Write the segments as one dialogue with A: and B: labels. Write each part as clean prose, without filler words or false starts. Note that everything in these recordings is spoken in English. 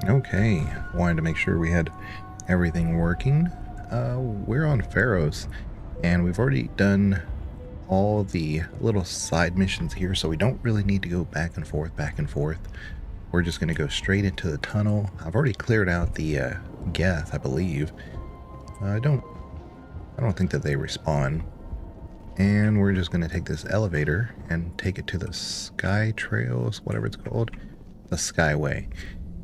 A: Okay, wanted to make sure we had everything working. We're on Feros, and we've already done all the little side missions here, so we don't really need to go back and forth, back and forth. We're just going to go straight into the tunnel. I've already cleared out the Geth, I believe. I don't think that they respawn. And we're just going to take this elevator and take it to the Sky Trails, whatever it's called, the Skyway.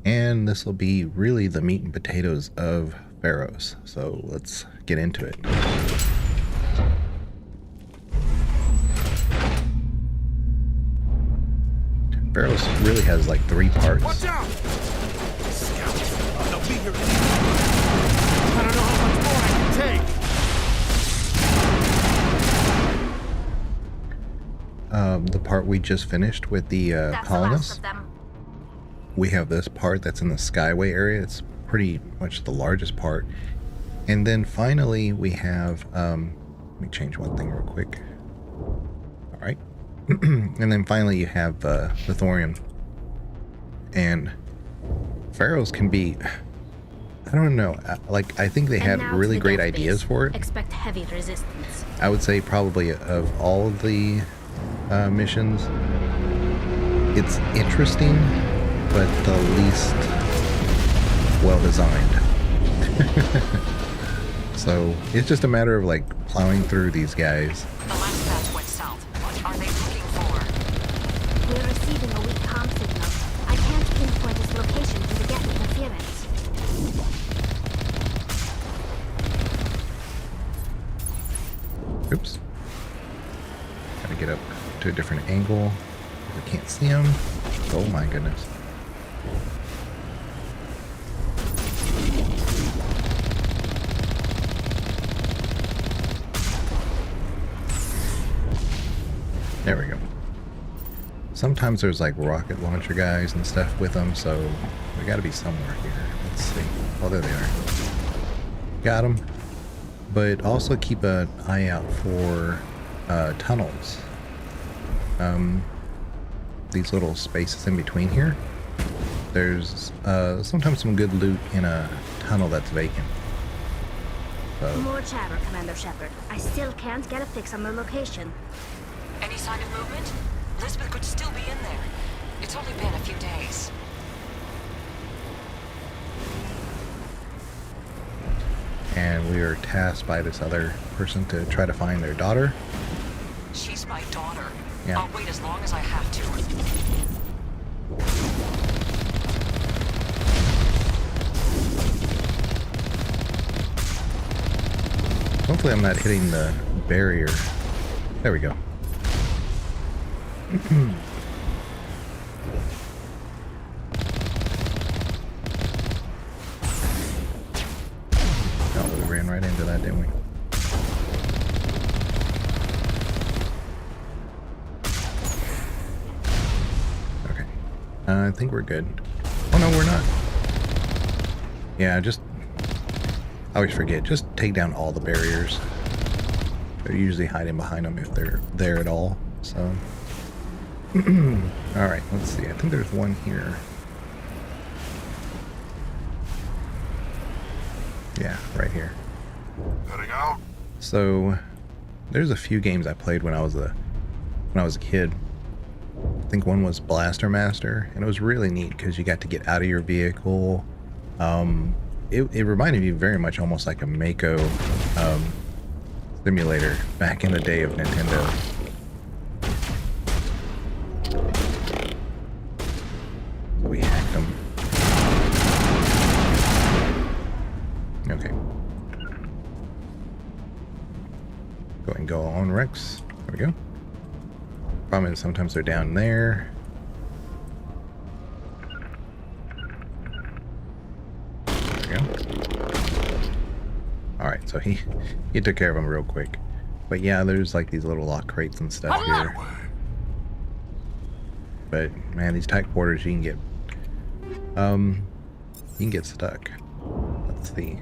A: And this will be really the meat and potatoes of Feros. So let's get into it. Feros really has like 3 parts.
B: Watch out! Scouts! They'll be here. I don't know how much more I can take.
A: The part we just finished with the colonists. We have this part that's in the Skyway area. It's pretty much the largest part. And then finally we have, let me change one thing real quick. All right. And then finally you have the Thorium. And Feros can be, I don't know, like I think they had really great ideas for it.
C: Expect heavy resistance.
A: I would say probably of all of the missions, it's interesting, but the least well designed. So it's just a matter of like plowing through these guys.
D: The last batch went south. What are they looking for?
C: We're receiving a weak comm signal. I can't pinpoint its location due to Geth interference.
A: Oops. Gotta get up to a different angle. We can't see them. Oh my goodness. There we go. Sometimes there's like rocket launcher guys and stuff with them, so we gotta be somewhere here. Let's see. Oh, there they are. Got them. But also keep an eye out for tunnels. These little spaces in between here. There's sometimes some good loot in a tunnel that's vacant. So.
C: More chatter, Commander Shepard. I still can't get a fix on the location.
D: Any sign of movement? Lisbeth could still be in there. It's only been a few days.
A: And we are tasked by this other person to try to find their daughter.
D: She's my daughter.
A: Yeah.
D: I'll wait as long as I have to.
A: Hopefully I'm not hitting the barrier. There we go. Oh, we ran right into that, didn't we? Okay. I think we're good. Oh no, we're not. Yeah, I always forget. Just take down all the barriers. They're usually hiding behind them if they're there at all. So, all right. Let's see. I think there's one here. Yeah, right here.
B: Heading out.
A: So, there's a few games I played when I was a kid. I think one was Blaster Master, and it was really neat because you got to get out of your vehicle. It reminded me very much almost like a Mako simulator back in the day of Nintendo. So we hacked them. Okay. Go ahead and go on Rex. There we go. Problem is sometimes they're down there. Alright, so he took care of him real quick. But yeah, there's like these little lock crates and stuff here. But man, these tight quarters you can get stuck. Let's see.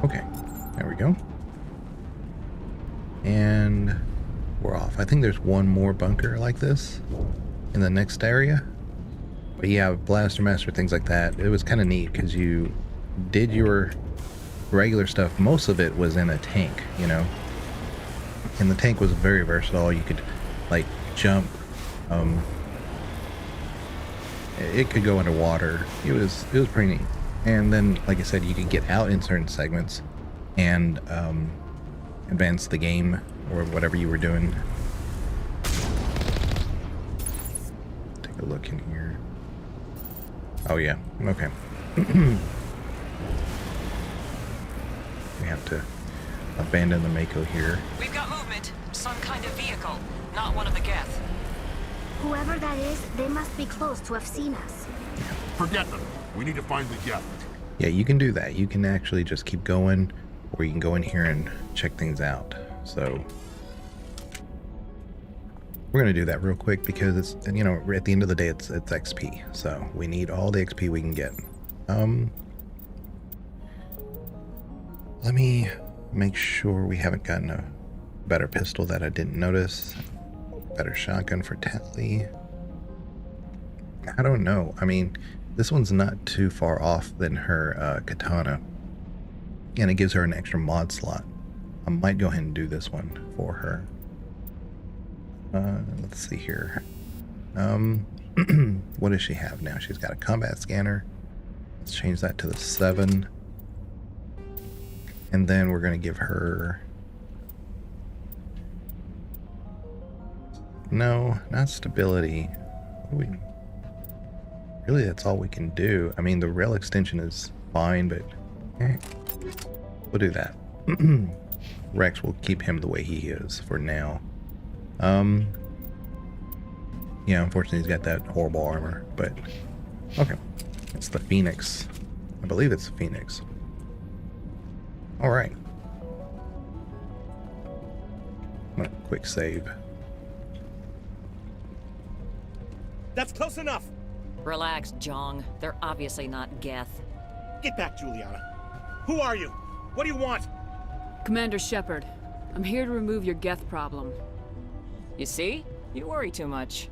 A: Okay, there we go. And we're off. I think there's one more bunker like this in the next area. But yeah, Blaster Master, things like that. It was kind of neat because you did your regular stuff. Most of it was in a tank, you know. And the tank was very versatile. You could like jump. It could go underwater. It was pretty neat. And then, like I said, you could get out in certain segments and advance the game or whatever you were doing. Take a look in here. Oh yeah, okay. We have to abandon the Mako here.
D: We've got movement. Some kind of vehicle. Not one of the Geth.
C: Whoever that is, they must be close to have seen us.
B: Forget them. We need to find the Geth.
A: Yeah, you can do that. You can actually just keep going, or you can go in here and check things out. So we're gonna do that real quick because it's, you know, at the end of the day, it's XP. So we need all the XP we can get. Let me make sure we haven't gotten a better pistol that I didn't notice. Better shotgun for Tally. I don't know. I mean, this one's not too far off than her katana, and it gives her an extra mod slot. I might go ahead and do this one for her. Let's see here. What does she have now? She's got a combat scanner. Let's change that to the 7. And then we're going to give her... No, not stability. Really, that's all we can do. I mean, the rail extension is fine, but we'll do that. Rex will keep him the way he is for now. Yeah, unfortunately, he's got that horrible armor, but okay. It's the Phoenix. I believe it's the Phoenix. All right. Quick save.
E: That's close enough.
D: Relax, Jong. They're obviously not Geth.
E: Get back, Juliana. Who are you? What do you want?
F: Commander Shepard, I'm here to remove your Geth problem.
D: You see? You worry too much.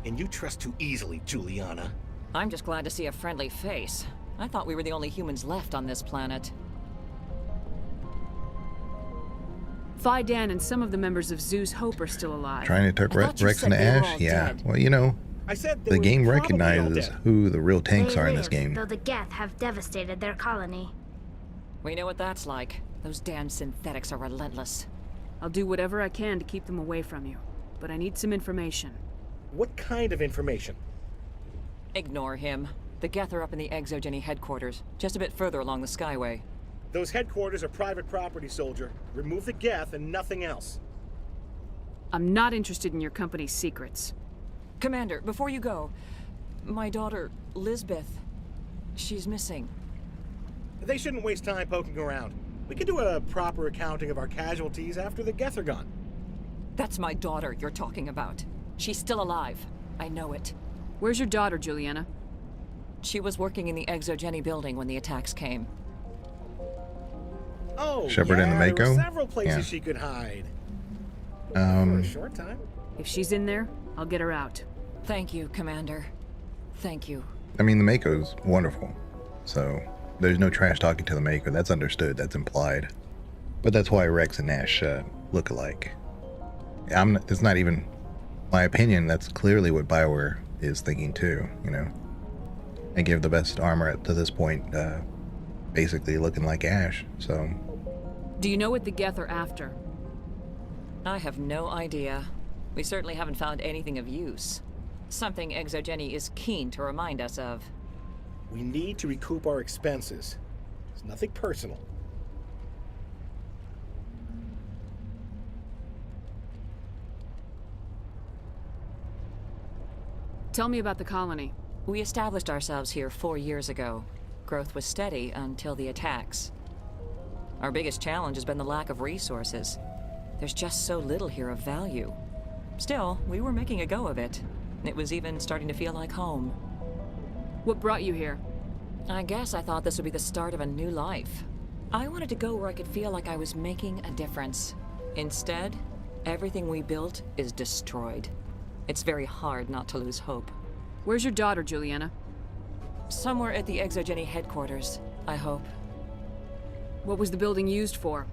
E: And you trust too easily, Juliana.
D: I'm just glad to see a friendly face. I thought we were the only humans left on this planet.
F: Phi Dan and some of the members of Zoo's Hope are still alive.
A: Trying to turn
D: I thought you
A: Rex
D: said
A: into
D: they were
A: Ash?
D: all
A: Yeah.
D: dead.
A: Well, you know,
E: I said they
A: the
E: were
A: game
E: probably all
A: recognizes
E: dead.
A: who the real tanks
C: They
A: are in this
C: lived,
A: game.
C: though the Geth have devastated their colony.
D: We know what that's like. Those damn synthetics are relentless.
F: I'll do whatever I can to keep them away from you, but I need some information.
E: What kind of information?
D: Ignore him. The Geth are up in the Exogeny headquarters, just a bit further along the Skyway.
E: Those headquarters are private property, soldier. Remove the Geth and nothing else.
F: I'm not interested in your company's secrets.
D: Commander, before you go, my daughter, Lisbeth, she's missing.
E: They shouldn't waste time poking around. We can do a proper accounting of our casualties after the Geth are gone.
D: That's my daughter you're talking about. She's still alive. I know it.
F: Where's your daughter, Juliana?
D: She was working in the Exogeny building when the attacks came.
E: Oh,
A: Shepard
E: yeah,
A: and the
E: there
A: Mako?
E: were several places
A: Yeah.
E: she could hide. For a short time.
F: If she's in there, I'll get her out.
D: Thank you, Commander. Thank you.
A: I mean, the Mako's wonderful. So there's no trash talking to the Mako. That's understood. That's implied. But that's why Rex and Ash look alike. It's not even my opinion. That's clearly what BioWare is thinking too, you know. They give the best armor to this point, basically looking like Ash, so.
F: Do you know what the Geth are after?
D: I have no idea. We certainly haven't found anything of use. Something Exogeny is keen to remind us of.
E: We need to recoup our expenses. It's nothing personal.
F: Tell me about the colony.
D: We established ourselves here 4 years ago. Growth was steady until the attacks. Our biggest challenge has been the lack of resources. There's just so little here of value. Still, we were making a go of it. It was even starting to feel like home.
F: What brought you here?
D: I guess I thought this would be the start of a new life. I wanted to go where I could feel like I was making a difference. Instead, Everything we built is destroyed. It's very hard not to lose hope.
F: Where's your daughter, Juliana?
D: Somewhere at the Exogeny headquarters, I hope.
F: What was the building used for?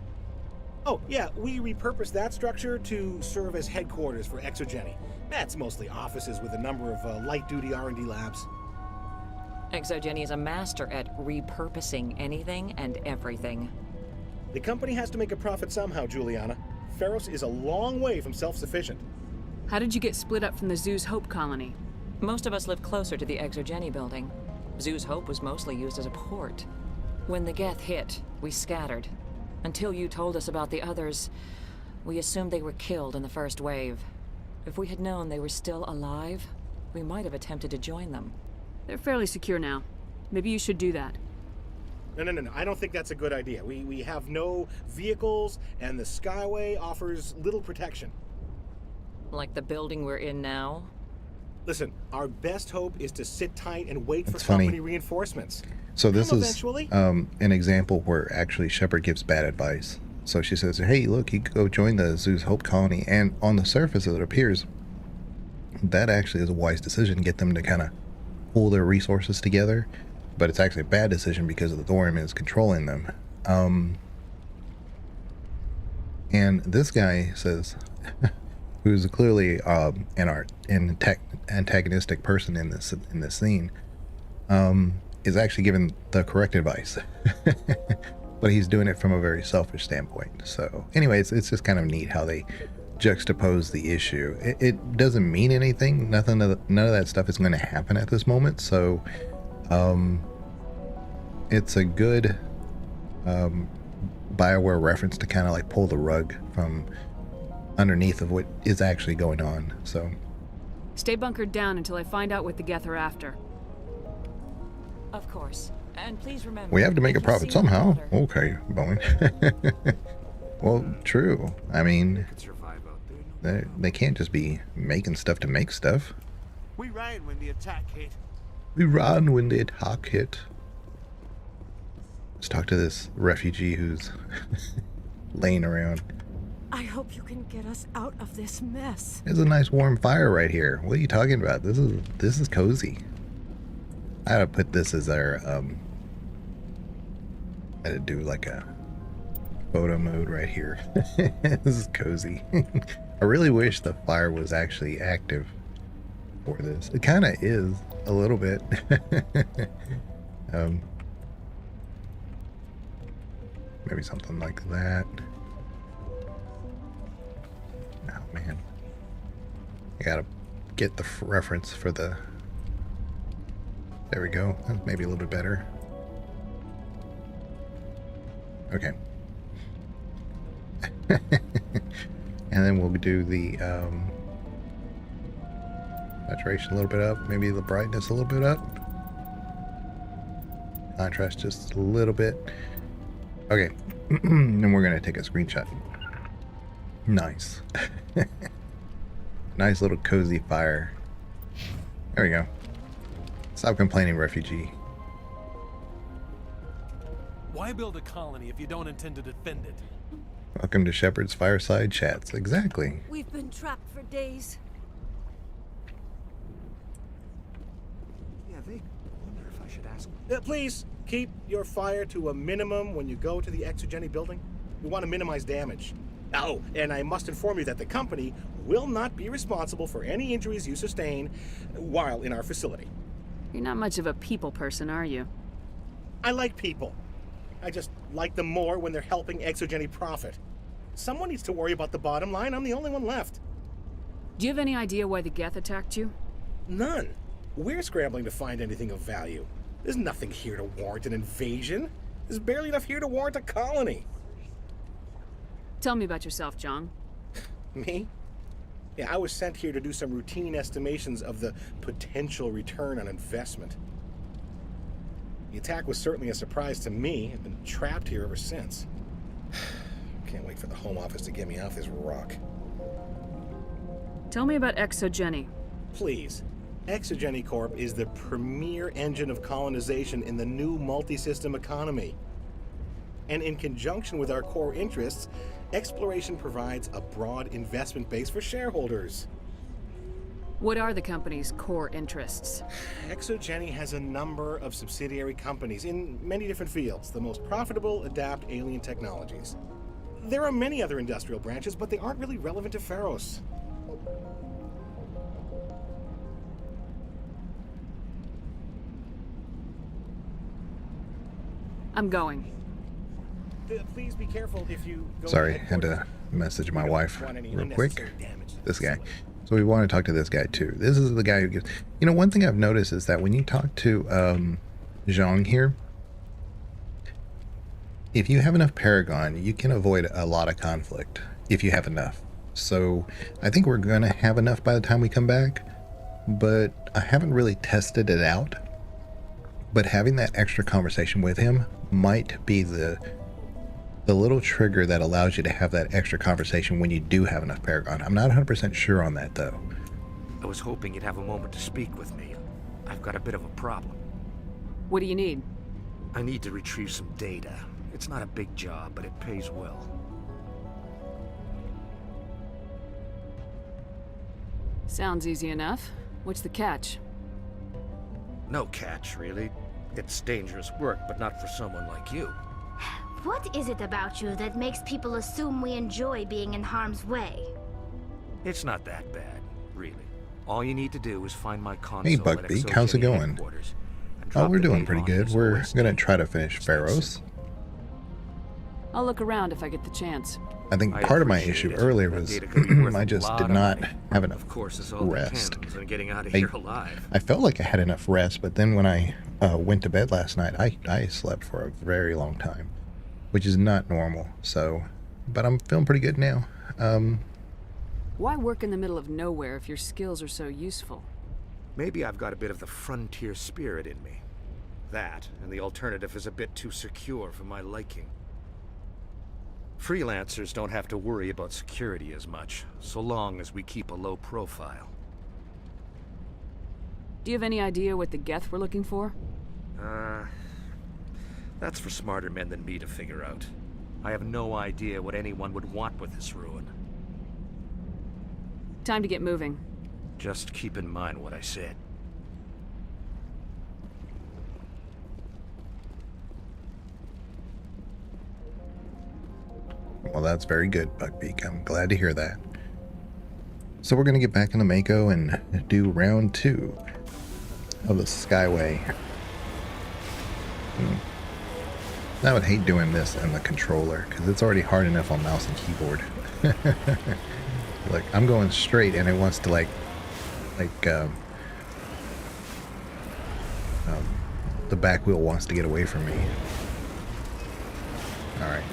E: Oh, yeah, we repurposed that structure to serve as headquarters for Exogeny. That's mostly offices with a number of light-duty R&D labs.
D: Exogeny is a master at repurposing anything and everything.
E: The company has to make a profit somehow, Juliana. Feros is a long way from self-sufficient.
F: How did you get split up from the Zoo's Hope colony?
D: Most of us live closer to the Exogeny building. Zoo's Hope was mostly used as a port. When the Geth hit, we scattered. Until you told us about the others, we assumed they were killed in the first wave. If we had known they were still alive, we might have attempted to join them.
F: They're fairly secure now. Maybe you should do that.
E: No. I don't think that's a good idea. We have no vehicles, and the Skyway offers little protection.
D: Like the building we're in now?
E: Listen, our best hope is to sit tight and wait
A: That's
E: for company
A: funny.
E: reinforcements.
A: So this
E: Come
A: is
E: eventually.
A: an example where actually Shepard gives bad advice. So she says, hey, look, you could go join the Zoo's Hope colony. And on the surface, it appears that actually is a wise decision, get them to kind of pull their resources together. But it's actually a bad decision because the Thorium is controlling them. And this guy says, who's clearly an antagonistic person in this scene, is actually given the correct advice. But he's doing it from a very selfish standpoint. So anyways, it's just kind of neat how they juxtapose the issue. It doesn't mean anything. None of that stuff is going to happen at this moment. So it's a good BioWare reference to kind of like pull the rug from underneath of what is actually going on. So
F: Stay bunkered down until I find out what the Geth are after.
D: Of course. And please remember,
A: we have to make a
D: if you
A: profit
D: see my
A: somehow.
D: daughter-
A: Okay, Boeing. Well, true. I mean,
B: Could survive out there.
A: they can't just be making stuff to make stuff.
B: We ran when the attack hit.
A: We ran when the attack hit. Let's talk to this refugee who's laying around.
G: I hope you can get us out of this mess.
A: There's a nice warm fire right here. What are you talking about? This is cozy. I gotta put this as our I had to do like a photo mode right here. This is cozy. I really wish the fire was actually active for this. It kind of is a little bit. Maybe something like that. Oh man, I gotta get the reference for the. There we go. That's maybe a little bit better. Okay. And then we'll do the saturation a little bit up, maybe the brightness a little bit up, contrast just a little bit. Okay. And we're gonna take a screenshot. Nice. Nice little cozy fire. There we go. Stop complaining, refugee.
B: Why build a colony if you don't intend to defend it?
A: Welcome to Shepard's Fireside Chats. Exactly.
G: We've been trapped for days.
B: Yeah, they wonder if I should ask.
E: Please keep your fire to a minimum when you go to the Exogeny building. We want to minimize damage. Oh, and I must inform you that the company will not be responsible for any injuries you sustain while in our facility.
F: You're not much of a people person, are you?
E: I like people. I just like them more when they're helping Exogeny profit. Someone needs to worry about the bottom line. I'm the only one left.
F: Do you have any idea why the Geth attacked you?
E: None. We're scrambling to find anything of value. There's nothing here to warrant an invasion. There's barely enough here to warrant a colony.
F: Tell me about yourself, John.
E: Me? Yeah, I was sent here to do some routine estimations of the potential return on investment. The attack was certainly a surprise to me. I've been trapped here ever since. Can't wait for the Home Office to get me off this rock.
F: Tell me about Exogeny.
E: Please. Exogeny Corp is the premier engine of colonization in the new multi-system economy. And in conjunction with our core interests, exploration provides a broad investment base for shareholders.
F: What are the company's core interests?
E: Exogeny has a number of subsidiary companies in many different fields. The most profitable adapt alien technologies. There are many other industrial branches, but they aren't really relevant to Feros.
F: I'm going.
E: Please be careful if you go.
A: Sorry, had to message my wife real quick. This guy. So we want to talk to this guy too. This is the guy who gives... You know, one thing I've noticed is that when you talk to Zhang here, if you have enough Paragon, you can avoid a lot of conflict if you have enough. So I think we're going to have enough by the time we come back, but I haven't really tested it out. But having that extra conversation with him might be the little trigger that allows you to have that extra conversation when you do have enough Paragon. I'm not 100% sure on that, though.
H: I was hoping you'd have a moment to speak with me. I've got a bit of a problem.
F: What do you need?
H: I need to retrieve some data. It's not a big job, but it pays well.
F: Sounds easy enough. What's the catch?
H: No catch, really. It's dangerous work, but not for someone like you.
C: What is it about you that makes people assume we enjoy being in harm's way?
H: It's not that bad, really. All you need to do is find my console.
A: Hey, Buckbeak, how's it going? Oh, we're doing pretty good. We're gonna try to finish Feros.
F: I'll look around if I get the chance.
A: I think part of my issue earlier was I just did not have enough rest. I felt like I had enough rest, but then when I went to bed last night, I slept for a very long time, which is not normal. So, but I'm feeling pretty good now.
F: Why work in the middle of nowhere if your skills are so useful?
H: Maybe I've got a bit of the frontier spirit in me. That, and the alternative is a bit too secure for my liking. Freelancers don't have to worry about security as much, so long as we keep a low profile.
F: Do you have any idea what the Geth were looking for?
H: That's for smarter men than me to figure out. I have no idea what anyone would want with this ruin.
F: Time to get moving.
H: Just keep in mind what I said.
A: Well, that's very good, Buckbeak. I'm glad to hear that. So we're going to get back in the Mako and do round 2 of the Skyway. I would hate doing this on the controller, because it's already hard enough on mouse and keyboard. Look, I'm going straight, and it wants to, the back wheel wants to get away from me. Alright.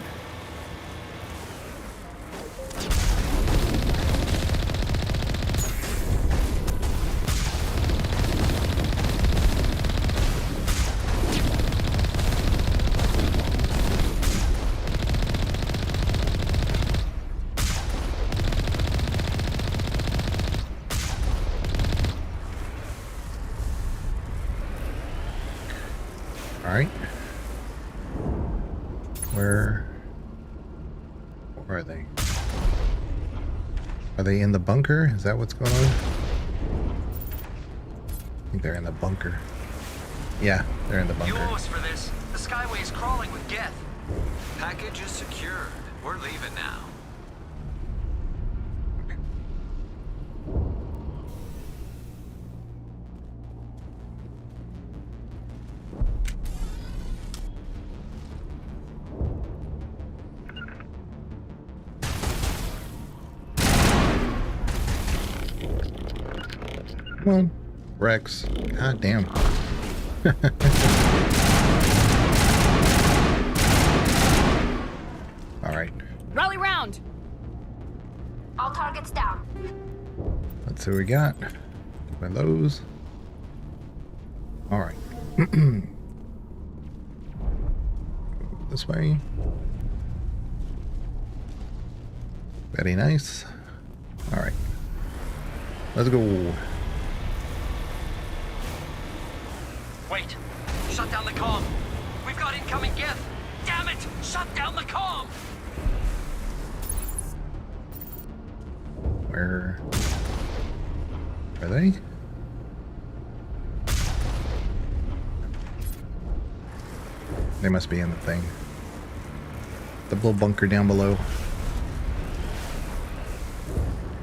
A: Alright. Where are they? Are they in the bunker? Is that what's going on? I think they're in the bunker. Yeah, they're in the bunker.
I: You owe us for this. The Skyway is crawling with Geth. Package is secured. We're leaving now.
A: Come on, Rex. God damn. Alright.
F: Rally round!
C: All targets down.
A: Let's see what we got. One of those. Alright. This way. Very nice. Alright. Let's go.
I: Wait. Shut down the comm. We've got incoming Geth. Damn it! shut down the comm!
A: Where are they? They must be in the thing. The little bunker down below.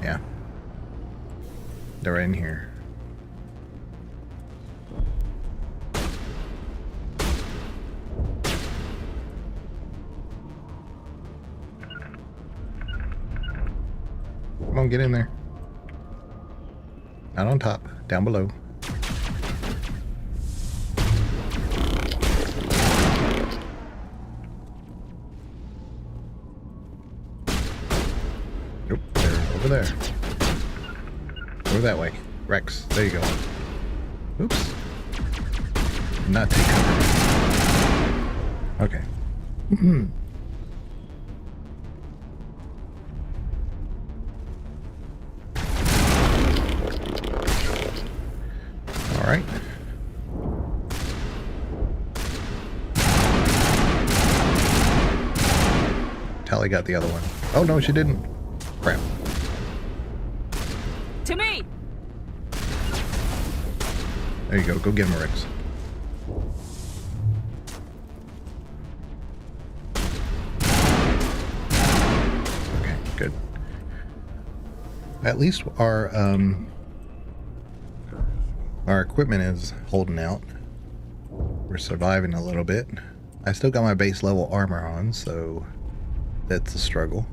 A: Yeah. They're right in here. Come on, get in there. Not on top, down below. Nope, they're over there. Over that way. Rex, there you go. Oops. Not take cover. Okay. Alright. Tally got the other one. Oh no, she didn't. Crap.
F: To me!
A: There you go. Go get him, Rex. Okay, good. At least our equipment is holding out. We're surviving a little bit. I still got my base level armor on, so that's a struggle.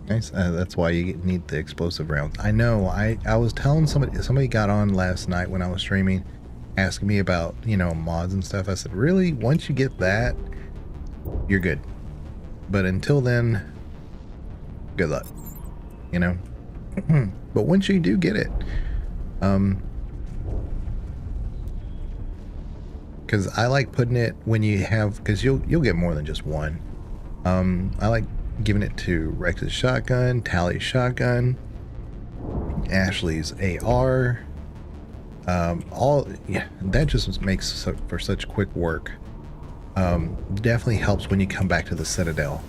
A: Nice. That's why you need the explosive rounds. I know. I was telling somebody got on last night when I was streaming, asking me about, you know, mods and stuff. I said, really? Once you get that, you're good. But until then, good luck. You know. But once you do get it, because I like putting it when you have, because you'll get more than just one. I like giving it to Rex's shotgun, Tally's shotgun, Ashley's AR. Yeah, that just makes for such quick work. Definitely helps when you come back to the Citadel,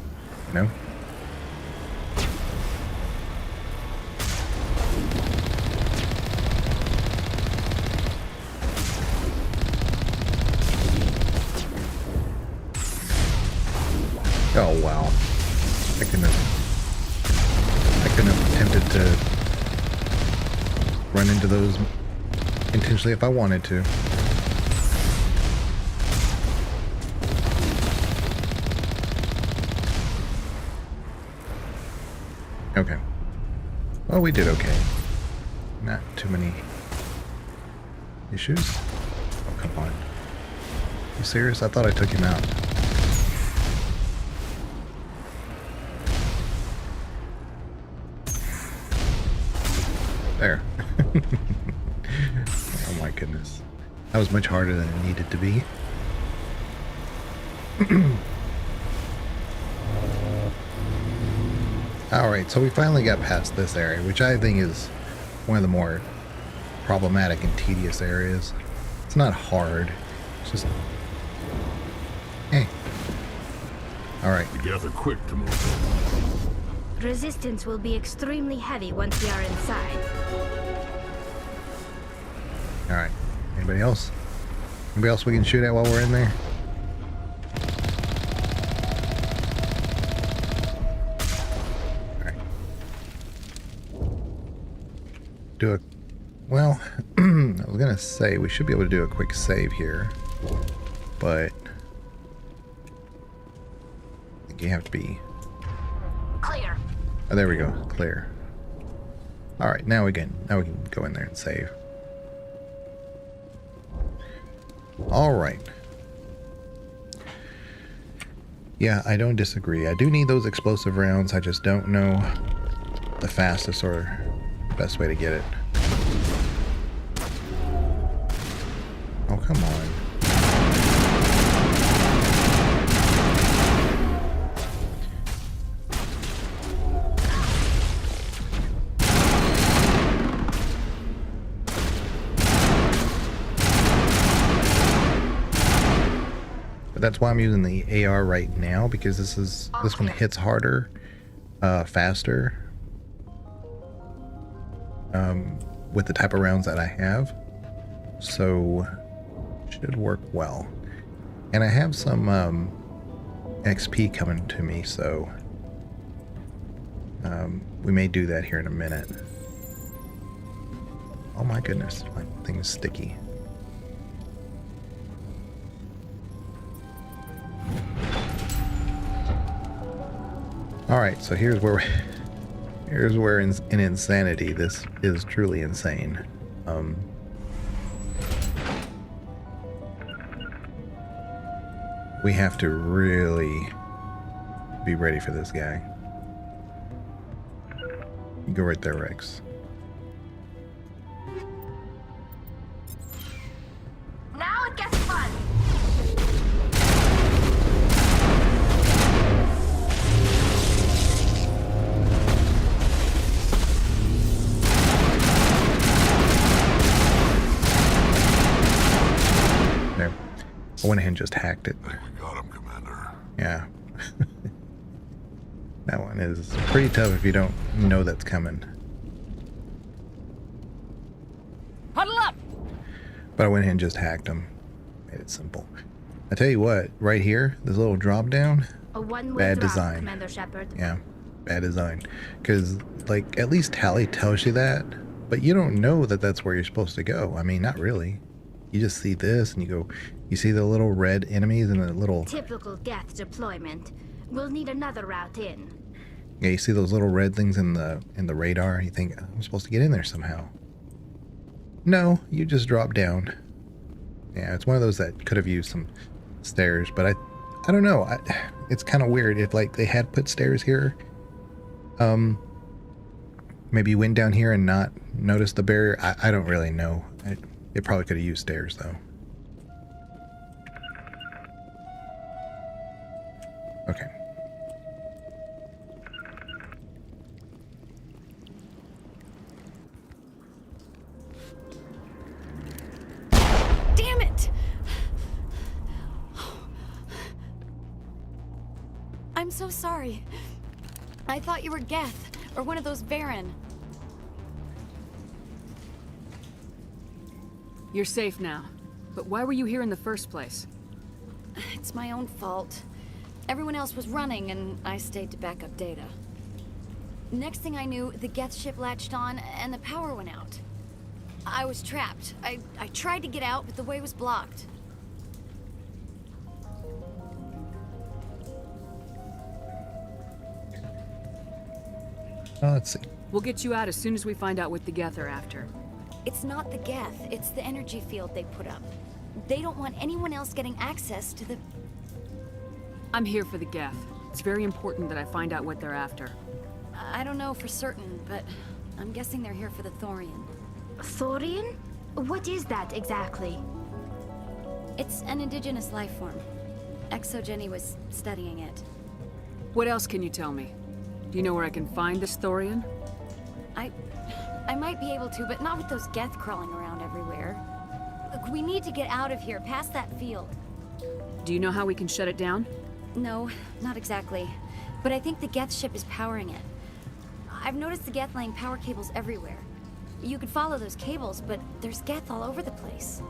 A: you know. Oh wow. I couldn't have attempted to run into those intentionally if I wanted to. Okay. Well, we did okay. Not too many issues. Oh, come on. You serious? I thought I took him out. There. Oh my goodness. That was much harder than it needed to be. Alright, so we finally got past this area, which I think is one of the more problematic and tedious areas. It's not hard. It's just... Hey. Alright.
B: Gather quick to move.
C: Resistance will be extremely heavy once we are inside.
A: Alright. Anybody else? Anybody else we can shoot at while we're in there? Alright. Do a... Well, I was gonna say we should be able to do a quick save here. But... I think you have to be...
C: Clear.
A: Oh, there we go. Clear. Alright, now we can go in there and save. Alright. Yeah, I don't disagree. I do need those explosive rounds. I just don't know the fastest or best way to get it. Oh, come on. But that's why I'm using the AR right now, because this one hits harder, faster, with the type of rounds that I have. So should work well. And I have some XP coming to me, so we may do that here in a minute. Oh my goodness, my thing is sticky. All right, so here's where in insanity this is truly insane. We have to really be ready for this guy. You go right there, Rex.
C: Now it gets fun.
A: There. I went ahead and just hacked it.
J: I think we got him, Commander.
A: Yeah. That one is pretty tough if you don't know that's coming.
F: Huddle up!
A: But I went ahead and just hacked them. Made it simple. I tell you what, right here, this little drop down,
C: A one-way
A: bad
C: drop,
A: design.
C: Commander Shepard.
A: Yeah, bad design. Because, like, at least Tally tells you that, but you don't know that that's where you're supposed to go. I mean, not really. You just see this and you go, you see the little red enemies and the little...
C: Typical Geth deployment. We'll need another route in.
A: Yeah, you see those little red things in the radar. You think, I'm supposed to get in there somehow. No, you just drop down. Yeah, it's one of those that could have used some stairs, but I don't know. It's kind of weird. If like they had put stairs here, maybe you went down here and not noticed the barrier. I don't really know. It probably could have used stairs though. Okay.
G: Damn it! I'm so sorry. I thought you were Geth, or one of those Baron.
F: You're safe now. But why were you here in the first place?
G: It's my own fault. Everyone else was running, and I stayed to back up data. Next thing I knew, the Geth ship latched on, and the power went out. I was trapped. I tried to get out, but the way was blocked.
A: Let's see.
F: We'll get you out as soon as we find out what the Geth are after.
G: It's not the Geth, it's the energy field they put up. They don't want anyone else getting access to the...
F: I'm here for the Geth. It's very important that I find out what they're after.
G: I don't know for certain, but I'm guessing they're here for the Thorian.
C: Thorian? What is that exactly?
G: It's an indigenous life form. Exogeny was studying it.
F: What else can you tell me? Do you know where I can find this Thorian?
G: I might be able to, but not with those Geth crawling around everywhere. Look, we need to get out of here, past that field.
F: Do you know how we can shut it down?
G: No, not exactly. But I think the Geth ship is powering it. I've noticed the Geth laying power cables everywhere. You could follow those cables, but there's Geth all over the place.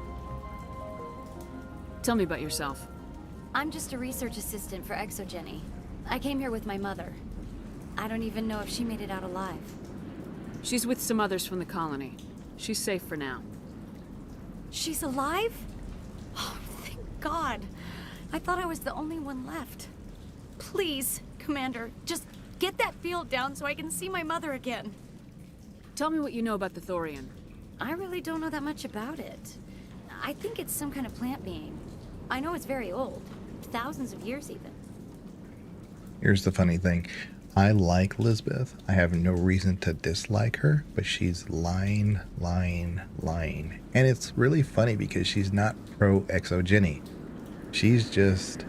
F: Tell me about yourself.
G: I'm just a research assistant for Exogeny. I came here with my mother. I don't even know if she made it out alive.
F: She's with some others from the colony. She's safe for now.
G: She's alive? Oh, thank God. I thought I was the only one left. Please, Commander, just get that field down so I can see my mother again.
F: Tell me what you know about the Thorian.
G: I really don't know that much about it. I think it's some kind of plant being. I know it's very old. Thousands of years, even.
A: Here's the funny thing. I like Lisbeth. I have no reason to dislike her, but she's lying. And it's really funny because she's not pro-exogeny. She's just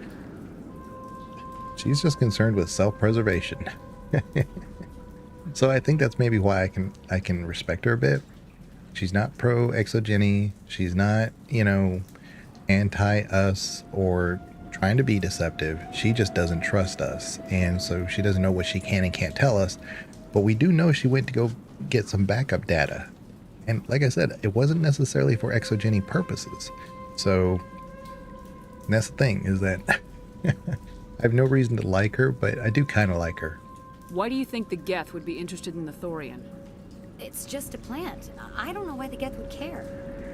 A: concerned with self-preservation. So I think that's maybe why I can respect her a bit. She's not pro-exogeny. She's not, you know, anti-us or trying to be deceptive. She just doesn't trust us, and so she doesn't know what she can and can't tell us. But we do know she went to go get some backup data. And like I said, it wasn't necessarily for exogeny purposes. So that's the thing, is that I have no reason to like her, but I do kind of like her.
F: Why do you think the Geth would be interested in the Thorian?
G: It's just a plant. I don't know why the Geth would care.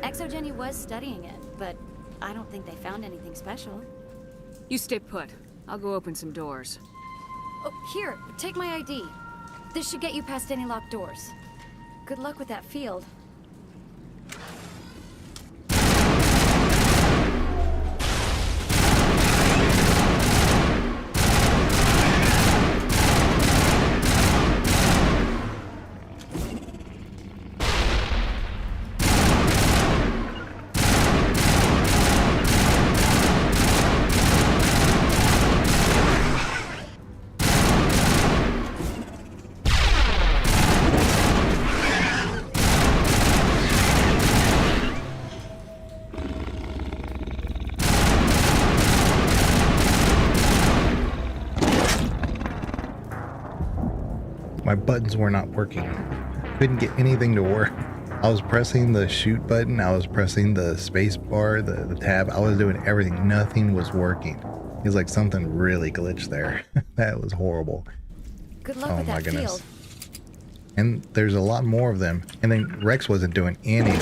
G: Exogeny was studying it, but I don't think they found anything special.
F: You stay put. I'll go open some doors.
G: Oh, here, take my ID. This should get you past any locked doors. Good luck with that field.
A: My buttons were not working. Couldn't get anything to work. I was pressing the shoot button, I was pressing the space bar, the tab, I was doing everything. Nothing was working. It was like something really glitched there. That was horrible.
G: Good luck with that field.
A: And there's a lot more of them. And then Rex wasn't doing anything.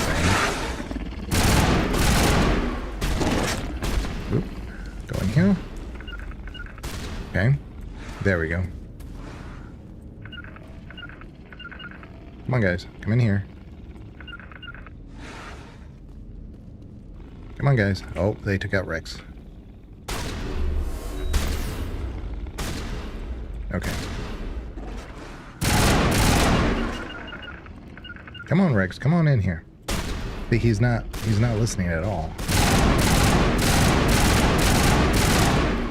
A: Oop. Going here. Okay. There we go. Come on, guys. Come in here. Come on, guys. Oh, they took out Rex. Okay. Come on, Rex. Come on in here. See, he's not listening at all.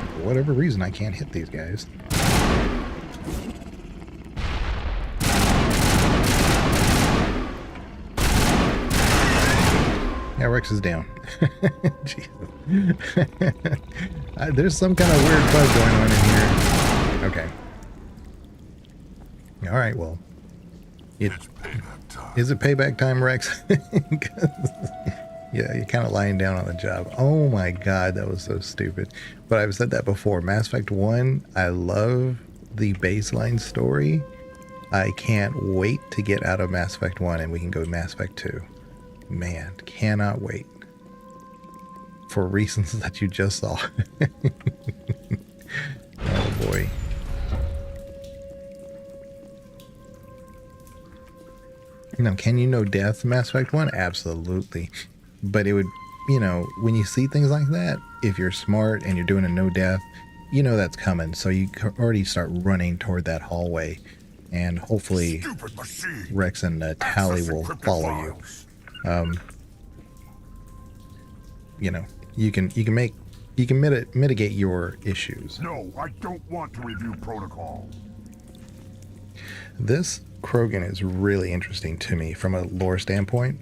A: For whatever reason, I can't hit these guys. Yeah, Rex is down. Jesus. There's some kind of weird bug going on in here. Okay. All right, well.
B: It's payback time.
A: Is it payback time, Rex? Yeah, you're kind of lying down on the job. Oh my god, that was so stupid. But I've said that before. Mass Effect 1, I love the baseline story. I can't wait to get out of Mass Effect 1 and we can go to Mass Effect 2. Man, cannot wait. For reasons that you just saw. Oh boy. Now, can you know death in Mass Effect 1? Absolutely. But it would, you know, when you see things like that, if you're smart and you're doing a no death, you know that's coming. So you already start running toward that hallway. And hopefully Rex and Tally will follow you. You know, you can mitigate your issues.
B: No, I don't want to review protocol.
A: This Krogan is really interesting to me from a lore standpoint,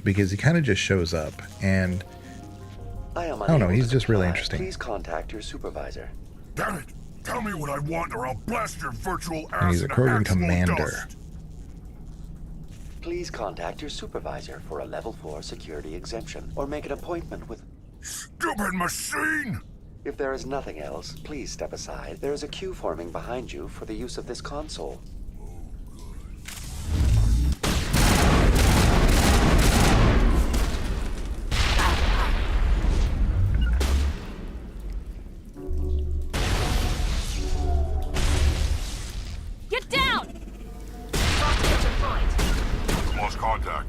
A: because he kind of just shows up, and I don't know, he's just really interesting.
J: Please contact your supervisor.
B: Damn it! Tell me what I want, or I'll blast your virtual ass.
A: And he's a Krogan commander.
B: Dust.
J: Please contact your supervisor for a level 4 security exemption, or make an appointment with...
B: Stupid machine!
J: If there is nothing else, please step aside. There is a queue forming behind you for the use of this console.
G: Get down!
B: Lost contact.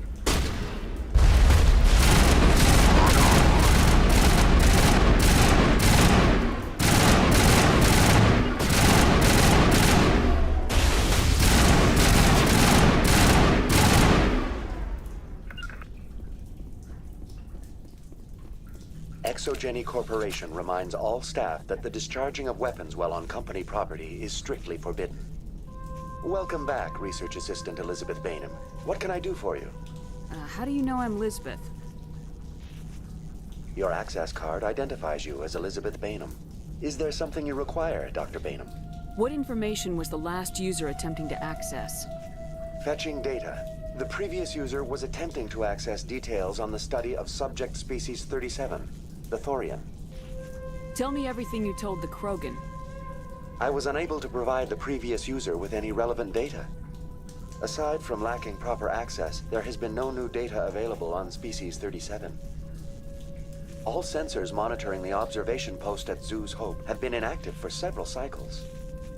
J: Exogeny Corporation reminds all staff that the discharging of weapons while on company property is strictly forbidden. Welcome back, Research Assistant Elizabeth Bainham. What can I do for you?
F: How do you know I'm Lisbeth?
J: Your access card identifies you as Elizabeth Bainham. Is there something you require, Dr. Bainham?
F: What information was the last user attempting to access?
J: Fetching data. The previous user was attempting to access details on the study of subject species 37, the Thorian.
F: Tell me everything you told the Krogan.
J: I was unable to provide the previous user with any relevant data. Aside from lacking proper access, there has been no new data available on species 37. All sensors monitoring the observation post at Zoo's Hope have been inactive for several cycles.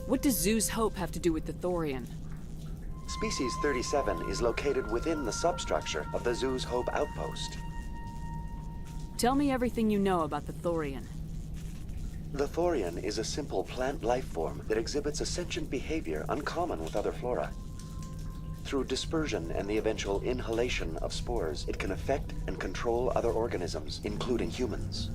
F: What does Zoo's Hope have to do with the Thorian?
J: Species 37 is located within the substructure of the Zoo's Hope outpost.
F: Tell me everything you know about the Thorian.
J: The Thorian is a simple plant life form that exhibits a sentient behavior uncommon with other flora. Through dispersion and the eventual inhalation of spores, it can affect and control other organisms, including humans.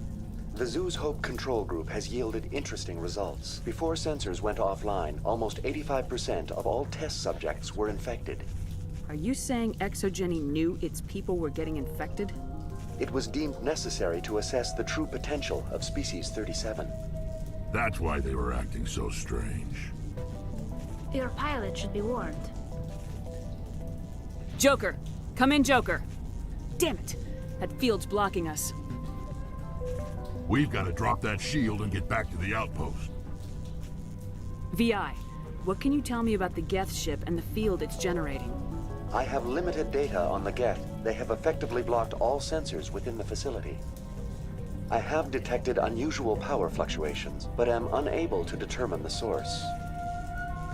J: The Zoo's Hope control group has yielded interesting results. Before sensors went offline, almost 85% of all test subjects were infected.
F: Are you saying Exogeny knew its people were getting infected?
J: It was deemed necessary to assess the true potential of species 37.
K: That's why they were acting so strange.
C: Your pilot should be warned.
F: Joker! Come in, Joker! Damn it! That field's blocking us.
K: We've got to drop that shield and get back to the outpost.
F: VI, what can you tell me about the Geth ship and the field it's generating?
J: I have limited data on the Geth. They have effectively blocked all sensors within the facility. I have detected unusual power fluctuations, but am unable to determine the source.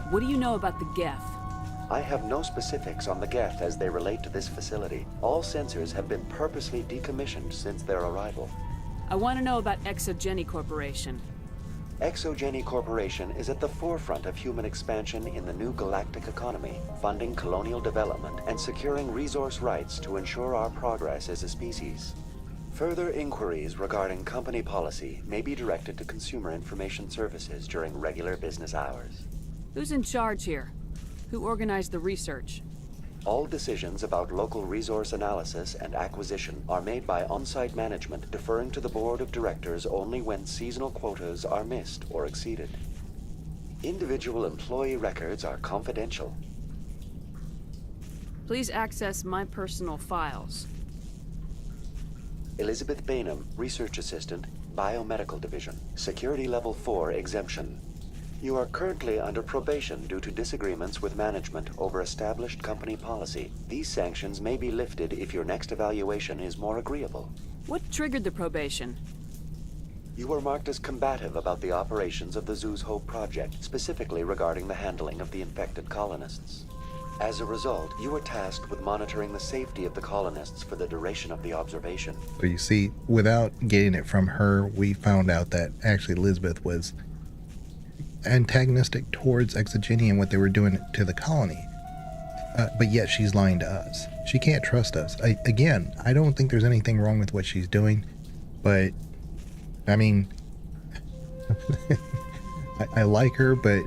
F: What do you know about the Geth?
J: I have no specifics on the Geth as they relate to this facility. All sensors have been purposely decommissioned since their arrival.
F: I want to know about Exogeny Corporation.
J: Exogeny Corporation is at the forefront of human expansion in the new galactic economy, funding colonial development and securing resource rights to ensure our progress as a species. Further inquiries regarding company policy may be directed to Consumer Information Services during regular business hours.
F: Who's in charge here? Who organized the research?
J: All decisions about local resource analysis and acquisition are made by on-site management, deferring to the board of directors only when seasonal quotas are missed or exceeded. Individual employee records are confidential.
F: Please access my personal files.
J: Elizabeth Bainham, Research Assistant, Biomedical Division, Security Level 4 exemption. You are currently under probation due to disagreements with management over established company policy. These sanctions may be lifted if your next evaluation is more agreeable.
F: What triggered the probation?
J: You were marked as combative about the operations of the Zoo's Hope project, specifically regarding the handling of the infected colonists. As a result, you were tasked with monitoring the safety of the colonists for the duration of the observation.
A: So you see, without getting it from her, we found out that actually Elizabeth was antagonistic towards Exogeny and what they were doing to the colony. But yet she's lying to us. She can't trust us. I don't think there's anything wrong with what she's doing, but I mean, I like her, but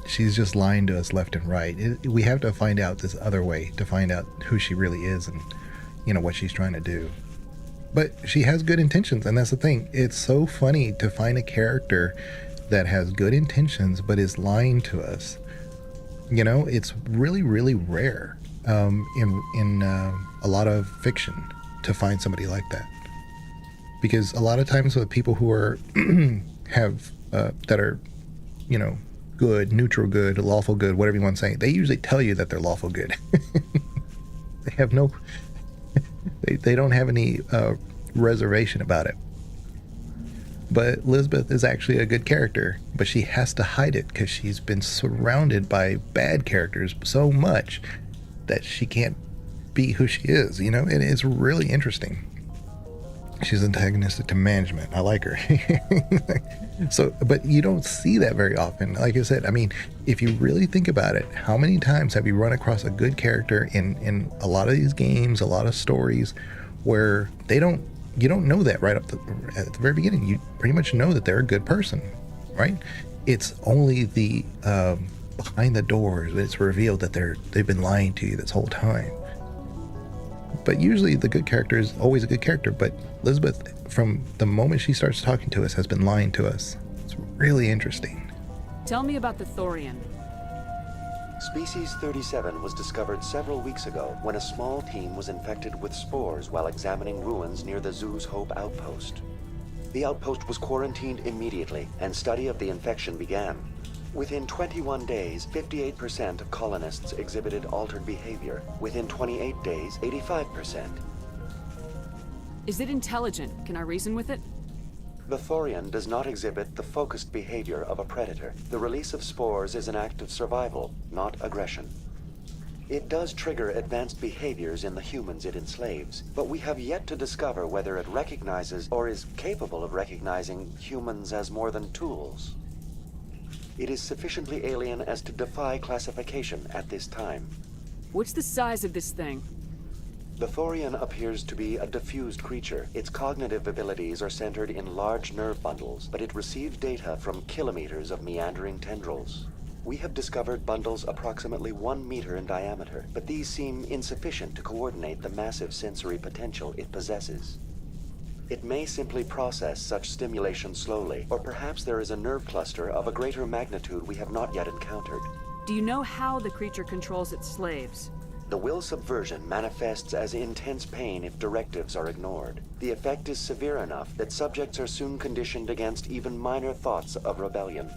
A: she's just lying to us left and right. We have to find out this other way to find out who she really is and, you know, what she's trying to do. But she has good intentions, and that's the thing. It's so funny to find a character that has good intentions but is lying to us. You know, it's really, really rare in a lot of fiction to find somebody like that. Because a lot of times with people who are that are, you know, good, neutral good, lawful good, whatever you want to say, they usually tell you that they're lawful good. They have no, they don't have any reservation about it. But Elizabeth is actually a good character, but she has to hide it because she's been surrounded by bad characters so much that she can't be who she is, you know? And it's really interesting. She's antagonistic to management. I like her. So, but you don't see that very often. Like I said, I mean, if you really think about it, how many times have you run across a good character in a lot of these games, a lot of stories where you don't know that right at the very beginning. You pretty much know that they're a good person, right? It's only the behind the doors that it's revealed that they've been lying to you this whole time. But usually the good character is always a good character, but Elizabeth, from the moment she starts talking to us, has been lying to us. It's really interesting.
F: Tell me about the Thorian.
J: Species 37 was discovered several weeks ago when a small team was infected with spores while examining ruins near the zoo's Hope outpost. The outpost was quarantined immediately, and study of the infection began. Within 21 days, 58% of colonists exhibited altered behavior. Within 28 days, 85%.
F: Is it intelligent? Can I reason with it?
J: The Thorian does not exhibit the focused behavior of a predator. The release of spores is an act of survival, not aggression. It does trigger advanced behaviors in the humans it enslaves, but we have yet to discover whether it recognizes or is capable of recognizing humans as more than tools. It is sufficiently alien as to defy classification at this time.
F: What's the size of this thing?
J: The Thorian appears to be a diffused creature. Its cognitive abilities are centered in large nerve bundles, but it receives data from kilometers of meandering tendrils. We have discovered bundles approximately 1 meter in diameter, but these seem insufficient to coordinate the massive sensory potential it possesses. It may simply process such stimulation slowly, or perhaps there is a nerve cluster of a greater magnitude we have not yet encountered.
F: Do you know how the creature controls its slaves?
J: The will subversion manifests as intense pain if directives are ignored. The effect is severe enough that subjects are soon conditioned against even minor thoughts of rebellion.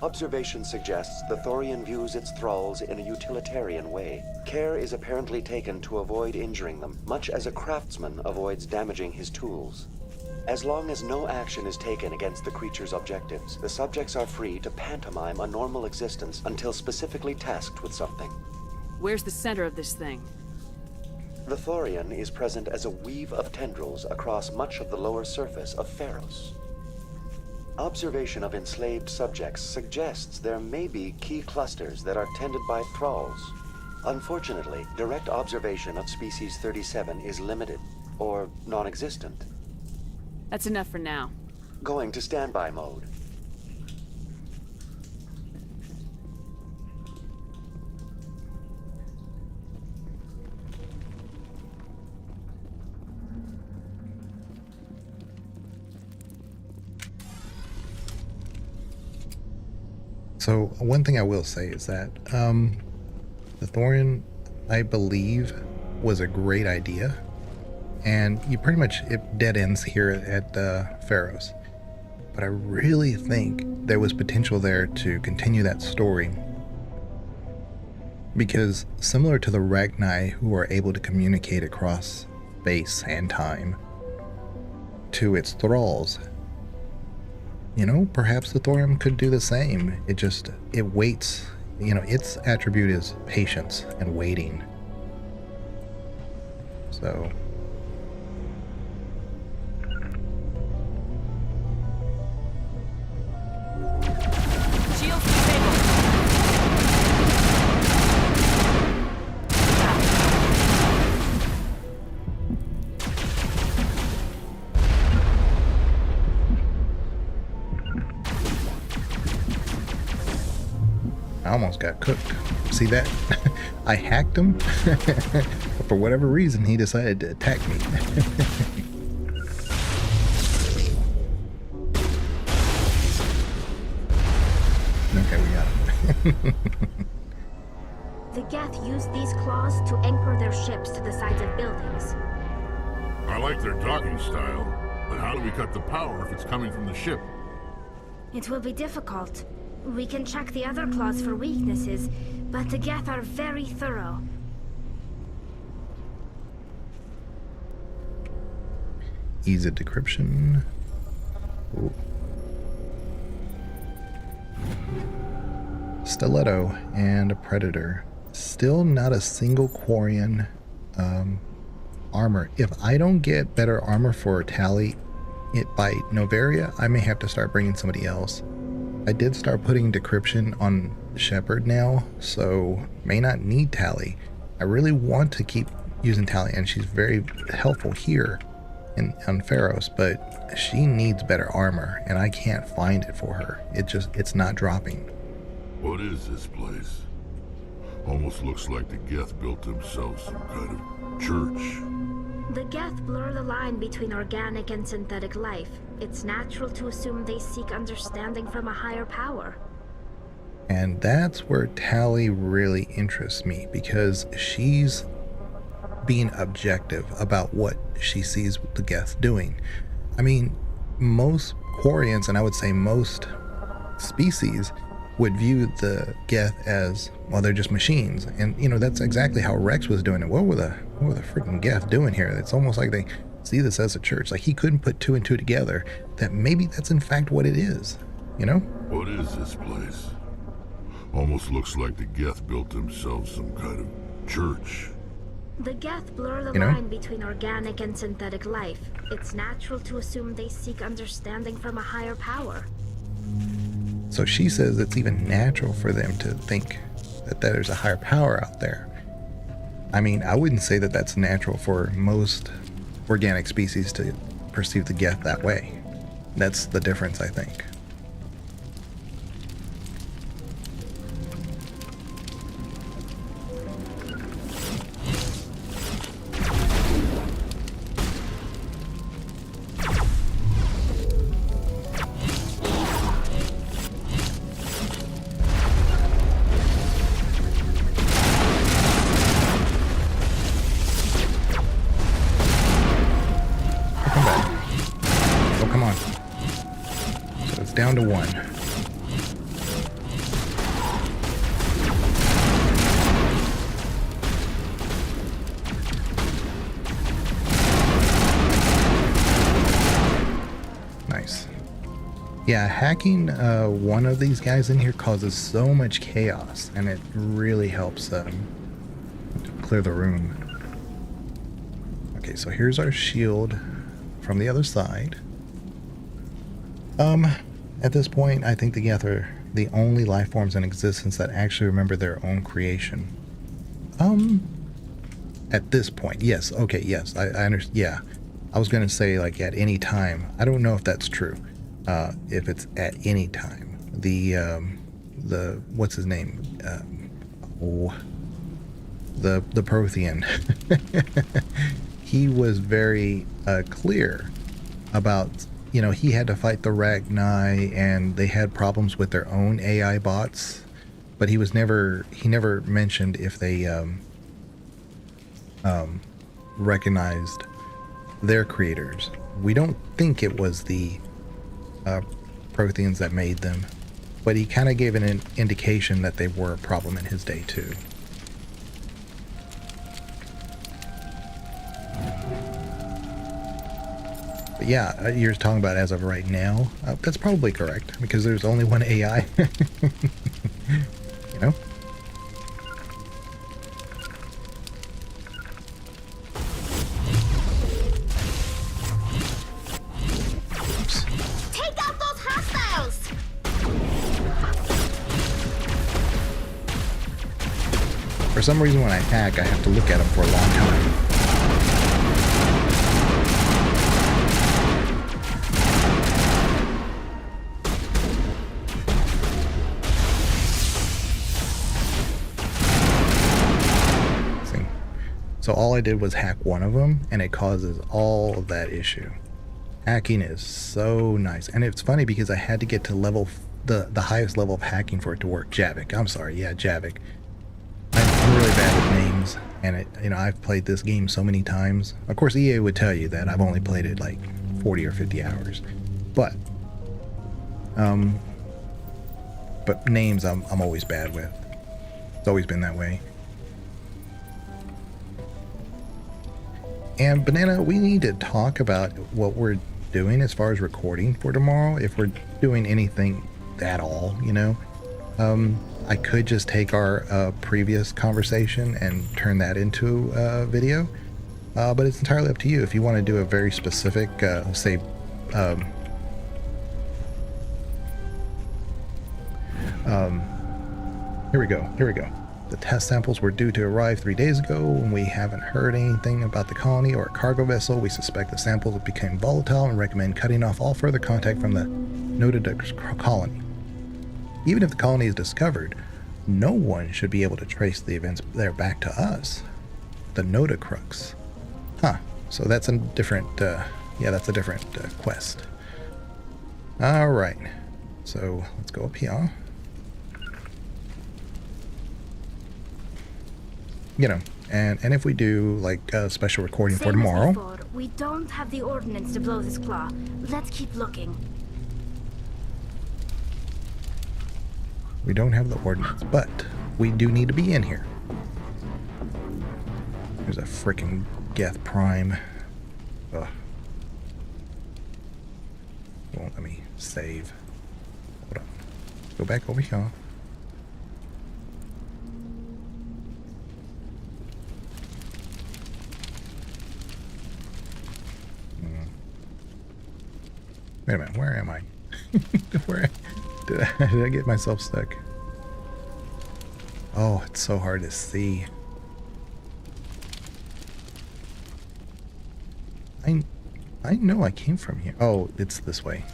J: Observation suggests the Thorian views its thralls in a utilitarian way. Care is apparently taken to avoid injuring them, much as a craftsman avoids damaging his tools. As long as no action is taken against the creature's objectives, the subjects are free to pantomime a normal existence until specifically tasked with something.
F: Where's the center of this thing?
J: The Thorian is present as a weave of tendrils across much of the lower surface of Feros. Observation of enslaved subjects suggests there may be key clusters that are tended by thralls. Unfortunately, direct observation of species 37 is limited, or non-existent.
F: That's enough for now.
J: Going to standby mode.
A: So one thing I will say is that the Thorian, I believe, was a great idea, and you pretty much, it dead ends here at Feros. But I really think there was potential there to continue that story, because similar to the Ragni, who are able to communicate across space and time to its thralls, you know, perhaps the Thorium could do the same. It waits. You know, its attribute is patience and waiting. So
F: Shields disabled.
A: I almost got cooked. See that? I hacked him. For whatever reason, he decided to attack me. Okay, we got him.
C: The Geth used these claws to anchor their ships to the sides of buildings.
K: I like their docking style, but how do we cut the power if it's coming from the ship?
C: It will be difficult. We can check the other claws for weaknesses, but the Geth are very thorough.
A: Ease of decryption. Ooh. Stiletto and a predator. Still not a single Quarian armor. If I don't get better armor for Tally by Novaria, I may have to start bringing somebody else. I did start putting decryption on Shepard now, so may not need Tally. I really want to keep using Tally, and she's very helpful here on Feros, but she needs better armor, and I can't find it for her. It's not dropping.
K: What is this place? Almost looks like the Geth built themselves some kind of church.
C: The Geth blur the line between organic and synthetic life. It's natural to assume they seek understanding from a higher power.
A: And that's where Tally really interests me, because she's being objective about what she sees the Geth doing. I mean, most Quarians, and I would say most species, would view the Geth as, well, they're just machines. And, you know, that's exactly how Rex was doing it. What were the freaking Geth doing here? It's almost like they see this as a church. Like, he couldn't put two and two together, that maybe that's in fact what it is, you know?
K: What is this place? Almost looks like the Geth built themselves some kind of church.
C: The Geth blur the line between organic and synthetic life. It's natural to assume they seek understanding from a higher power.
A: So she says it's even natural for them to think that there's a higher power out there. I mean, I wouldn't say that that's natural for most organic species to perceive the Geth that way. That's the difference, I think. Down to one. Nice. Yeah, hacking one of these guys in here causes so much chaos, and it really helps clear the room. Okay, so here's our shield from the other side. At this point, I think the Geth are the only life forms in existence that actually remember their own creation. At this point, yes. Okay, yes. I understand. Yeah. I was going to say, like, at any time. I don't know if that's true. If it's at any time. The what's his name? The Prothean. He was very clear about, you know, he had to fight the Ragni, and they had problems with their own AI bots, but he never mentioned if they recognized their creators. We don't think it was the Protheans that made them, but he kind of gave an indication that they were a problem in his day too. But yeah, you're talking about as of right now. That's probably correct, because there's only one AI. You know? Oops.
C: Take out those hostiles!
A: For some reason when I hack, I have to look at them for a long time. So all I did was hack one of them, and it causes all of that issue. Hacking is so nice. And it's funny because I had to get to level, the highest level of hacking for it to work. Javik. I'm sorry. Yeah, Javik. I'm really bad with names, and you know, I've played this game so many times. Of course, EA would tell you that I've only played it like 40 or 50 hours. But names I'm always bad with. It's always been that way. And Banana, we need to talk about what we're doing as far as recording for tomorrow, if we're doing anything at all, you know. I could just take our previous conversation and turn that into a video, but it's entirely up to you. If you want to do a very specific, say, here we go. The test samples were due to arrive 3 days ago, and we haven't heard anything about the colony or a cargo vessel. We suspect the samples have become volatile and recommend cutting off all further contact from the noted colony. Even if the colony is discovered, no one should be able to trace the events there back to us. the Noda Crux. Huh. So that's a different, yeah, that's a different quest. Alright. So let's go up here. You know, and if we do like a special recording for tomorrow.
C: Before, we don't have the ordnance to blow this claw. Let's keep looking.
A: We don't have the ordnance, but we do need to be in here. There's a freaking Geth Prime. Ugh. Won't let me save. Hold on. Go back over here. Wait a minute, where am I? Where did I get myself stuck? Oh, it's so hard to see. I know I came from here. Oh, it's this way.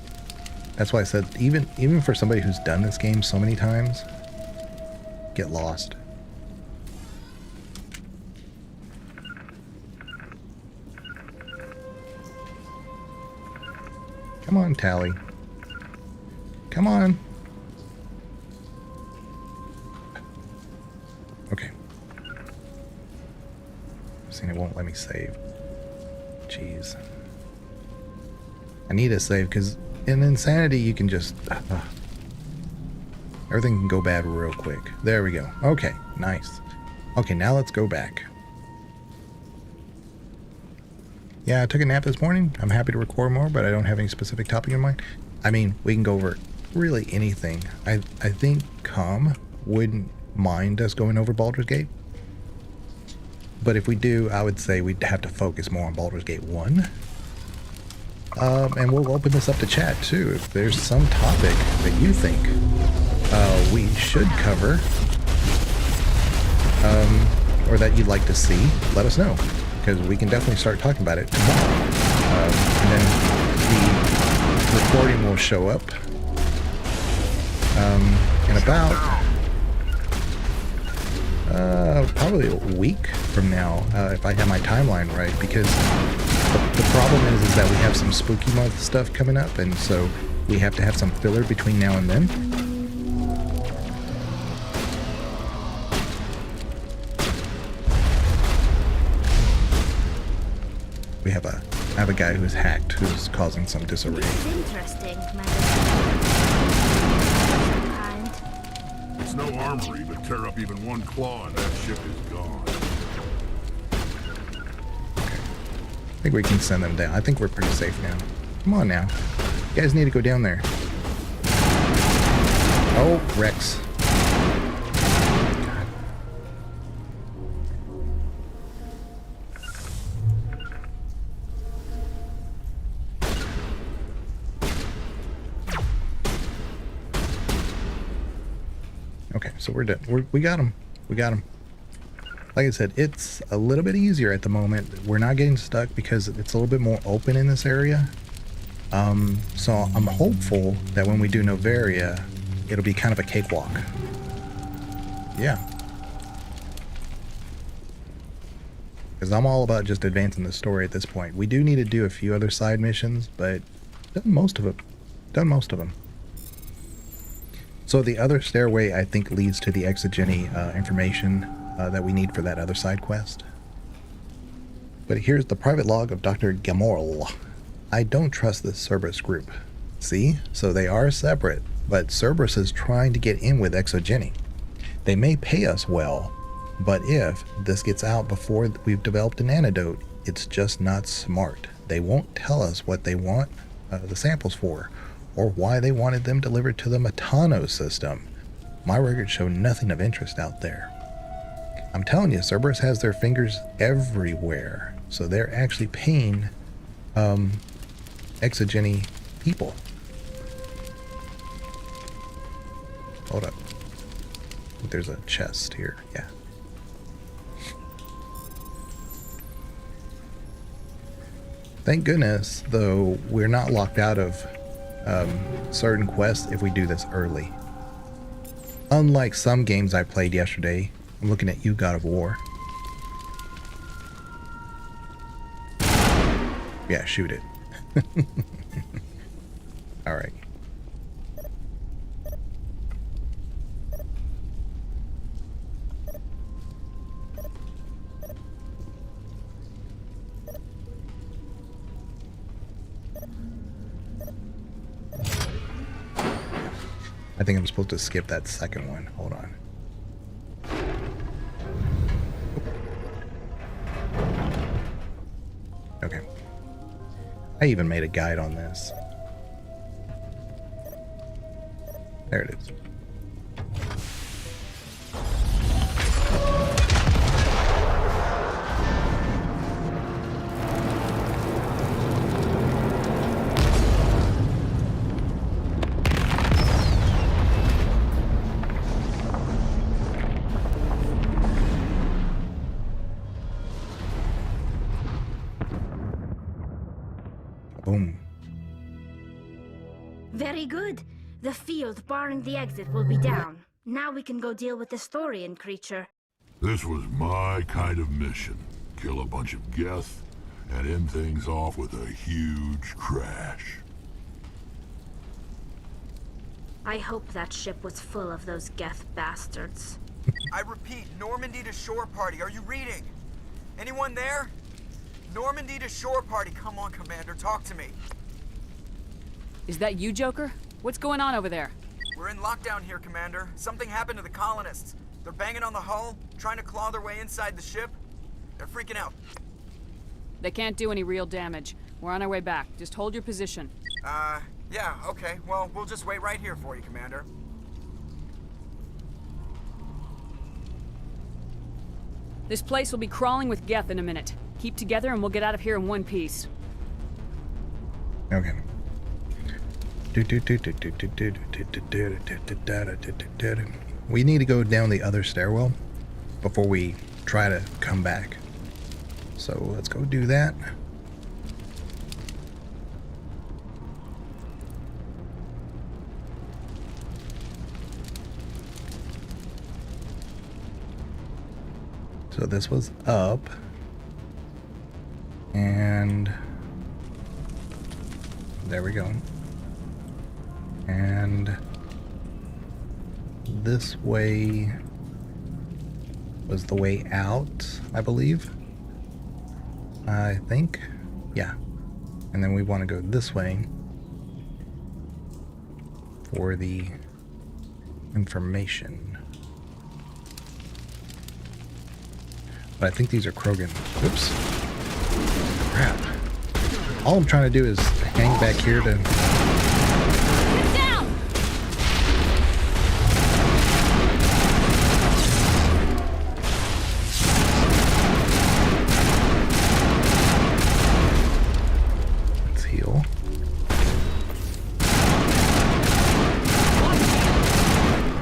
A: That's why I said even for somebody who's done this game so many times, get lost. Come on, Tally. Come on. Okay. Seeing it won't let me save. Jeez. I need to save because in Insanity you can just... everything can go bad real quick. There we go. Okay, nice. Okay, now let's go back. Yeah, I took a nap this morning. I'm happy to record more, but I don't have any specific topic in mind. I mean, we can go over really anything. I think Com wouldn't mind us going over Baldur's Gate. But if we do, I would say we'd have to focus more on Baldur's Gate 1. And we'll open this up to chat too. If there's some topic that you think we should cover, or that you'd like to see, let us know. Because we can definitely start talking about it tomorrow. And then the recording will show up in about probably a week from now, if I have my timeline right, because the problem is that we have some spooky month stuff coming up, and so we have to have some filler between now and then. I have a guy who's hacked who's causing some disarray.
C: It's interesting,
K: It's no armory, but tear up even one claw and that ship is gone.
A: Okay. I think we can send them down. I think we're pretty safe now. Come on now. You guys need to go down there. Oh, Rex. Okay, so we're done. We got him. We got him. Like I said, it's a little bit easier at the moment. We're not getting stuck because it's a little bit more open in this area. So I'm hopeful that when we do Novaria, it'll be kind of a cakewalk. Yeah. Because I'm all about just advancing the story at this point. We do need to do a few other side missions, but done most of them. Done most of them. So the other stairway, I think, leads to the exogeny information that we need for that other side quest. But here's the private log of Dr. Gamorl. I don't trust this Cerberus group. See? So they are separate, but Cerberus is trying to get in with exogeny. They may pay us well, but if this gets out before we've developed an antidote, it's just not smart. They won't tell us what they want the samples for, or why they wanted them delivered to the Metano system. My records show nothing of interest out there. I'm telling you, Cerberus has their fingers everywhere, so they're actually paying exogeny people. Hold up. I think there's a chest here. Yeah. Thank goodness, though, we're not locked out of certain quests if we do this early. Unlike some games I played yesterday. I'm looking at you, God of War. Yeah, shoot it. Alright. I think I'm supposed to skip that second one. Hold on. Okay. I even made a guide on this. There it is. Boom.
C: Very good. The field barring the exit will be down. Now we can go deal with the Storian creature.
K: This was my kind of mission. Kill a bunch of Geth and end things off with a huge crash.
C: I hope that ship was full of those Geth bastards.
L: I repeat, Normandy to shore party. Are you reading? Anyone there? Normandy to shore party. Come on, Commander, talk to me.
F: Is that you, Joker? What's going on over there?
L: We're in lockdown here, Commander. Something happened to the colonists. They're banging on the hull, trying to claw their way inside the ship. They're freaking out.
F: They can't do any real damage. We're on our way back. Just hold your position.
L: Yeah, okay. Well, we'll just wait right here for you, Commander.
F: This place will be crawling with Geth in a minute. Keep together and we'll get out of here in one piece.
A: Okay. We need to go down the other stairwell before we try to come back. So let's go do that. So this was up. And there we go. And this way was the way out, I believe. I think. Yeah. And then we want to go this way for the information. But I think these are Krogan. Oops. Crap. All I'm trying to do is hang back here to...
F: Get down!
A: Let's heal.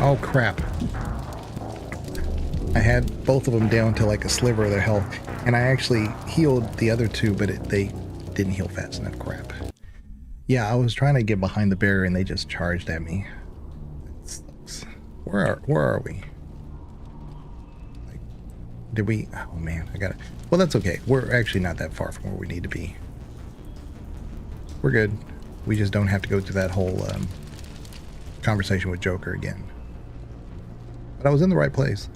A: Oh, crap. I had both of them down to like a sliver of their health, and I actually healed the other two, but they didn't heal fast enough. Crap. Yeah, I was trying to get behind the barrier and they just charged at me. That sucks. Where are we? Like, did we? Oh man, I got it. Well, that's okay. We're actually not that far from where we need to be. We're good. We just don't have to go through that whole conversation with Joker again. But I was in the right place.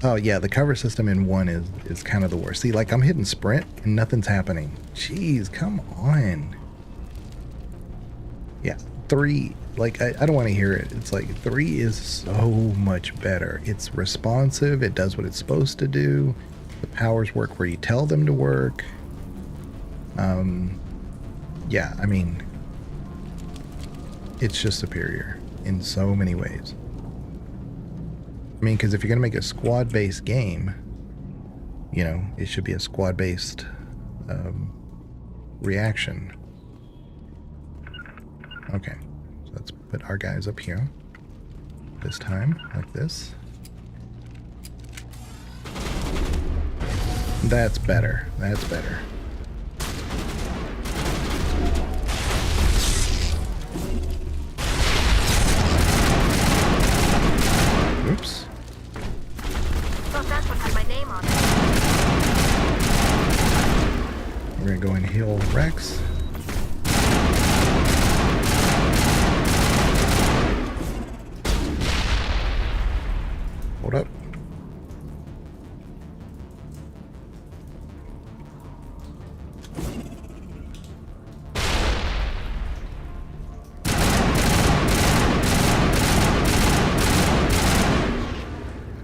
A: Oh yeah, the cover system in 1 is kind of the worst. See, like I'm hitting sprint and nothing's happening. Jeez, come on. Yeah, 3, like I don't want to hear it. It's like 3 is so much better. It's responsive, it does what it's supposed to do. The powers work where you tell them to work. Yeah, I mean, it's just superior in so many ways. I mean, because if you're going to make a squad-based game, you know, it should be a squad-based reaction. Okay, so let's put our guys up here. This time, like this. That's better. That's better. Oops.
C: Thought that one had my name on it.
A: We're gonna go and heal Rex. Hold up.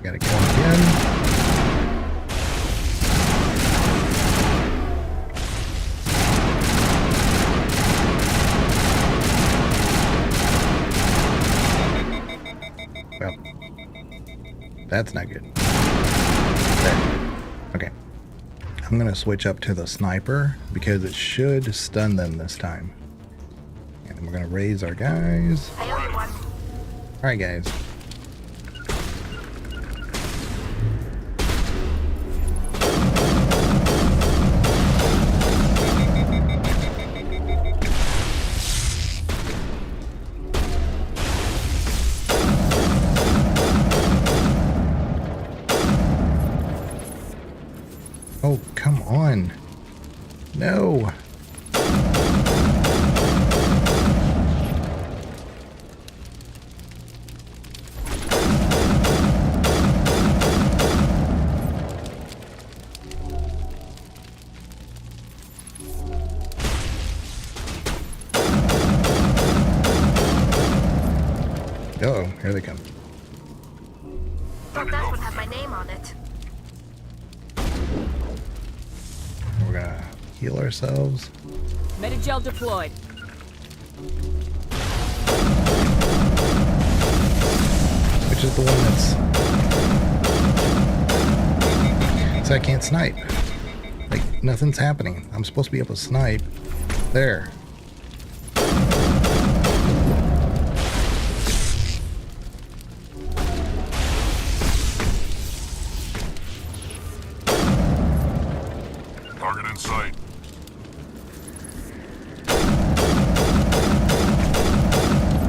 A: Gotta kill him again. Well, that's not good. There. Okay. I'm gonna switch up to the sniper because it should stun them this time. And we're gonna raise our guys. Alright guys. Oh, come on. No. Uh-oh, here they come.
C: Thought that would have my name on it.
A: We're gonna heal ourselves.
F: Metagel deployed.
A: Which is the one that's... So I can't snipe. Like, nothing's happening. I'm supposed to be able to snipe. There.
K: Target in sight.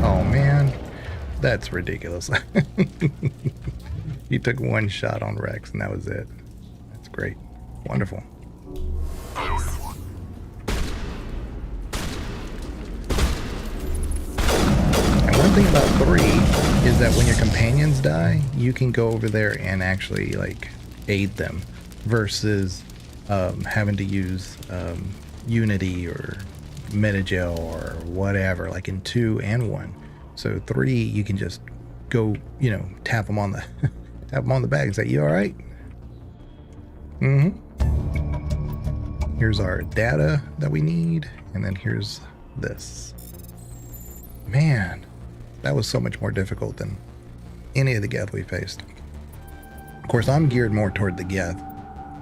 A: Oh man, that's ridiculous. He took one shot on Rex and that was it. That's great. Wonderful. And one thing about 3 is that when your companions die, you can go over there and actually like aid them versus having to use Unity or Metagel or whatever, like in 2 and 1. So 3, you can just go, you know, tap them on the tap them on the back and say, "You all right?" Here's our data that we need, and then here's this. Man, that was so much more difficult than any of the Geth we faced. Of course, I'm geared more toward the Geth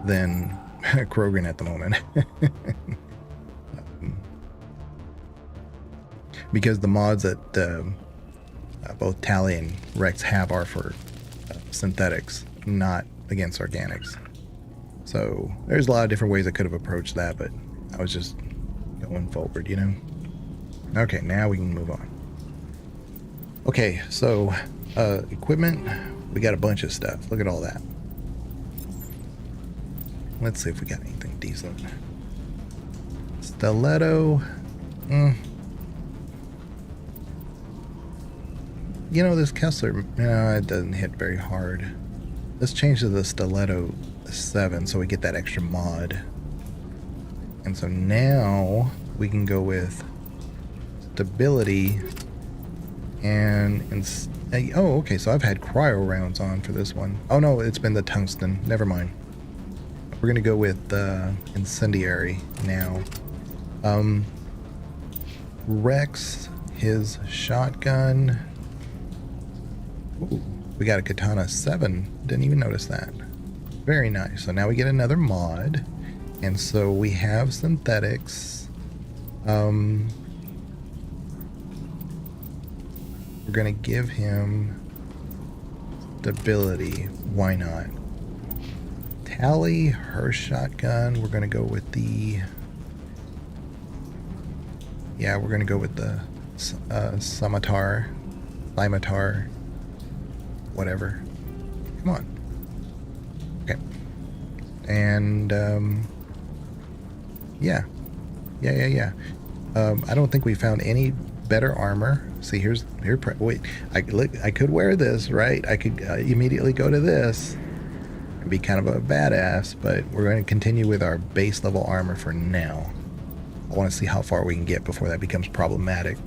A: than Krogan at the moment. Because the mods that both Tally and Rex have are for synthetics, not against organics. So there's a lot of different ways I could have approached that, but I was just going forward, you know? Okay, now we can move on. Okay, so equipment, we got a bunch of stuff. Look at all that. Let's see if we got anything decent. Stiletto. You know, this Kessler, it doesn't hit very hard. Let's change to the Stiletto 7 so we get that extra mod. And so now we can go with stability and oh, okay, so I've had cryo rounds on for this one. Oh no, it's been the tungsten. Never mind. We're gonna go with incendiary now. Rex, his shotgun. Ooh, we got a katana 7. Didn't even notice that. Very nice. So now we get another mod, and so we have synthetics. We're gonna give him stability. Why not? Tally, her shotgun. We're gonna go with the. Yeah, we're gonna go with the Scimitar, whatever. Come on. Okay. And Yeah. Yeah. I don't think we found any better armor. See, wait, I could wear this, right? I could immediately go to this and be kind of a badass, but we're going to continue with our base level armor for now. I want to see how far we can get before that becomes problematic.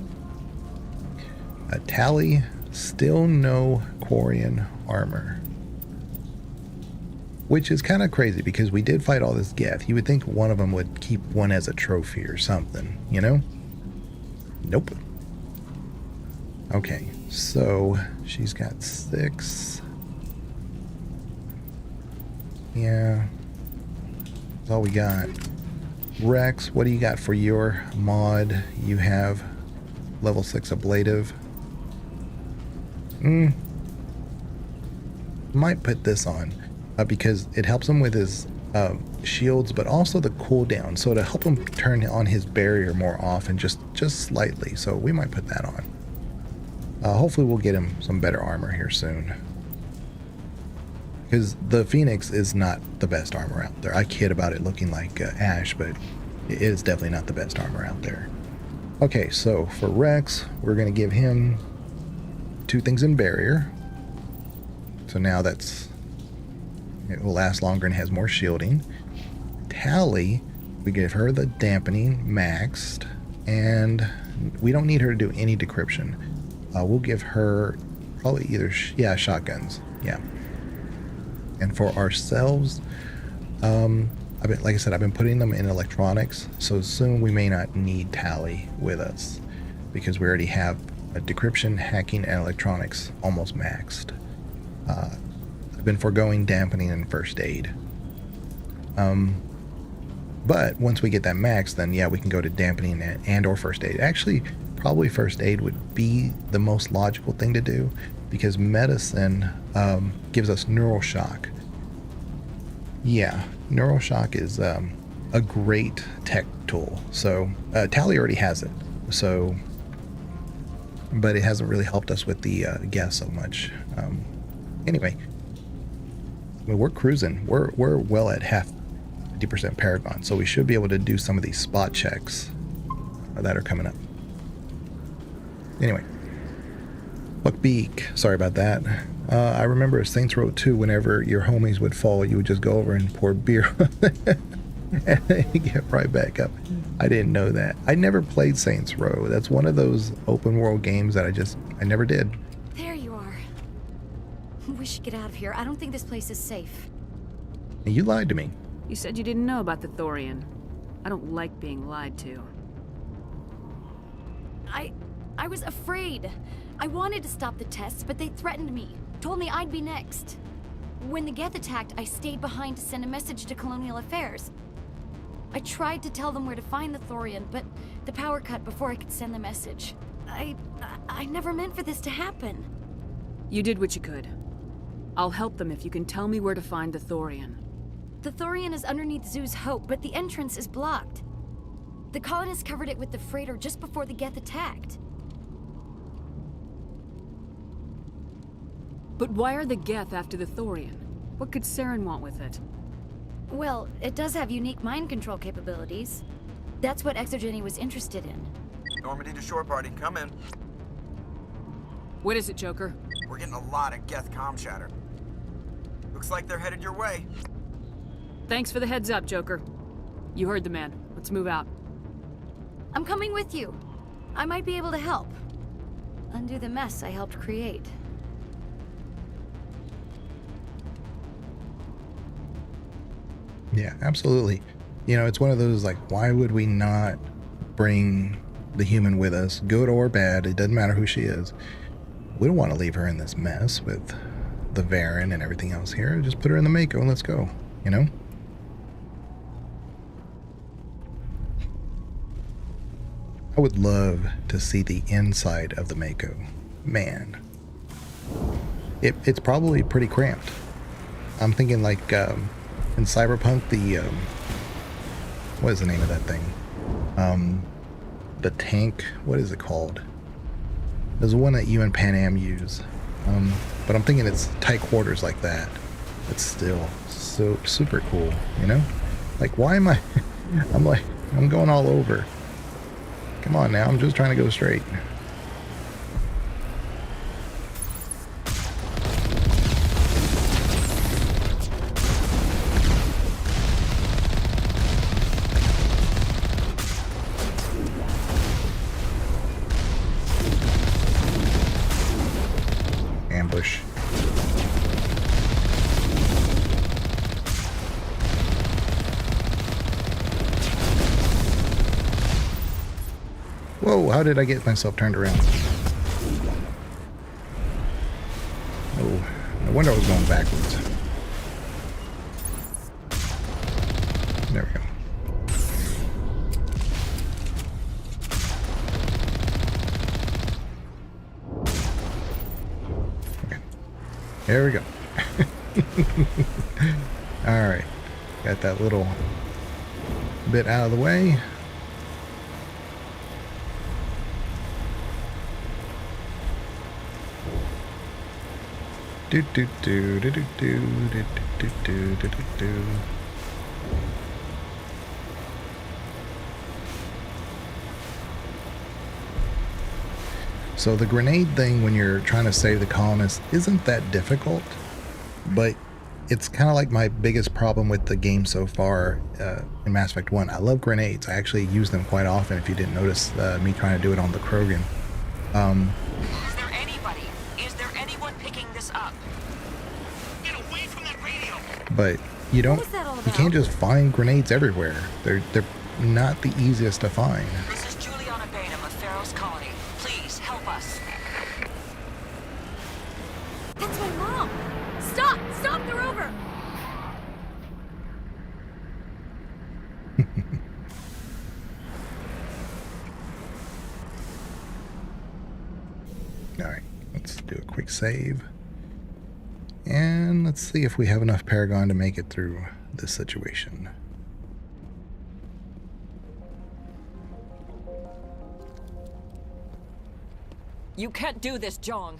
A: Tally, still no Quarian armor. Which is kind of crazy because we did fight all this Geth. You would think one of them would keep one as a trophy or something, you know? Nope. Okay, so she's got 6. Yeah. That's all we got. Rex, what do you got for your mod? You have level 6 ablative. Might put this on. Because it helps him with his shields, but also the cooldown. So to help him turn on his barrier more often, just slightly. So we might put that on. Hopefully we'll get him some better armor here soon. Because the Phoenix is not the best armor out there. I kid about it looking like Ash, but it is definitely not the best armor out there. Okay, so for Rex, we're going to give him 2 things in barrier. So now it will last longer and has more shielding. Tally, we give her the dampening maxed, and we don't need her to do any decryption. We'll give her probably either, shotguns. Yeah. And for ourselves, like I said, I've been putting them in electronics, so soon we may not need Tally with us because we already have a decryption, hacking, and electronics almost maxed. Been foregoing dampening and first aid. But once we get that max, then yeah, we can go to dampening and or first aid. Actually, probably first aid would be the most logical thing to do because medicine gives us neural shock. Yeah, neural shock is a great tech tool. So Tally already has it. So, but it hasn't really helped us with the gas so much. Anyway. I mean, we're cruising. We're well at half 50% Paragon, so we should be able to do some of these spot checks that are coming up. Anyway, Buckbeak. Sorry about that. I remember Saints Row 2. Whenever your homies would fall, you would just go over and pour beer and get right back up. I didn't know that. I never played Saints Row. That's one of those open world games that I never did.
G: There you are. We should get out of here. I don't think this place is safe.
A: You lied to me.
F: You said you didn't know about the Thorian. I don't like being lied to.
G: I was afraid. I wanted to stop the tests, but they threatened me. Told me I'd be next. When the Geth attacked, I stayed behind to send a message to Colonial Affairs. I tried to tell them where to find the Thorian, but the power cut before I could send the message. I never meant for this to happen.
F: You did what you could. I'll help them if you can tell me where to find the Thorian.
G: The Thorian is underneath Zoo's Hope, but the entrance is blocked. The colonists covered it with the freighter just before the Geth attacked.
F: But why are the Geth after the Thorian? What could Saren want with it?
G: Well, it does have unique mind control capabilities. That's what Exogeny was interested in.
L: Normandy to shore party, come in.
F: What is it, Joker?
L: We're getting a lot of Geth comm chatter. Looks like they're headed your way.
F: Thanks for the heads up, Joker. You heard the man. Let's move out.
G: I'm coming with you. I might be able to help. Undo the mess I helped create.
A: Yeah, absolutely. You know, it's one of those, like, why would we not bring the human with us, good or bad? It doesn't matter who she is. We don't want to leave her in this mess with the Varen and everything else here. Just put her in the Mako and let's go, you know? I would love to see the inside of the Mako. Man. It's probably pretty cramped. I'm thinking like in Cyberpunk, the what is the name of that thing? The tank, what is it called? There's one that you and Pan Am use. But I'm thinking it's tight quarters like that. It's still so super cool, you know? Like, why am I I'm like I'm going all over. Come on now, I'm just trying to go straight. Ambush. Whoa, how did I get myself turned around? Oh, no wonder I was going backwards. There we go. Okay. There we go. Alright. Got that little bit out of the way. Do do do do do do do do do do do. So the grenade thing when you're trying to save the colonists isn't that difficult, but it's kind of like my biggest problem with the game so far in Mass Effect 1. I love grenades. I actually use them quite often if you didn't notice me trying to do it on the Krogan.
D: Is there anybody? Is there anyone picking this up?
B: Get away from that radio!
A: But you don't.
G: What was that all
A: You
G: about?
A: can't just find grenades everywhere. They're not the easiest to find.
D: This is Juliana Bainham of Feros Colony. Please help us.
G: That's my mom! Stop! Stop! They're over!
A: Alright, let's do a quick save. And let's see if we have enough Paragon to make it through this situation.
D: You can't do this, Jong.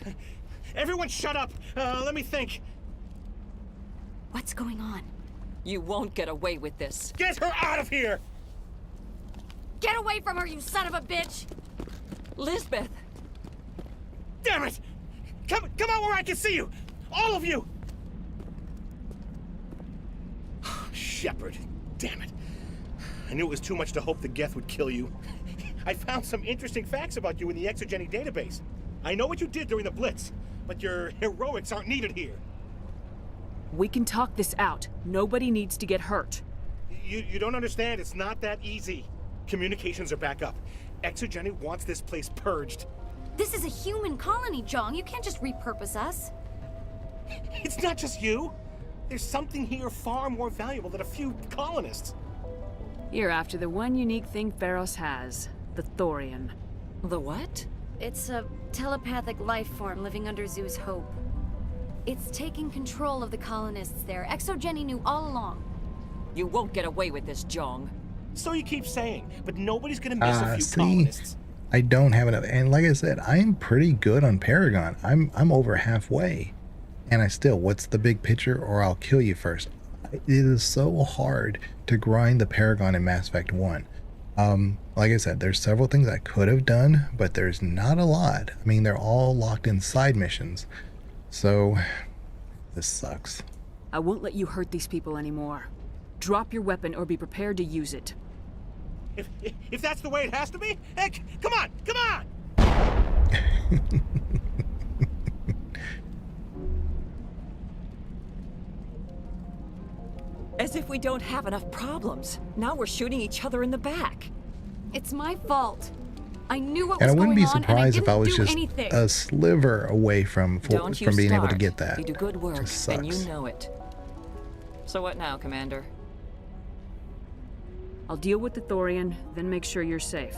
E: Everyone shut up! Let me think.
G: What's going on?
D: You won't get away with this.
E: Get her out of here!
G: Get away from her, you son of a bitch!
D: Lisbeth!
E: Damn it! Come out where I can see you! All of you! Shepard, damn it. I knew it was too much to hope the Geth would kill you. I found some interesting facts about you in the Exogeny database. I know what you did during the Blitz, but your heroics aren't needed here.
F: We can talk this out. Nobody needs to get hurt.
E: You don't understand, it's not that easy. Communications are back up. Exogeny wants this place purged.
G: This is a human colony, Jong. You can't just repurpose us.
E: It's not just you. There's something here far more valuable than a few colonists.
F: You're after the one unique thing Feros has, the Thorian.
D: The what?
G: It's a telepathic life form living under Zoo's hope. It's taking control of the colonists there. Exogeny knew all along.
D: You won't get away with this, Jong.
E: So you keep saying, but nobody's gonna miss a few
A: See,
E: colonists.
A: I don't have enough, and like I said, I'm pretty good on Paragon. I'm over halfway, and I still, what's the big picture, or I'll kill you first. It is so hard to grind the Paragon in Mass Effect 1. Like I said, there's several things I could have done, but there's not a lot. I mean, they're all locked in side missions, so this sucks.
F: I won't let you hurt these people anymore. Drop your weapon or be prepared to use it.
E: If that's the way it has to be, heck, come on!
D: As if we don't have enough problems. Now we're shooting each other in the back.
G: It's my fault. I knew what
A: And I
G: was
A: wouldn't
G: going
A: be
G: on, and I
A: surprised if I
G: didn't
A: was
G: do
A: just
G: anything.
A: a sliver away from
D: Don't you
A: being able to
D: start.
A: get that.
D: You do good work,
A: Just
D: and you
A: sucks.
D: know it. So what now, Commander?
F: I'll deal with the Thorian, then make sure you're safe.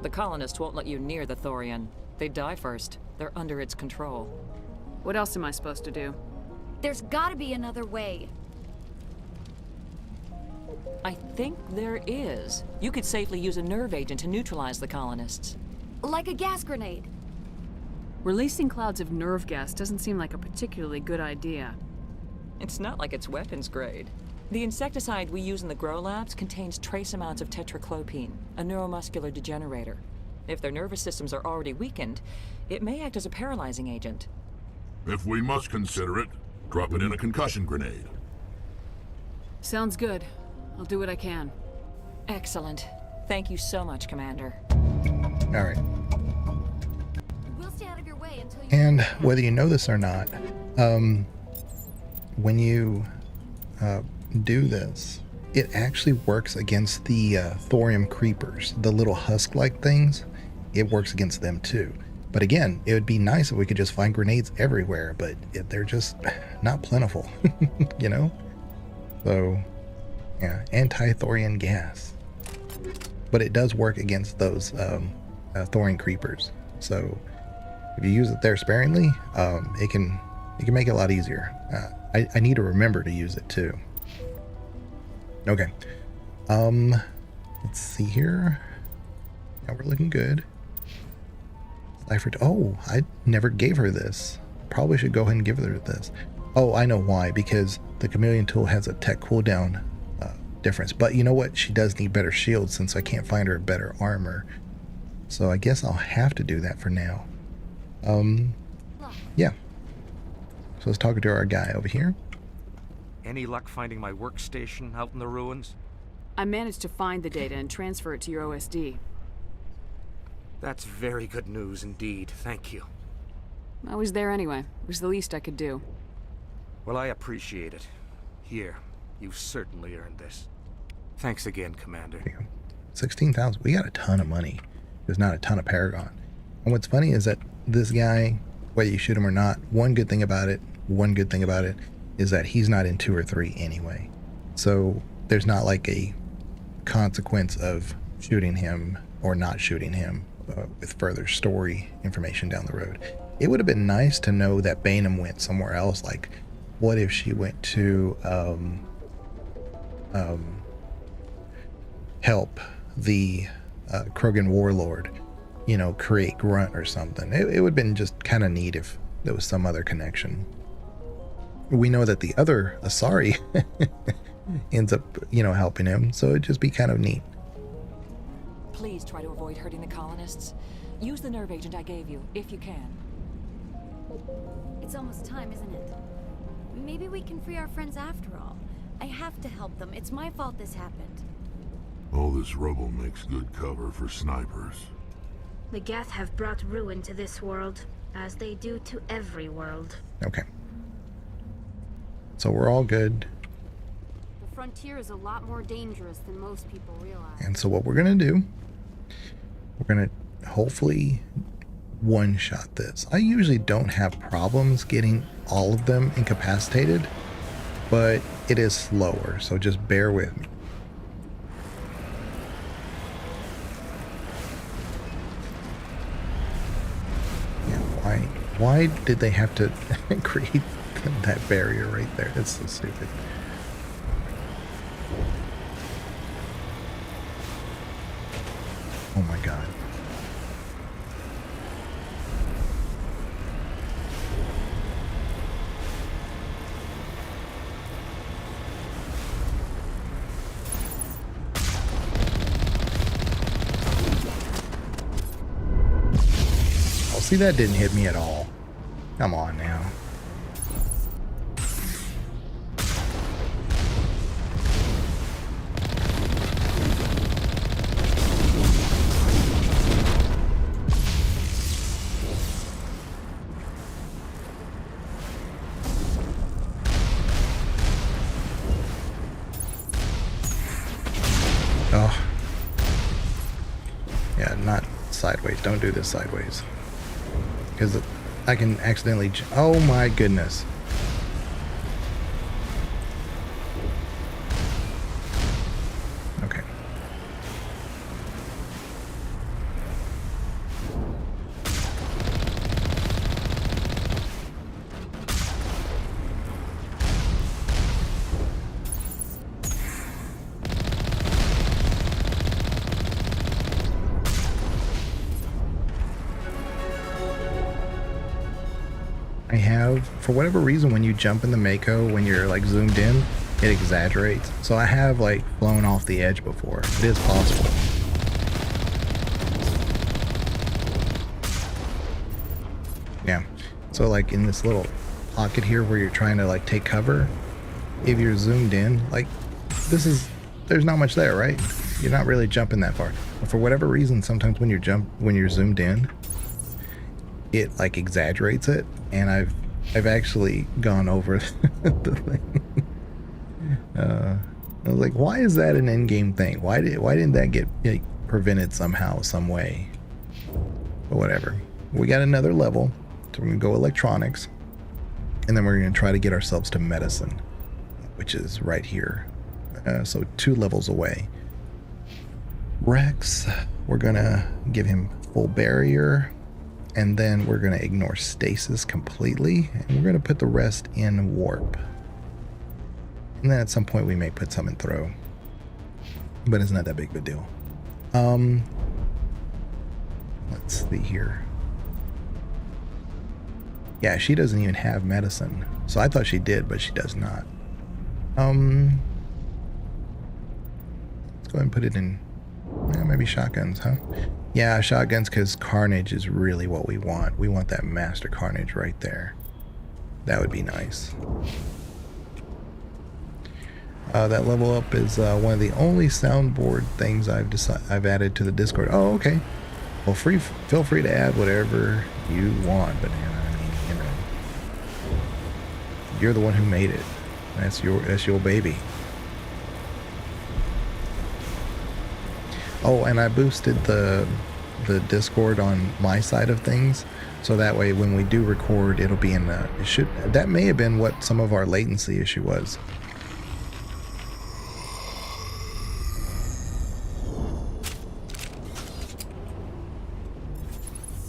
D: The colonists won't let you near the Thorian. They die first. They're under its control.
F: What else am I supposed to do?
G: There's gotta be another way.
D: I think there is. You could safely use a nerve agent to neutralize the colonists.
G: Like a gas grenade.
F: Releasing clouds of nerve gas doesn't seem like a particularly good idea.
D: It's not like it's weapons grade. The insecticide we use in the grow labs contains trace amounts of tetraclopine, a neuromuscular degenerator. If their nervous systems are already weakened, it may act as a paralyzing agent.
K: If we must consider it, drop it in a concussion grenade.
F: Sounds good. I'll do what I can.
D: Excellent. Thank you so much, Commander.
A: All right.
G: We'll stay out of your way until you...
A: And whether you know this or not, when you do this, it actually works against the thorium creepers, the little husk-like things. It works against them too. But again, it would be nice if we could just find grenades everywhere, but they're just not plentiful, you know? So, yeah, anti-thorium gas. But it does work against those thorium creepers. So, if you use it there sparingly, it can make it a lot easier. I need to remember to use it too. Okay. Let's see here. Yeah, we're looking good. Oh, I never gave her this. Probably should go ahead and give her this. Oh, I know why. Because the chameleon tool has a tech cooldown difference. But you know what? She does need better shields since I can't find her better armor. So I guess I'll have to do that for now. Yeah. So let's talk to our guy over here.
H: Any luck finding my workstation out in the ruins?
F: I managed to find the data and transfer it to your OSD.
H: That's very good news indeed. Thank you.
F: I was there anyway. It was the least I could do.
H: Well, I appreciate it. Here, you've certainly earned this. Thanks again, Commander.
A: 16,000. We got a ton of money. There's not a ton of Paragon. And what's funny is that this guy, whether you shoot him or not, one good thing about it is that he's not in 2 or 3 anyway. So there's not like a consequence of shooting him or not shooting him with further story information down the road. It would have been nice to know that Bainham went somewhere else. Like, what if she went to help the Krogan warlord, you know, create Grunt or something. It would have been just kind of neat if there was some other connection. We know that the other Asari ends up, you know, helping him, so it'd just be kind of neat.
D: Please try to avoid hurting the colonists. Use the nerve agent I gave you, if you can.
G: It's almost time, isn't it? Maybe we can free our friends after all. I have to help them. It's my fault this happened.
K: All this rubble makes good cover for snipers.
C: The Geth have brought ruin to this world, as they do to every world.
A: Okay. So we're all good.
M: The frontier is a lot more dangerous than most people realize.
A: And so what we're going to do, we're going to hopefully one-shot this. I usually don't have problems getting all of them incapacitated, but it is slower, so just bear with me. Yeah, why did they have to create that barrier right there? It's so stupid. Oh my god. Oh, see, that didn't hit me at all. Come on now. Oh. Yeah, not sideways. Don't do this sideways. Because I can accidentally... Oh my goodness. Okay. I have, for whatever reason, when you jump in the Mako, when you're like zoomed in, it exaggerates. So I have like flown off the edge before. It is possible. Yeah. So like in this little pocket here where you're trying to like take cover, if you're zoomed in, like there's not much there, right? You're not really jumping that far. But for whatever reason, sometimes when you're zoomed in, it like exaggerates it, and I've actually gone over the thing. I was like, why is that an in-game thing? Why didn't that get like, prevented somehow, some way? But whatever. We got another level, so we're gonna go electronics, and then we're gonna try to get ourselves to medicine, which is right here. So 2 levels away. Rex, we're gonna give him full barrier, and then we're gonna ignore stasis completely, and we're gonna put the rest in warp. And then at some point we may put some in throw, but it's not that big of a deal. Let's see here. Yeah, she doesn't even have medicine, so I thought she did, but she does not. Let's go ahead and put it in, maybe shotguns, huh? Yeah, shotguns, because carnage is really what we want. We want that master carnage right there. That would be nice. That level up is one of the only soundboard things I've added to the Discord. Oh, okay. Well, feel free to add whatever you want, but I mean, you know, you're the one who made it. That's your baby. Oh, and I boosted the Discord on my side of things, so that way when we do record, it'll be in the. That may have been what some of our latency issue was.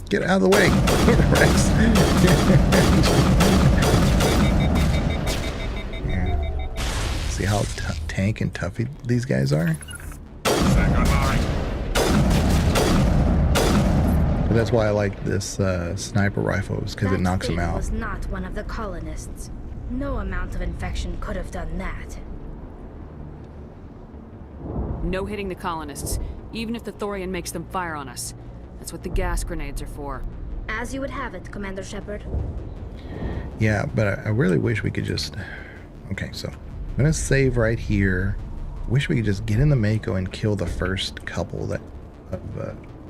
A: Get out of the way, Rex. Yeah. See how tank and toughy these guys are? But that's why I like this sniper rifles, because it knocks them out.
C: Was not one of the colonists. No amount of infection could have done that.
F: No hitting the colonists, even if the Thorian makes them fire on us. That's what the gas grenades are for.
C: As you would have it, Commander Shepard.
A: Yeah, but I really wish we could just... Okay, so I'm going to save right here. Wish we could just get in the Mako and kill the first couple of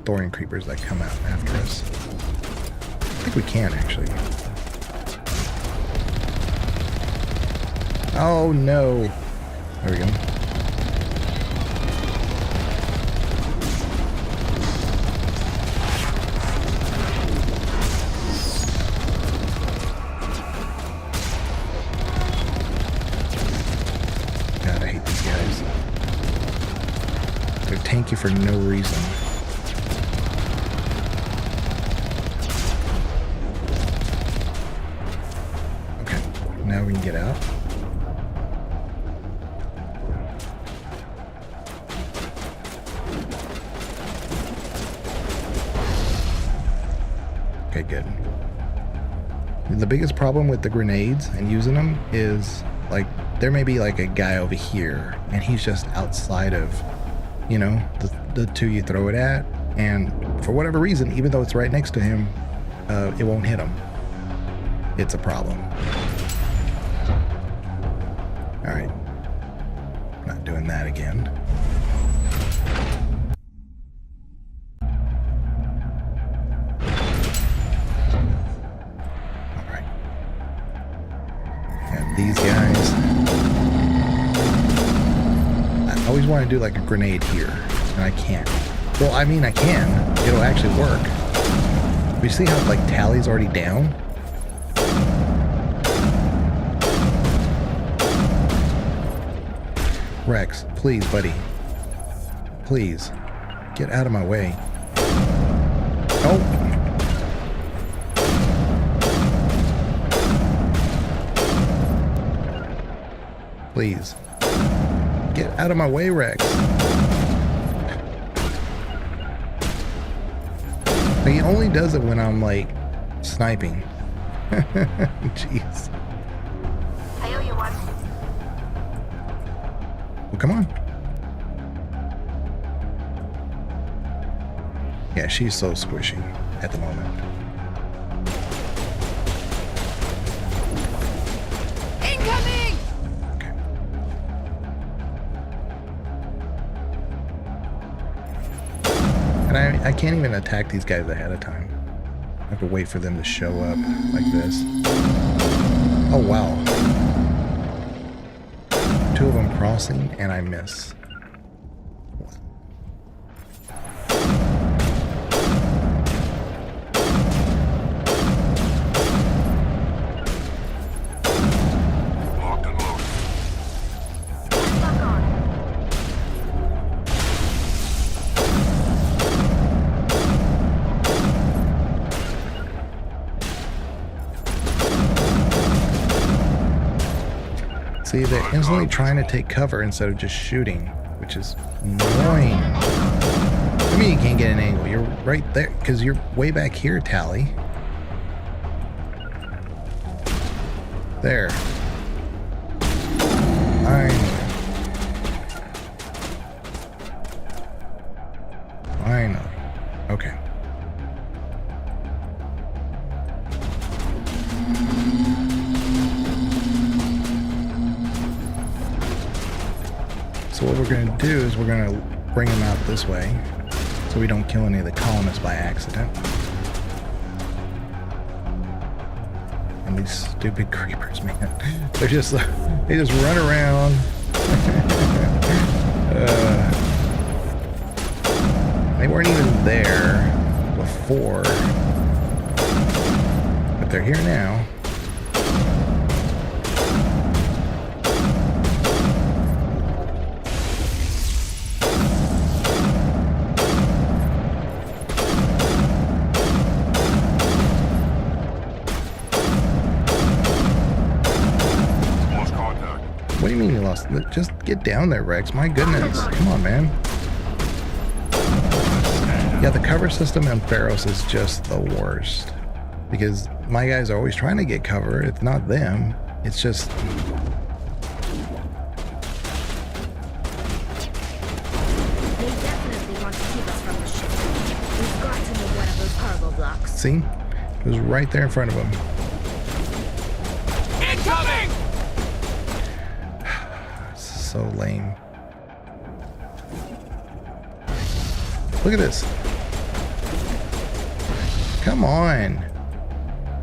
A: Thorian creepers that come out after us. I think we can, actually. Oh, no. There we go. Tanky for no reason. Okay, now we can get out. Okay, good. The biggest problem with the grenades and using them is, like, there may be like a guy over here and he's just outside of, you know, the 2 you throw it at, and for whatever reason, even though it's right next to him, it won't hit him. It's a problem. Alright. Not doing that again. Alright. And these guys. I always want to do like a grenade here, and I can't. Well, I mean, I can. It'll actually work. We see how like Tally's already down? Rex, please, buddy. Please. Get out of my way. Oh! Please. Get out of my way, Rex. He only does it when I'm, like, sniping. Jeez.
C: I owe you one.
A: come on. Yeah, she's so squishy at the moment.
G: Incoming!
A: Okay. And I can't even attack these guys ahead of time. I have to wait for them to show up like this. Oh, wow. 2 of them crossing, and I miss. See, they're instantly trying to take cover instead of just shooting, which is annoying. I mean, you can't get an angle. You're right there, because you're way back here, Tally. There. Finally. Okay. So what we're going to do is we're going to bring them out this way so we don't kill any of the colonists by accident. And these stupid creepers, man. They just run around. They weren't even there before, but they're here now. What do you mean you lost? Just get down there, Rex. My goodness. Come on, man. Yeah, the cover system in Feros is just the worst. Because my guys are always trying to get cover. It's not them. It's just...
C: They definitely want to keep us from the ship. We've got to move one of those cargo blocks.
A: See? It was right there in front of them.
B: Incoming!
A: So lame. Look at this. Come on.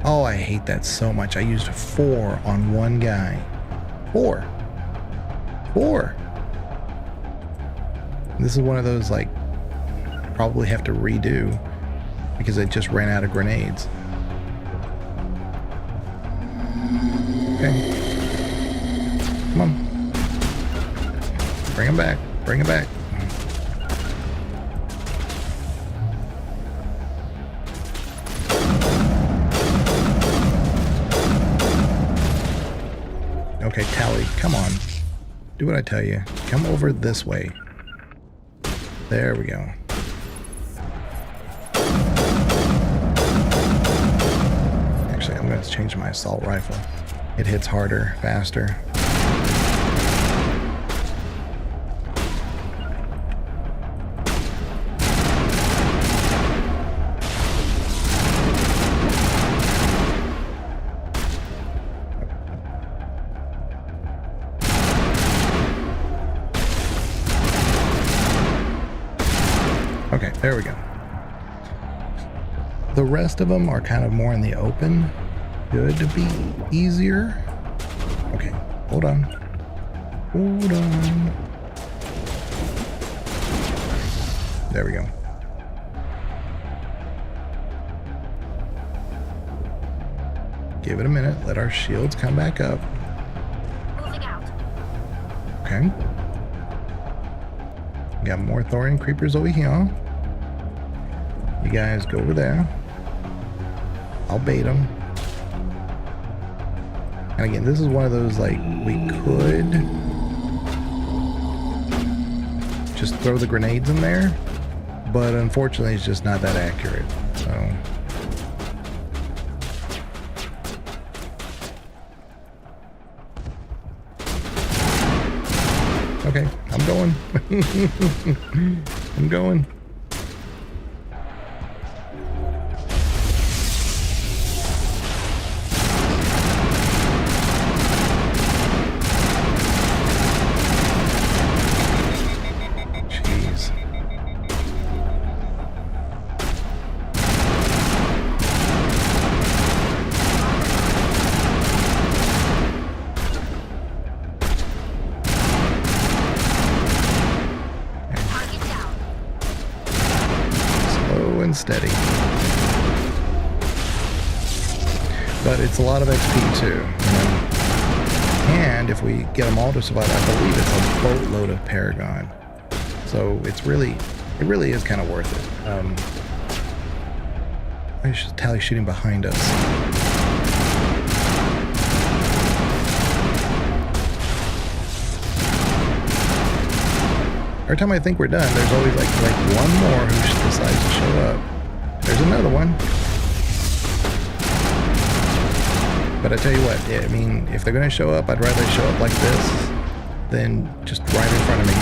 A: Oh, I hate that so much. I used 4 on one guy. 4. This is one of those, like, probably have to redo because I just ran out of grenades. Okay. Come on. Bring him back. Bring him back. Okay, Tally, come on. Do what I tell you. Come over this way. There we go. Actually, I'm going to change my assault rifle. It hits harder, faster. Okay, there we go. The rest of them are kind of more in the open. Should be easier. Okay, hold on. Hold on. There we go. Give it a minute. Let our shields come back up.
C: Moving out.
A: Okay. Got more Thorian creepers over here. You guys go over there. I'll bait them. And again, this is one of those, like, we could just throw the grenades in there, but unfortunately it's just not that accurate. So okay, I'm going. I'm going. Jeez. Steady, but it's a lot of XP too, you know? And if we get them all to survive, I believe it's a boatload of Paragon, so it really is kind of worth it. I should tally shooting behind us. Every time I think we're done, there's always like one more who decides to show up. There's another one. But I tell you what, I mean, if they're going to show up, I'd rather show up like this than just right in front of me.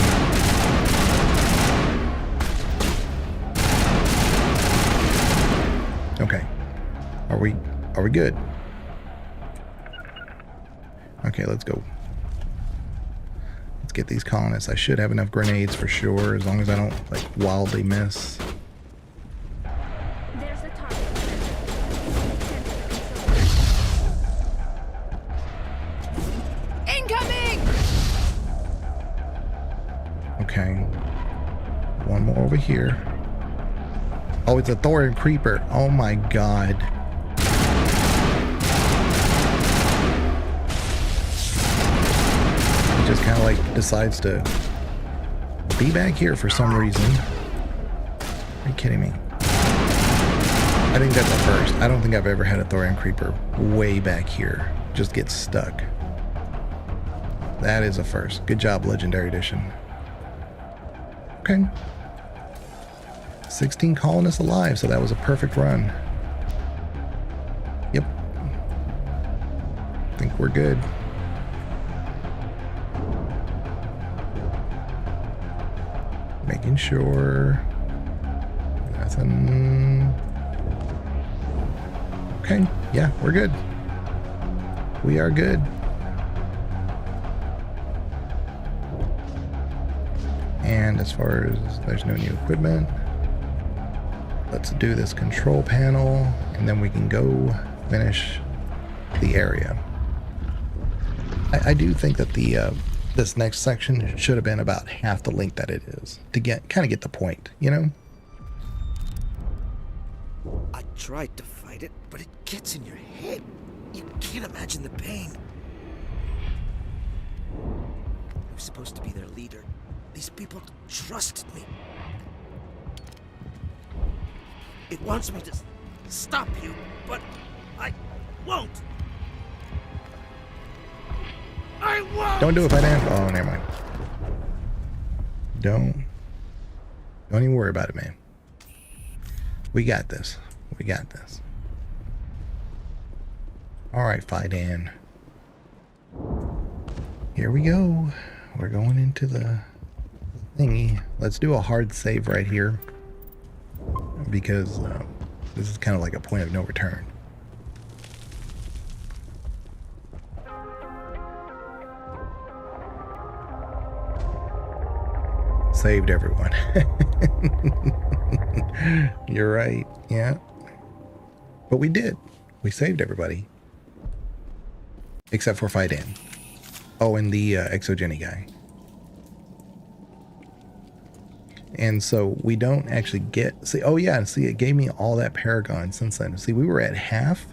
A: Okay. Are we good? Okay, let's go. Let's get these colonists. I should have enough grenades for sure, as long as I don't like wildly miss.
C: There's the target.
G: Incoming!
A: Okay. One more over here. Oh, it's a Thorian creeper. Oh my god. Just kind of like decides to be back here for some reason. Are you kidding me? I think that's a first. I don't think I've ever had a Thorian creeper way back here just get stuck. That is a first. Good job, Legendary Edition. Okay. 16 colonists alive, so that was a perfect run. Yep. I think we're good. Making sure. Nothing. Okay, yeah, we're good. We are good. And as far as there's no new equipment, let's do this control panel, and then we can go finish the area. I do think that the this next section should have been about half the length that it is to kind of get the point, you know?
H: I tried to fight it, but it gets in your head. You can't imagine the pain. I was supposed to be their leader. These people trusted me. It wants me to stop you, but I won't. I won't.
A: Don't do it, Fidan. Oh, never mind. Don't even worry about it, man. We got this. We got this. All right, Fidan. Here we go. We're going into the thingy. Let's do a hard save right here, because this is kind of like a point of no return. Saved everyone. You're right. Yeah. But we did. We saved everybody. Except for Fidan. Oh, and the Exogeny guy. And so we don't actually get... See, oh yeah, see, it gave me all that Paragon since then. See, we were at half.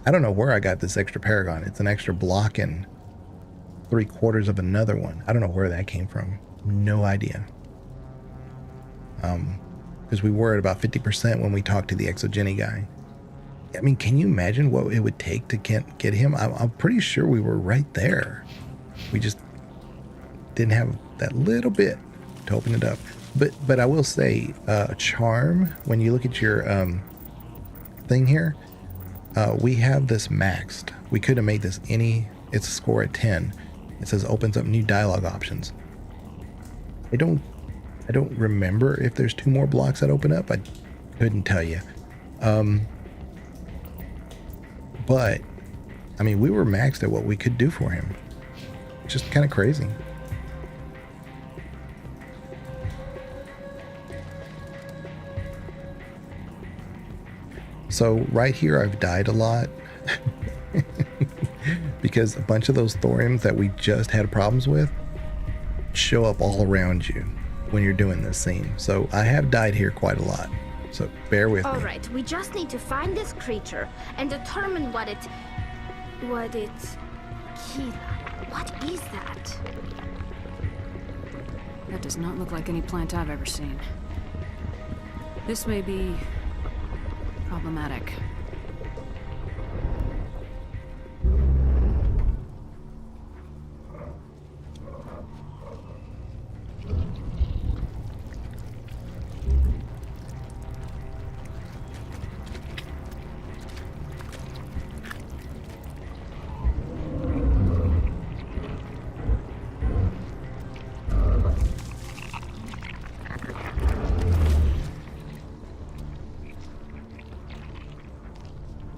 A: I don't know where I got this extra Paragon. It's an extra block and 3/4 of another one. I don't know where that came from. No idea. Because we were at about 50% when we talked to the Exogeny guy. I mean, can you imagine what it would take to get him? I'm pretty sure we were right there. We just didn't have that little bit to open it up. But I will say, Charm, when you look at your thing here, we have this maxed. We could have made this it's a score at 10. It says opens up new dialogue options. I don't remember if there's 2 more blocks that open up. I couldn't tell you. But I mean, we were maxed at what we could do for him. Just kind of crazy. So right here, I've died a lot because a bunch of those thoriums that we just had problems with show up all around you when you're doing this scene. So I have died here quite a lot. So bear with me.
C: All right, we just need to find this creature and determine what it... Kira, what is that?
F: That does not look like any plant I've ever seen. This may be problematic.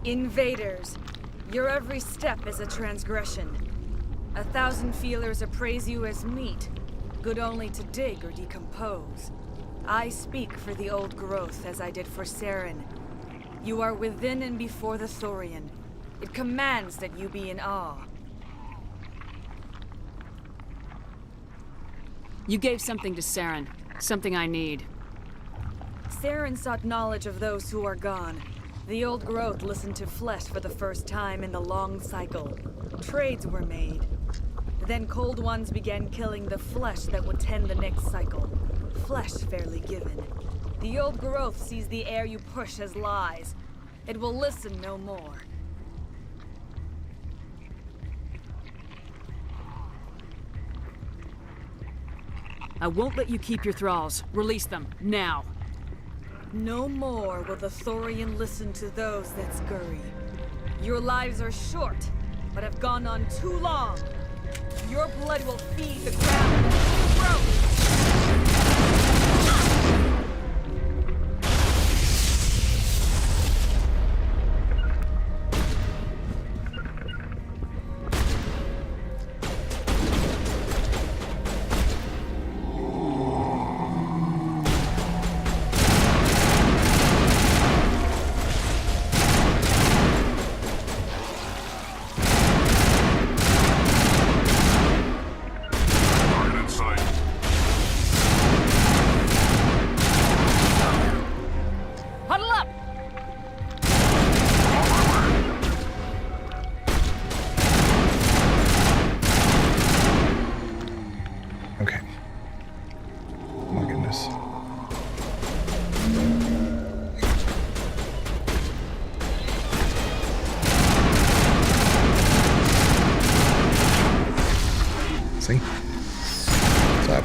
N: Invaders, your every step is a transgression. 1,000 feelers appraise you as meat, good only to dig or decompose. I speak for the old growth as I did for Saren. You are within and before the Thorian. It commands that you be in awe.
F: You gave something to Saren, something I need.
N: Saren sought knowledge of those who are gone. The old growth listened to flesh for the first time in the long cycle. Trades were made. Then cold ones began killing the flesh that would tend the next cycle. Flesh fairly given. The old growth sees the air you push as lies. It will listen no more.
F: I won't let you keep your thralls. Release them, now.
N: No more will the Thorian listen to those that scurry. Your lives are short, but have gone on too long. Your blood will feed the ground.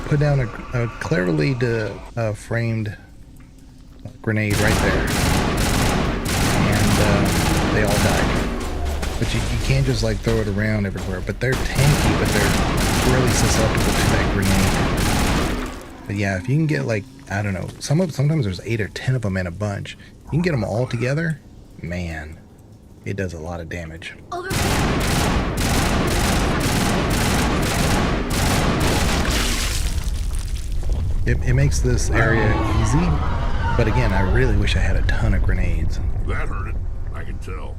N: Put down a cleverly framed grenade right there, and they all died. But you can't just like throw it around everywhere. But they're tanky, but they're really susceptible to that grenade. But yeah, if you can get like, I don't know, sometimes there's 8 or 10 of them in a bunch. You can get them all together, man, it does a lot of damage. It makes this area easy, but again, I really wish I had a ton of grenades.
K: That hurt it, I can tell.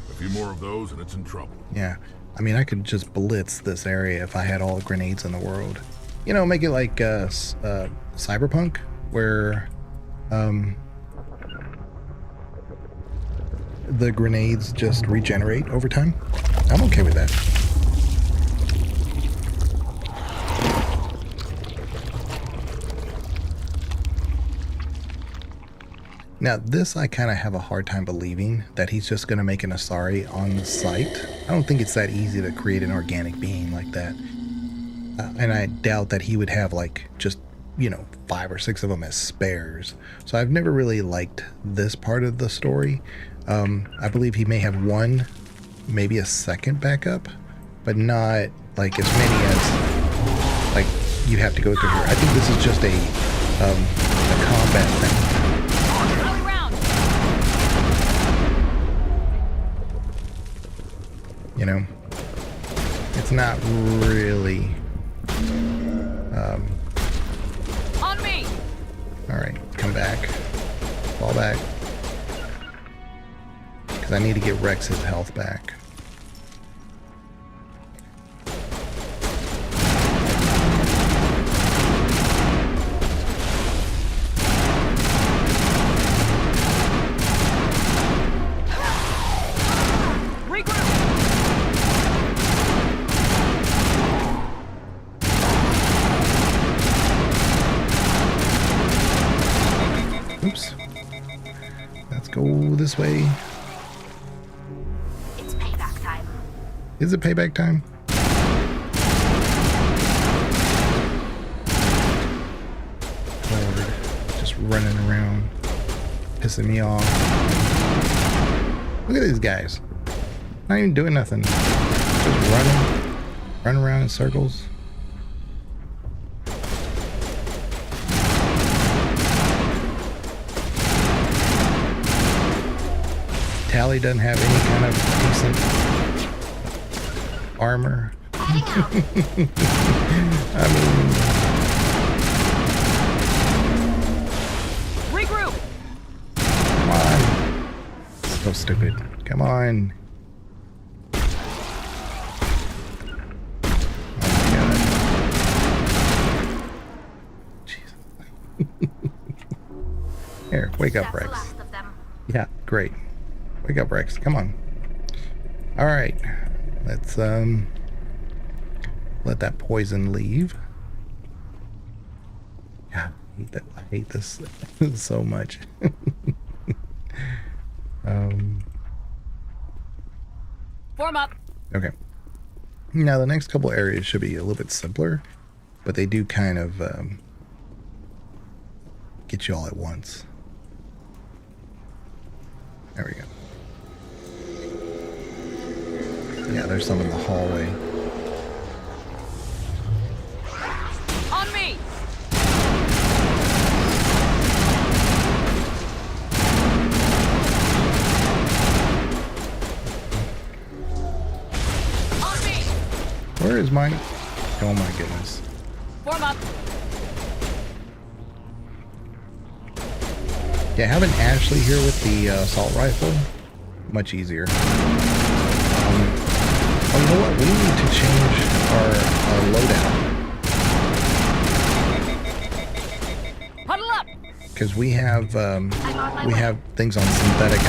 K: A few more of those and it's in trouble.
A: Yeah, I mean, I could just blitz this area if I had all the grenades in the world. You know, make it like Cyberpunk, where the grenades just regenerate over time. I'm okay with that. Now, this I kind of have a hard time believing that he's just going to make an Asari on the site. I don't think it's that easy to create an organic being like that. And I doubt that he would have like just, you know, 5 or 6 of them as spares. So I've never really liked this part of the story. I believe he may have one, maybe a second backup, but not like as many as, like, you have to go through here. I think this is just a combat thing.
F: Rally round.
A: You know, it's not really.
F: On me.
A: All right, come back. Fall back. Because I need to get Rex's health back. Oops. Let's go this way.
C: It's payback time.
A: Is it payback time? Lord, just running around, pissing me off. Look at these guys. Not even doing nothing. Just running around in circles. Tally doesn't have any kind of decent armor. I mean,
F: regroup.
A: Come on. So stupid. Come on. Oh my god. Jeez. Here, wake up, Rex. Yeah, great. Wake up, Rex. Come on. All right. Let's let that poison leave. Yeah, I hate this so much.
F: Form up.
A: Okay. Now the next couple areas should be a little bit simpler, but they do kind of get you all at once. There we go. Yeah, there's some in the hallway.
F: On me. On me.
A: Where is mine? Oh my goodness.
F: Form up.
A: Yeah, having Ashley here with the assault rifle, much easier. Oh, you know what? We need to change our loadout.
F: Huddle up.
A: Because we have things on synthetic.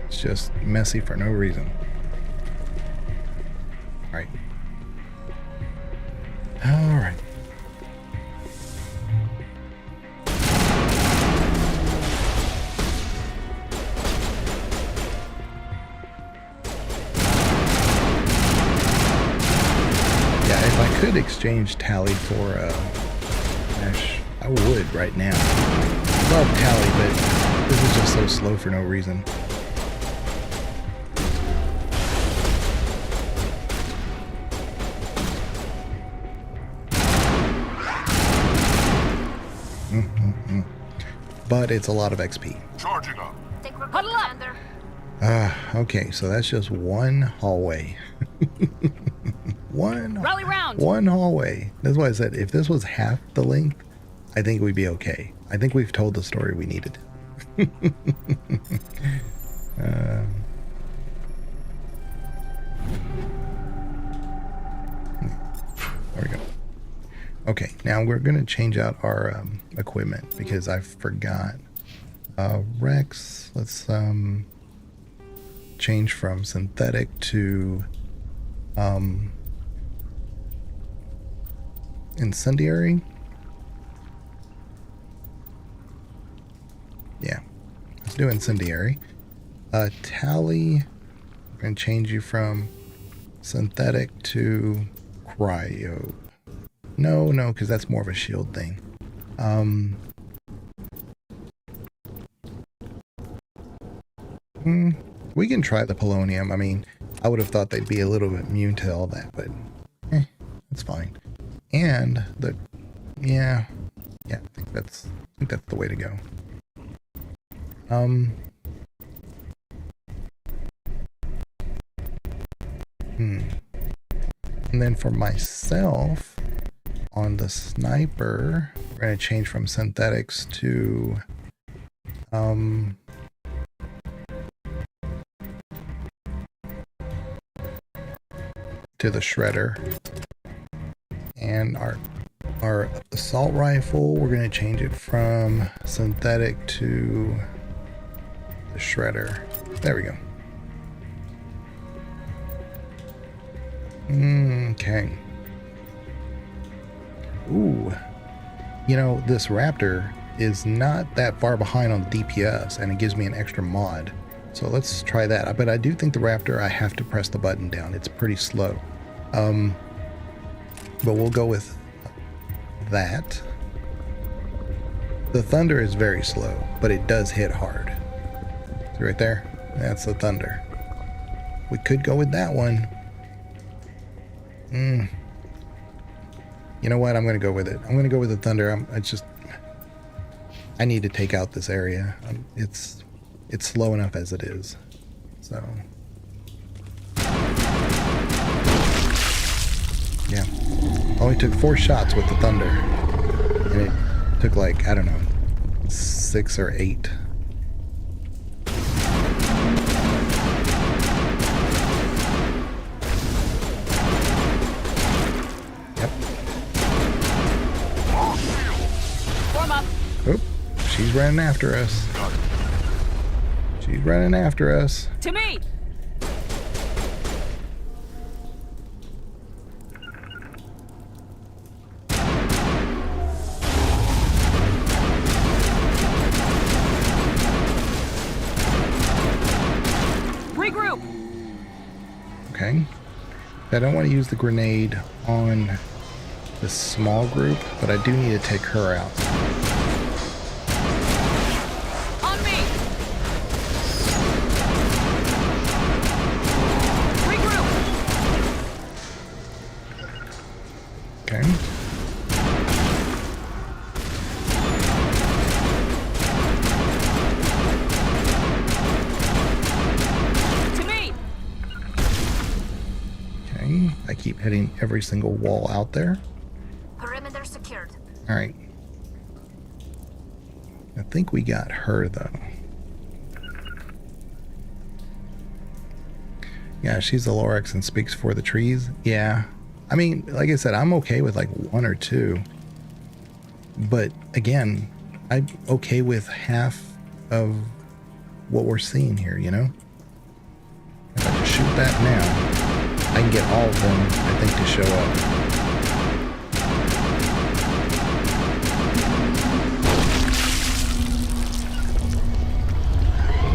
A: It's just messy for no reason. All right. All right. Yeah, if I could exchange Tally for Ash, I would right now. Love Tally, but this is just so slow for no reason. But it's a lot of XP.
K: Charging up.
F: Huddle up.
A: Okay, so that's just one hallway.
F: Rally round.
A: One hallway. That's why I said if this was half the length, I think we'd be okay. I think we've told the story we needed. There we go. Okay, now we're going to change out our equipment because I forgot. Rex, let's change from synthetic to incendiary. Yeah, let's do incendiary. Tally, we're going to change you from synthetic to cryo. No, because that's more of a shield thing. We can try the polonium. I mean, I would have thought they'd be a little bit immune to all that, but that's fine. And yeah, I think that's the way to go. And then for myself, on the sniper, we're going to change from synthetics to the shredder. And our assault rifle, we're going to change it from synthetic to the shredder. There we go. Okay. Ooh. You know, this Raptor is not that far behind on the DPS, and it gives me an extra mod. So let's try that. But I do think the Raptor, I have to press the button down. It's pretty slow. But we'll go with that. The Thunder is very slow, but it does hit hard. See right there? That's the Thunder. We could go with that one. You know what? I'm going to go with it. I'm going to go with the Thunder. I need to take out this area. It's slow enough as it is. So. Yeah. Only took 4 shots with the Thunder. And it took like, I don't know, 6 or 8. Oop, she's running after us. She's running after us.
F: To me! Regroup!
A: Okay. I don't want to use the grenade on this small group, but I do need to take her out. Hitting every single wall out there.
C: Perimeter secured.
A: All right. I think we got her though. Yeah, she's the Lorax and speaks for the trees. Yeah. I mean, like I said, I'm okay with like 1 or 2. But again, I'm okay with half of what we're seeing here, you know? If I just shoot that now, I can get all of them, I think, to show up.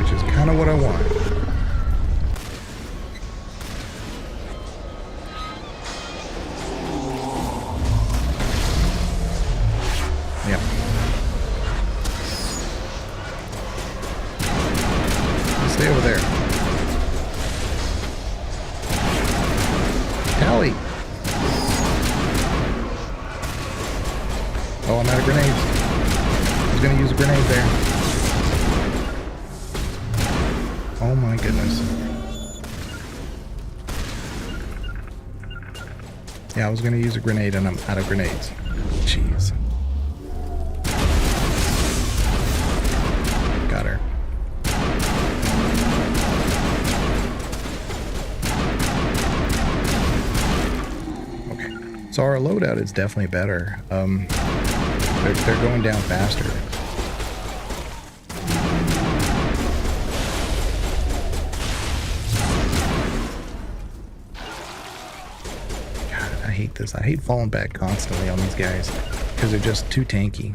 A: Which is kind of what I want. Yep. Stay over there. Tally. Oh, I'm out of grenades. I was going to use a grenade there. Oh my goodness. Yeah, I was going to use a grenade and I'm out of grenades. Jeez. Got her. So our loadout is definitely better. They're going down faster. God, I hate this. I hate falling back constantly on these guys because they're just too tanky.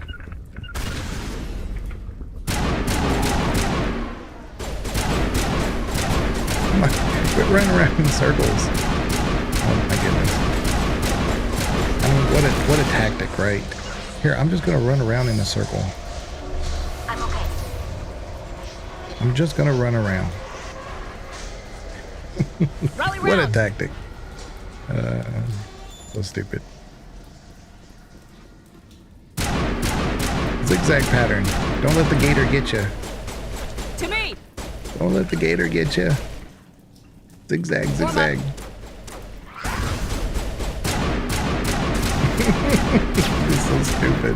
A: Quit running around in circles. Oh my goodness. I mean, what a tactic, right? Here, I'm just gonna run around in a circle.
C: I'm okay.
A: I'm just gonna run around. What a tactic. So stupid. Zigzag pattern. Don't let the gator get you.
F: To me!
A: Don't let the gator get you. Zigzag, zigzag. This is so stupid.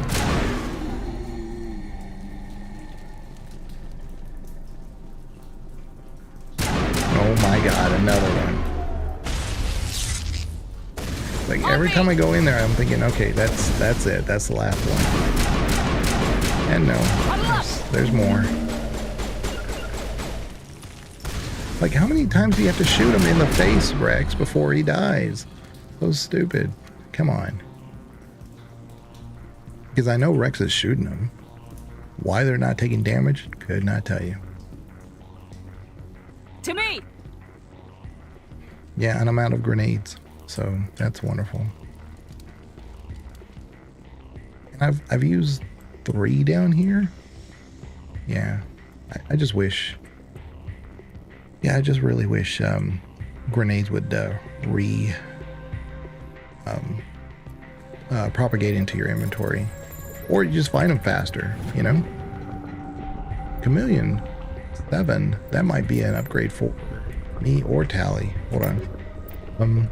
A: Oh my god, another one. Like every time I go in there, I'm thinking, okay, that's it. That's the last one. And no, there's more. Like, how many times do you have to shoot him in the face, Rex, before he dies? So stupid. Come on. Because I know Rex is shooting them. Why they're not taking damage, could not tell you.
F: To me!
A: Yeah, and I'm out of grenades. So that's wonderful. And I've used 3 down here. Yeah. I just wish... Yeah, I just really wish grenades would propagate into your inventory. Or you just find them faster, you know? Chameleon 7, that might be an upgrade for me or Tally. Hold on.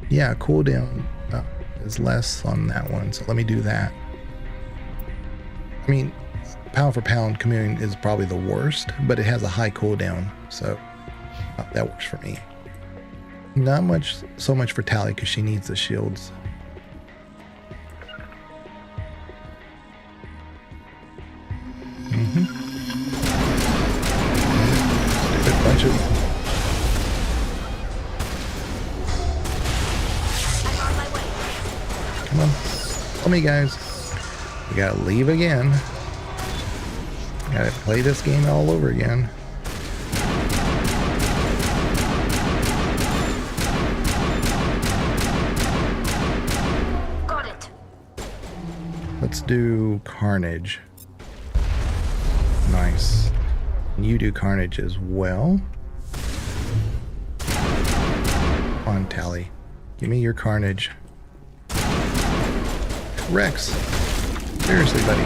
A: Yeah, cooldown is less on that one, so let me do that. I mean, pound for pound, Chameleon is probably the worst, but it has a high cooldown, so that works for me. Not much, so much for Tally because she needs the shields. Stupid bunch of... Come on, tell me, guys. We gotta leave again. Gotta play this game all over again.
C: Got it.
A: Let's do Carnage. Nice. And you do Carnage as well. Come on, Tally. Give me your Carnage. Rex. Seriously, buddy.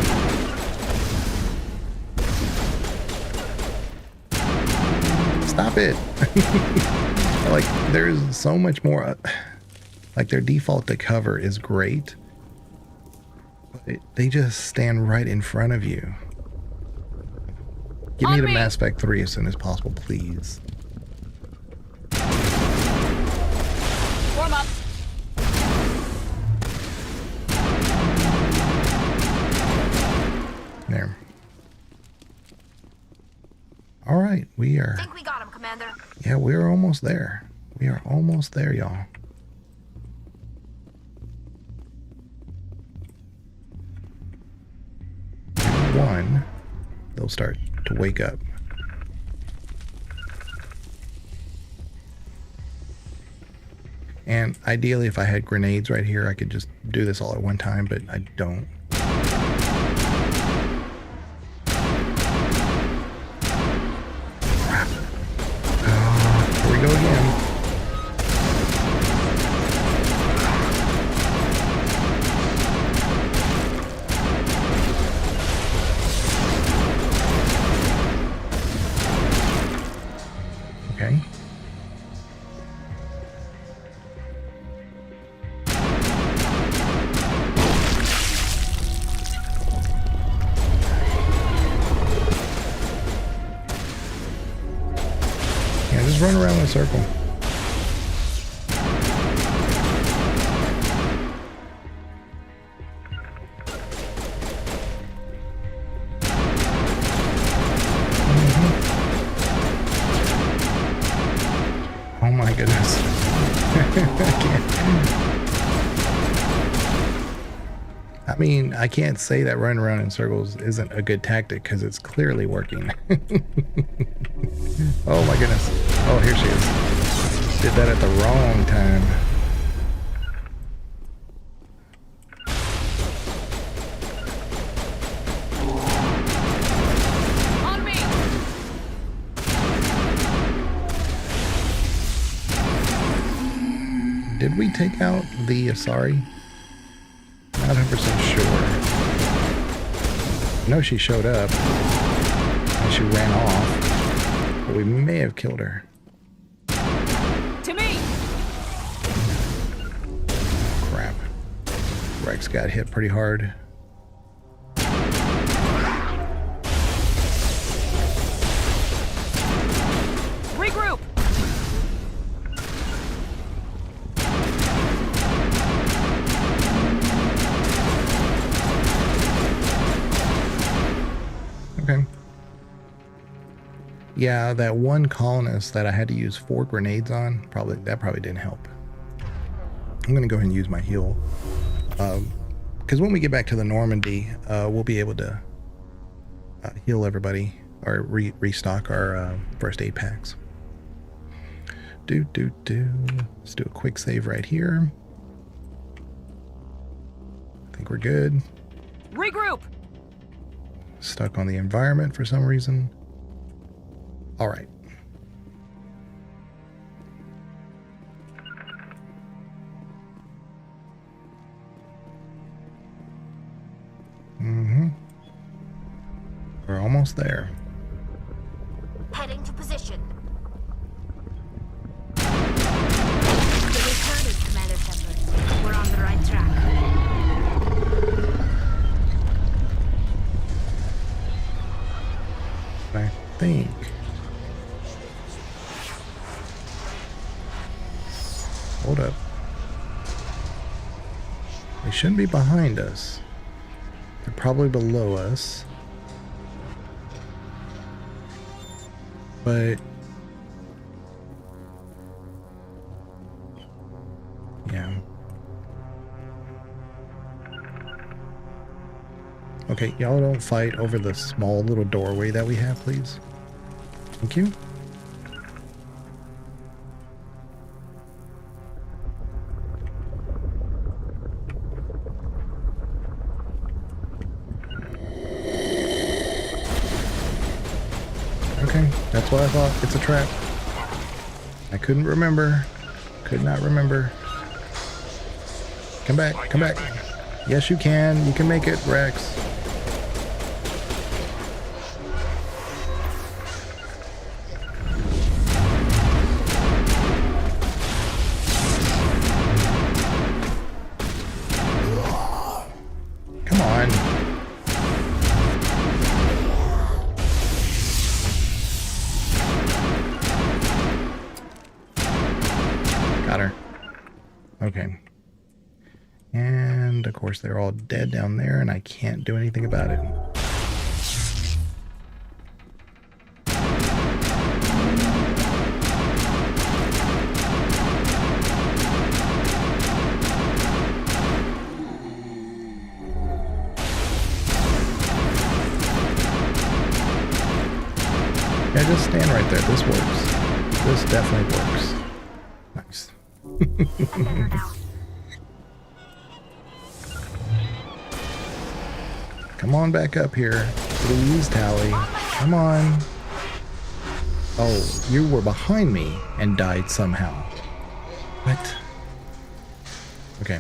A: Stop it. Like, there's so much more. Like, their default to cover is great. But they just stand right in front of you. Give me the Mass Spec 3 as soon as possible, please.
F: Warm up.
A: There. All right, we are...
C: I think we got him, Commander.
A: Yeah, we're almost there. We are almost there, y'all. One, they'll start to wake up. And ideally, if I had grenades right here, I could just do this all at one time, but I don't. Here we go again. Okay. Yeah, just run around in a circle. Oh my goodness. I mean, I can't say that running around in circles isn't a good tactic because it's clearly working. Oh my goodness. Oh, here she is. Did that at the wrong time.
F: On me!
A: Did we take out the Asari? Not 100% sure. I know she showed up and she ran off, but we may have killed her.
F: To me!
A: Crap. Rex got hit pretty hard.
F: Regroup!
A: Okay. Yeah, that one colonist that I had to use 4 grenades on, probably didn't help. I'm gonna go ahead and use my heal. Because when we get back to the Normandy, we'll be able to heal everybody or restock our first aid packs. Let's do a quick save right here. I think we're good.
F: Regroup!
A: Stuck on the environment for some reason. All right. We're almost there.
C: Heading to position. The return is Commander Shepard. We're on the right track.
A: I think. Hold up. They shouldn't be behind us. They're probably below us. But yeah. Okay, y'all don't fight over the small little doorway that we have, please. Thank you. Okay, that's what I thought. It's a trap. I couldn't remember. Could not remember. Come back, come back. Yes, you can. You can make it, Rex. Come on. Got her. Okay. And of course they're all dead down there and I can't do anything about it. Yeah, just stand right there. This works. This definitely works. Nice. Come on back up here. Please, Tally. Come on. Oh, you were behind me and died somehow. What? Okay.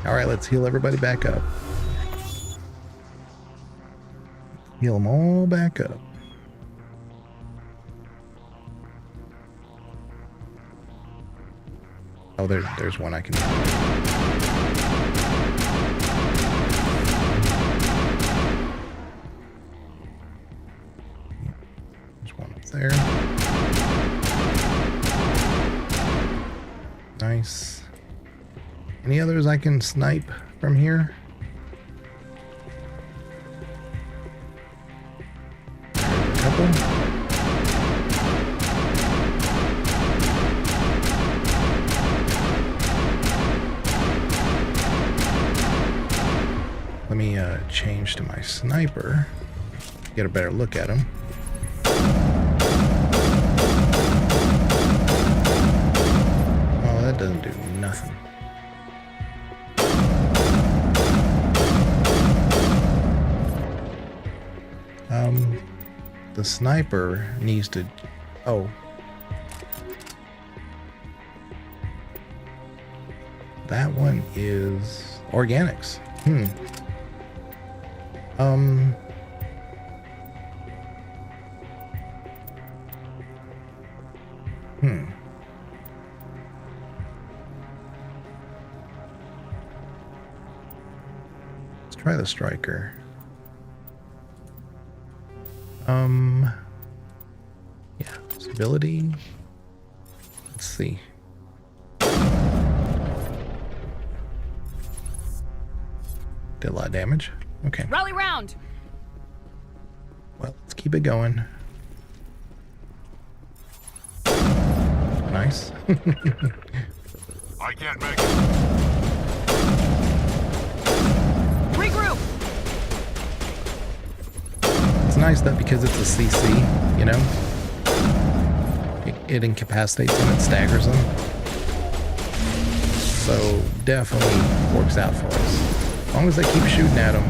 A: Alright, let's heal everybody back up. Heal them all back up. Oh, there's one I can... There's one up there. Nice. Any others I can snipe from here? A couple. Let me change to my sniper, get a better look at him. the sniper needs to... Oh. That one is organics. Let's try the striker. Yeah, stability. Let's see. Did a lot of damage. Okay.
F: Rally round.
A: Well, let's keep it going. Nice.
K: I can't make it.
F: Regroup.
A: It's nice that because it's a CC, you know, it incapacitates them, it staggers them. So definitely works out for us. As long as they keep shooting at them.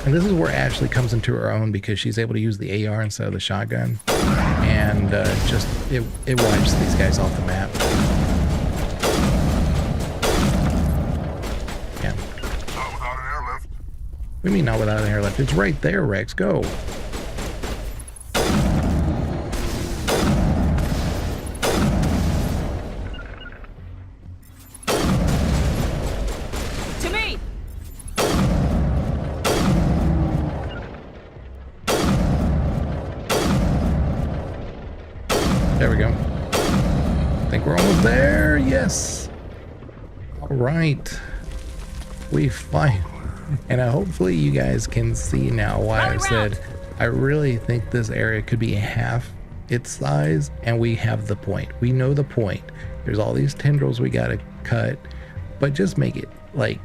A: And this is where Ashley comes into her own because she's able to use the AR instead of the shotgun. And just, it wipes these guys off the map. Yeah.
K: Not without an airlift.
A: What do you mean not without an airlift? It's right there, Rex. Go. There we go. I think we're almost there. Yes. All right. We fight. And hopefully you guys can see now why I said I really think this area could be half its size, and we have the point. We know the point. There's all these tendrils we gotta cut, but just make it like,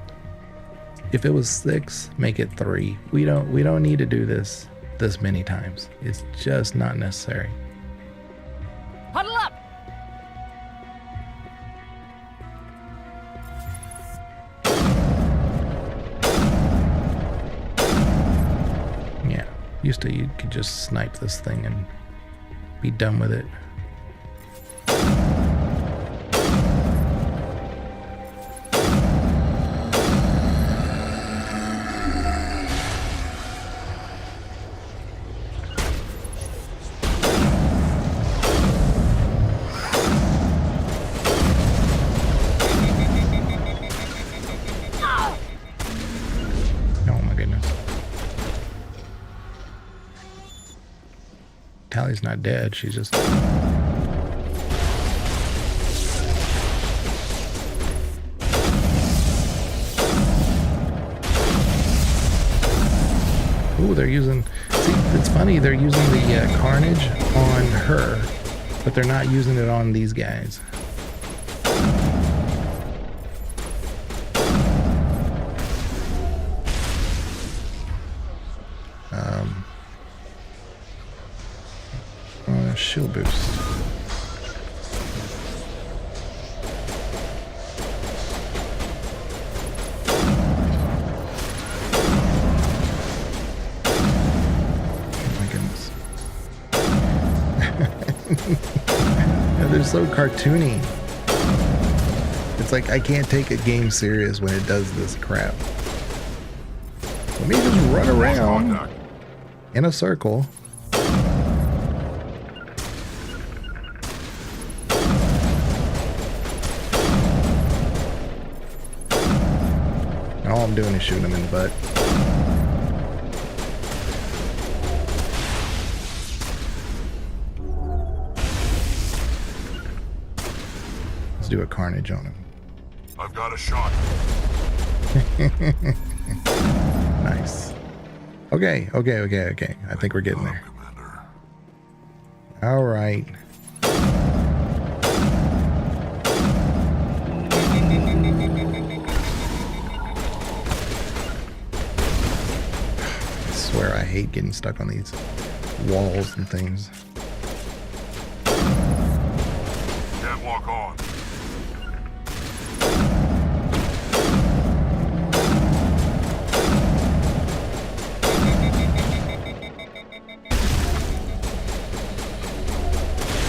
A: if it was 6, make it 3. We don't need to do this many times. It's just not necessary.
F: Huddle up!
A: Yeah, used to you could just snipe this thing and be done with it. Tally's not dead, she's just... Ooh, they're using... See, it's funny, they're using the carnage on her, but they're not using it on these guys. Shield boost. Oh my goodness. They're so cartoony. It's like I can't take a game serious when it does this crap. Let me just run around in a circle. All I'm doing is shooting them in the butt. Let's do a carnage on him.
K: I've got a shot.
A: Nice. Okay. I think we're getting there. All right. I swear I hate getting stuck on these walls and things.
K: Can't walk on.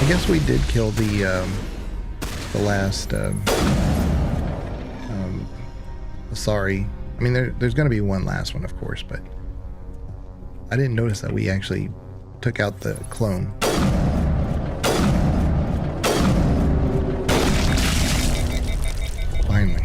A: I guess we did kill the last sorry. I mean, there's going to be one last one, of course, but I didn't notice that we actually took out the clone. Finally.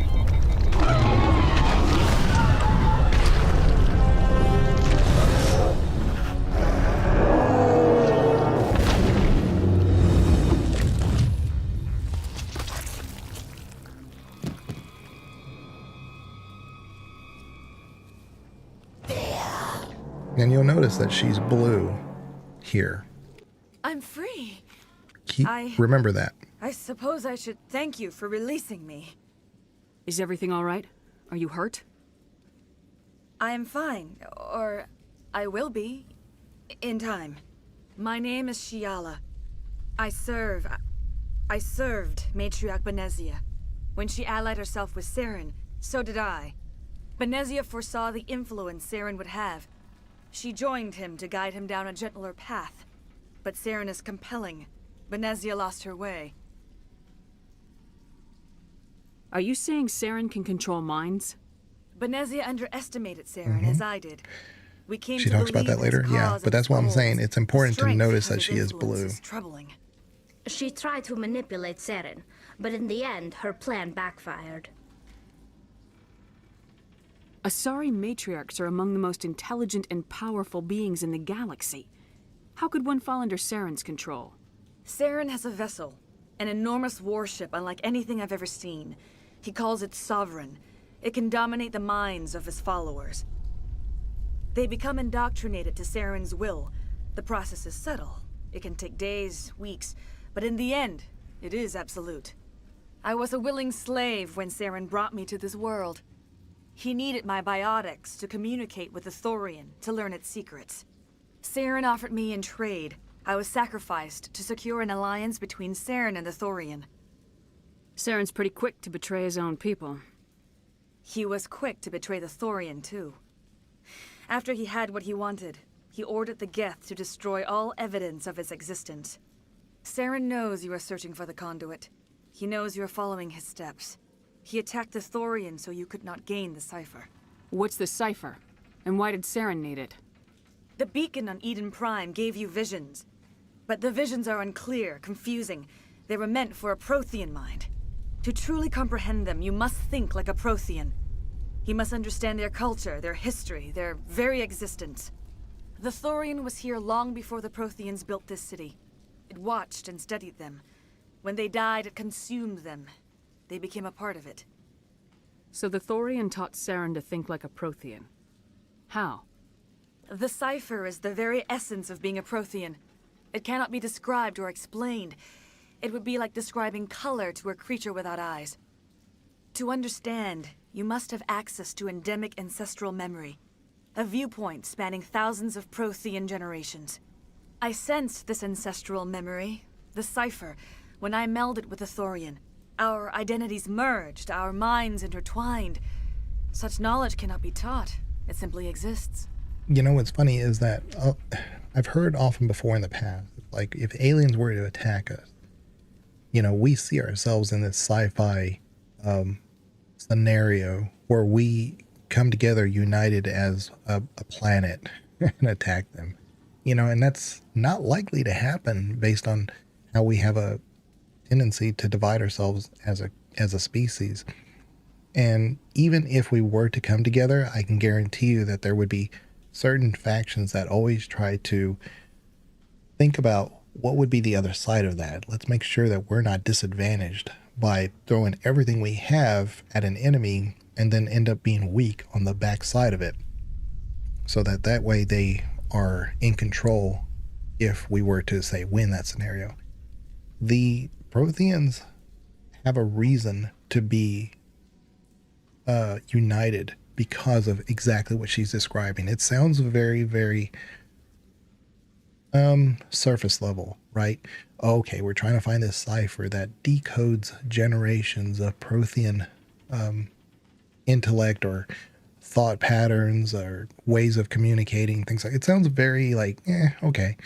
A: And you'll notice that she's blue here.
N: I'm free.
A: Remember that.
N: I suppose I should thank you for releasing me.
F: Is everything all right? Are you hurt?
N: I am fine, or I will be, in time. My name is Shiala. I served Matriarch Benezia. When she allied herself with Saren, so did I. Benezia foresaw the influence Saren would have. She joined him to guide him down a gentler path. But Saren is compelling. Benezia lost her way.
F: Are you saying Saren can control minds?
N: Benezia underestimated Saren, as I did. We came
A: She
N: to
A: talks about that later, yeah. But that's what I'm saying. It's important to notice that she is blue.
N: Troubling.
C: She tried to manipulate Saren, but in the end, her plan backfired.
F: Asari matriarchs are among the most intelligent and powerful beings in the galaxy. How could one fall under Saren's control?
N: Saren has a vessel, an enormous warship unlike anything I've ever seen. He calls it Sovereign. It can dominate the minds of his followers. They become indoctrinated to Saren's will. The process is subtle. It can take days, weeks, but in the end, it is absolute. I was a willing slave when Saren brought me to this world. He needed my biotics to communicate with the Thorian, to learn its secrets. Saren offered me in trade. I was sacrificed to secure an alliance between Saren and the Thorian.
F: Saren's pretty quick to betray his own people.
N: He was quick to betray the Thorian, too. After he had what he wanted, he ordered the Geth to destroy all evidence of its existence. Saren knows you are searching for the conduit. He knows you are following his steps. He attacked the Thorian so you could not gain the cipher.
F: What's the cipher? And why did Saren need it?
N: The beacon on Eden Prime gave you visions. But the visions are unclear, confusing. They were meant for a Prothean mind. To truly comprehend them, you must think like a Prothean. You must understand their culture, their history, their very existence. The Thorian was here long before the Protheans built this city. It watched and studied them. When they died, it consumed them. They became a part of it.
F: So the Thorian taught Saren to think like a Prothean. How?
N: The cipher is the very essence of being a Prothean. It cannot be described or explained. It would be like describing color to a creature without eyes. To understand, you must have access to endemic ancestral memory, a viewpoint spanning thousands of Prothean generations. I sensed this ancestral memory, the cipher, when I melded with the Thorian. Our identities merged, our minds intertwined. Such knowledge cannot be taught. It simply exists.
A: You know what's funny is that I've heard often before in the past, like if aliens were to attack us, you know, we see ourselves in this sci-fi scenario where we come together united as a planet and attack them. You know, and that's not likely to happen based on how we have a tendency to divide ourselves as a species. And even if we were to come together, I can guarantee you that there would be certain factions that always try to think about what would be the other side of that. Let's make sure that we're not disadvantaged by throwing everything we have at an enemy and then end up being weak on the back side of it, so that way they are in control if we were to, say, win that scenario. The Protheans have a reason to be united because of exactly what she's describing. It sounds very, very surface level, right? Okay, we're trying to find this cipher that decodes generations of Prothean intellect or thought patterns or ways of communicating, things like it sounds very like okay.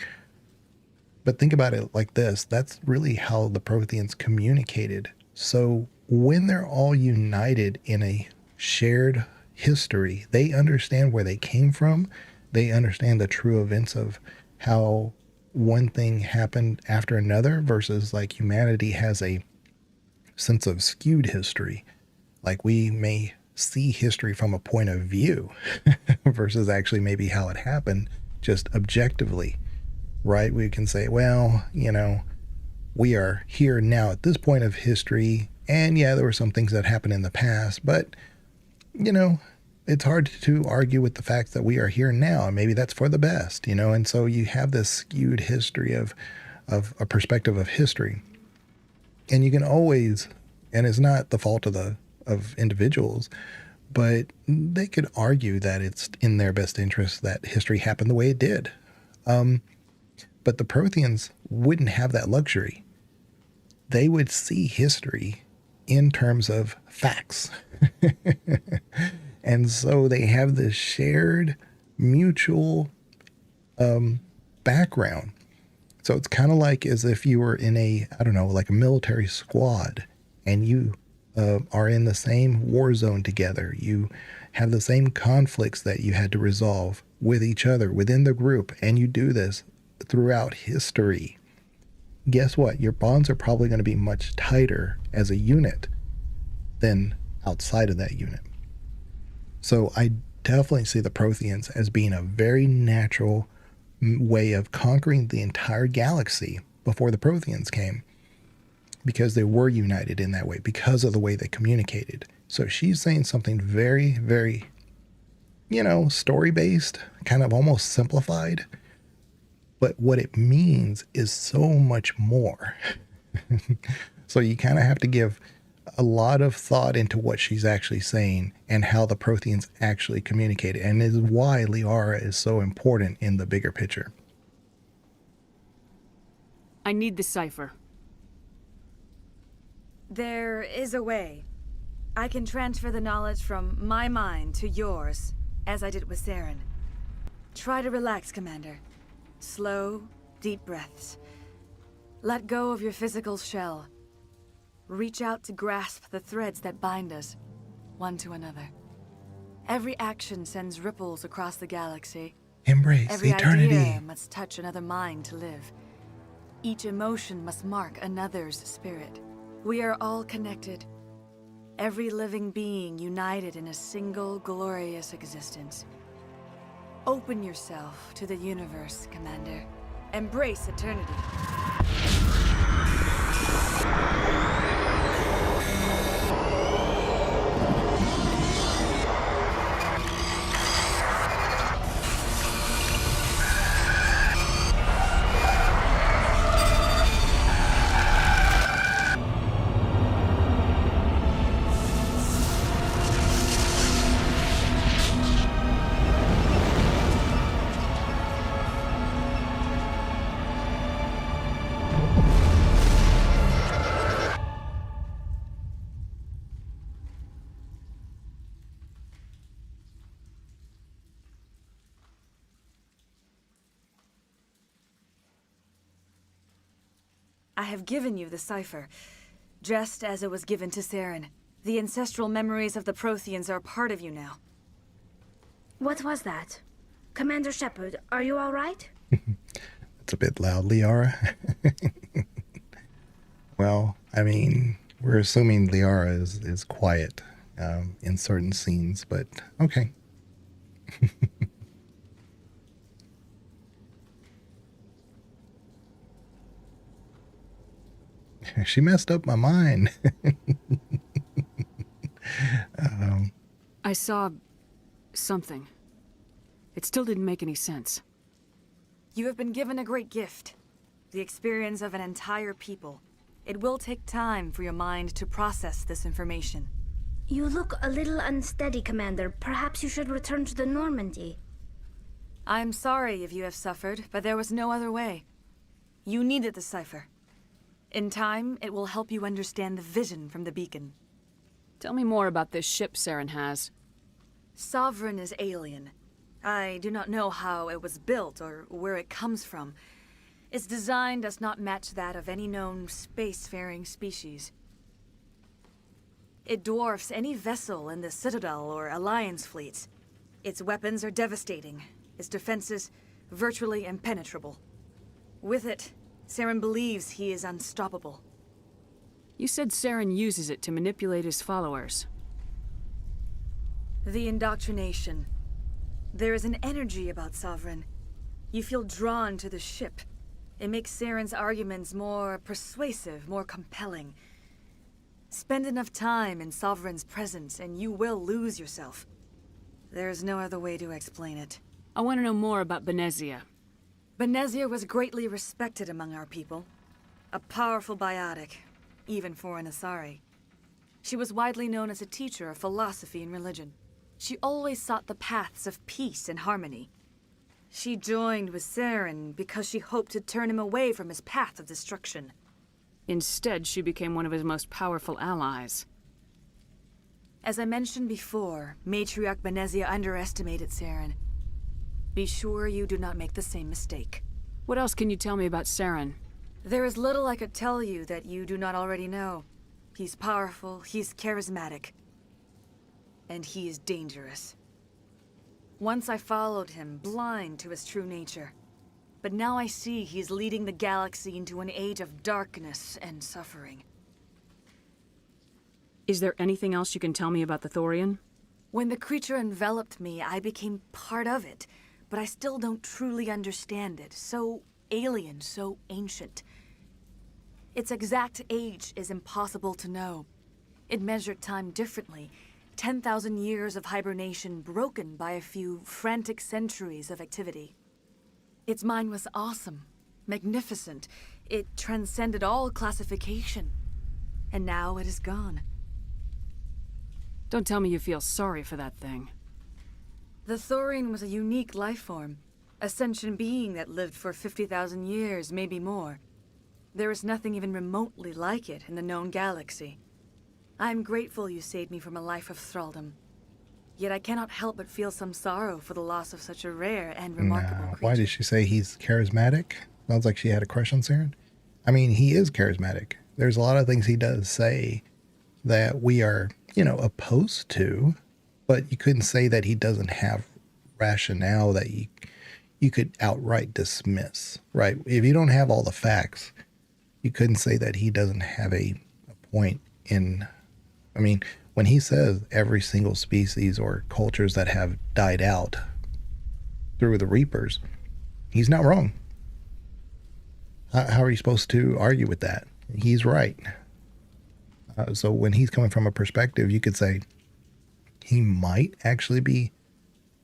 A: But think about it like this. That's really how the Protheans communicated. So when they're all united in a shared history, they understand where they came from. They understand the true events of how one thing happened after another versus like humanity has a sense of skewed history. Like we may see history from a point of view versus actually maybe how it happened just objectively, right? We can say, well, you know, we are here now at this point of history, and yeah, there were some things that happened in the past, but you know, it's hard to argue with the fact that we are here now, and maybe that's for the best, you know. And so you have this skewed history of a perspective of history, and you can always, and it's not the fault of individuals, but they could argue that it's in their best interest that history happened the way it did. But the Protheans wouldn't have that luxury. They would see history in terms of facts. And so they have this shared mutual background. So it's kind of like as if you were in a, I don't know, like a military squad, and you are in the same war zone together. You have the same conflicts that you had to resolve with each other within the group, and you do this throughout history. Guess what? Your bonds are probably going to be much tighter as a unit than outside of that unit. So I definitely see the Protheans as being a very natural way of conquering the entire galaxy before the Protheans came, because they were united in that way, because of the way they communicated. So she's saying something very, very, you know, story-based, kind of almost simplified. But what it means is so much more. So you kind of have to give a lot of thought into what she's actually saying and how the Protheans actually communicate. And is why Liara is so important in the bigger picture.
F: I need the cipher.
N: There is a way. I can transfer the knowledge from my mind to yours, as I did with Saren. Try to relax, Commander. Slow, deep breaths. Let go of your physical shell. Reach out to grasp the threads that bind us, one to another. Every action sends ripples across the galaxy.
A: Embrace
N: Every
A: eternity.
N: idea must touch another mind to live. Each emotion must mark another's spirit. We are all connected. Every living being united in a single glorious existence. Open yourself to the universe, Commander. Embrace eternity. I have given you the cipher, just as it was given to Saren. The ancestral memories of the Protheans are part of you now.
C: What was that? Commander Shepard, are you all right?
A: It's a bit loud, Liara. Well, I mean, we're assuming Liara is quiet in certain scenes, but okay. She messed up my mind.
F: I saw something. It still didn't make any sense.
N: You have been given a great gift. The experience of an entire people. It will take time for your mind to process this information.
C: You look a little unsteady, Commander. Perhaps you should return to the Normandy.
N: I'm sorry if you have suffered, but there was no other way. You needed the cipher. In time, it will help you understand the vision from the beacon.
F: Tell me more about this ship Saren has.
N: Sovereign is alien. I do not know how it was built or where it comes from. Its design does not match that of any known spacefaring species. It dwarfs any vessel in the Citadel or Alliance fleets. Its weapons are devastating, its defenses virtually impenetrable. With it, Saren believes he is unstoppable.
F: You said Saren uses it to manipulate his followers.
N: The indoctrination. There is an energy about Sovereign. You feel drawn to the ship. It makes Saren's arguments more persuasive, more compelling. Spend enough time in Sovereign's presence and you will lose yourself. There's no other way to explain it.
F: I want to know more about Benezia.
N: Benezia was greatly respected among our people. A powerful biotic, even for an Asari. She was widely known as a teacher of philosophy and religion. She always sought the paths of peace and harmony. She joined with Saren because she hoped to turn him away from his path of destruction.
F: Instead, she became one of his most powerful allies.
N: As I mentioned before, Matriarch Benezia underestimated Saren. Be sure you do not make the same mistake.
F: What else can you tell me about Saren?
N: There is little I could tell you that you do not already know. He's powerful, he's charismatic, and he is dangerous. Once I followed him, blind to his true nature. But now I see he's leading the galaxy into an age of darkness and suffering.
F: Is there anything else you can tell me about the Thorian?
N: When the creature enveloped me, I became part of it, but I still don't truly understand it. So alien, so ancient. Its exact age is impossible to know. It measured time differently. 10,000 years of hibernation broken by a few frantic centuries of activity. Its mind was awesome, magnificent. It transcended all classification. And now it is gone.
F: Don't tell me you feel sorry for that thing.
N: The Thorian was a unique life form. A sentient being that lived for 50,000 years, maybe more. There is nothing even remotely like it in the known galaxy. I am grateful you saved me from a life of thraldom. Yet I cannot help but feel some sorrow for the loss of such a rare and remarkable creature.
A: Why did she say he's charismatic? Sounds like she had a crush on Saren. I mean, he is charismatic. There's a lot of things he does say that we are, opposed to, but you couldn't say that he doesn't have rationale that you could outright dismiss, right? If you don't have all the facts, you couldn't say that he doesn't have a point in... I mean, when he says every single species or cultures that have died out through the Reapers, he's not wrong. How are you supposed to argue with that? He's right. So when he's coming from a perspective, you could say he might actually be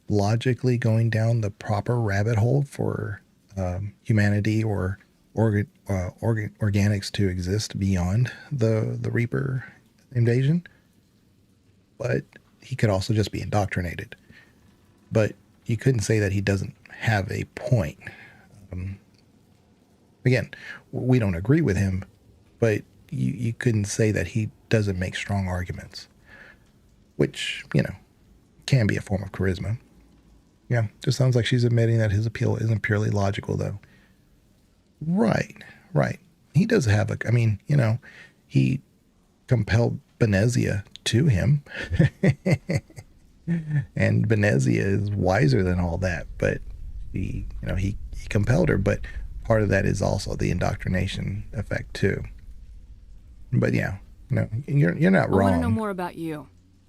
A: logically going down the proper rabbit hole for humanity or organics to exist beyond the Reaper invasion, but he could also just be indoctrinated. But you couldn't say that he doesn't have a point. Again, we don't agree with him, but you couldn't say that he doesn't make strong arguments, which, can be a form of charisma. Yeah, just sounds like she's admitting that his appeal isn't purely logical, though. Right. He does have he compelled Benezia to him. And Benezia is wiser than all that, but he compelled her, but part of that is also the indoctrination effect too. But yeah, you're not wrong.
F: I want to know more about you.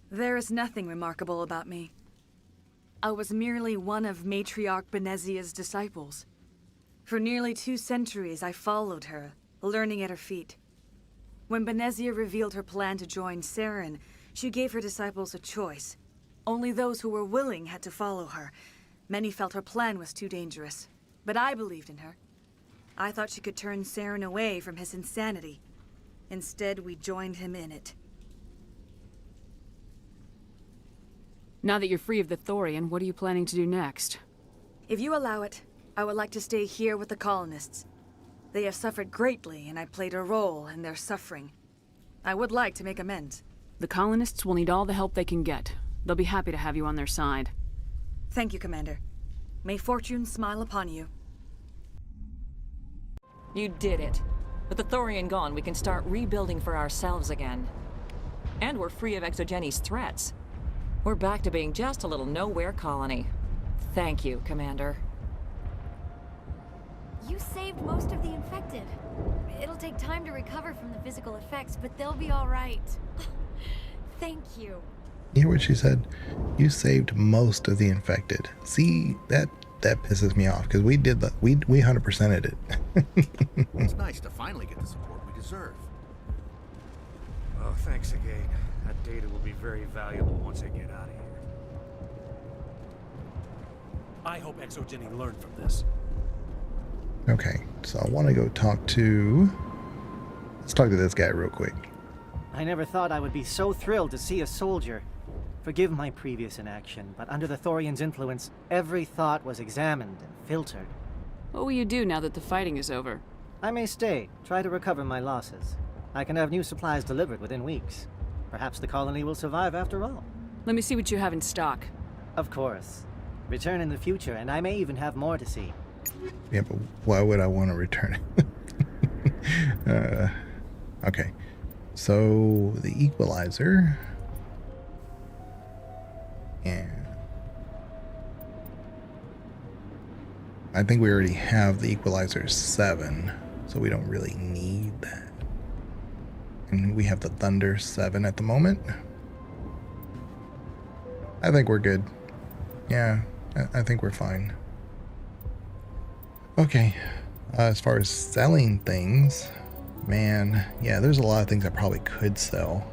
N: There is nothing remarkable about me. I was merely one of Matriarch Benezia's disciples. For nearly 2 centuries, I followed her, learning at her feet. When Benezia revealed her plan to join Saren, she gave her disciples a choice. Only those who were willing had to follow her. Many felt her plan was too dangerous, but I believed in her. I thought she could turn Saren away from his insanity. Instead, we joined him in it.
F: Now that you're free of the Thorian, what are you planning to do next?
N: If you allow it, I would like to stay here with the colonists. They have suffered greatly, and I played a role in their suffering. I would like to make amends.
F: The colonists will need all the help they can get. They'll be happy to have you on their side.
N: Thank you, Commander. May fortune smile upon you.
D: You did it. With the Thorian gone, we can start rebuilding for ourselves again. And we're free of Exogeni's threats. We're back to being just a little nowhere colony. Thank you, Commander.
G: You saved most of the infected. It'll take time to recover from the physical effects, but they'll be all right. Thank you.
A: You hear what she said? You saved most of the infected. See, that pisses me off, because we did the we 100%ed it.
H: It's nice to finally get the support we deserve. Oh, thanks again. That data will be very valuable once I get out of here.
B: I hope Exogeny learned from this.
A: Okay, so I want to go talk to... Let's talk to this guy real quick.
O: I never thought I would be so thrilled to see a soldier. Forgive my previous inaction, but under the Thorian's influence, every thought was examined and filtered.
F: What will you do now that the fighting is over?
O: I may stay, try to recover my losses. I can have new supplies delivered within weeks. Perhaps the colony will survive after all.
F: Let me see what you have in stock.
O: Of course. Return in the future, and I may even have more to see.
A: Yeah, but why would I want to return it? Okay. So, the equalizer... Yeah. I think we already have the equalizer 7, so we don't really need that. And we have the Thunder 7 at the moment. I think we're good. Yeah, I think we're fine. Okay, as far as selling things, man, yeah, there's a lot of things I probably could sell.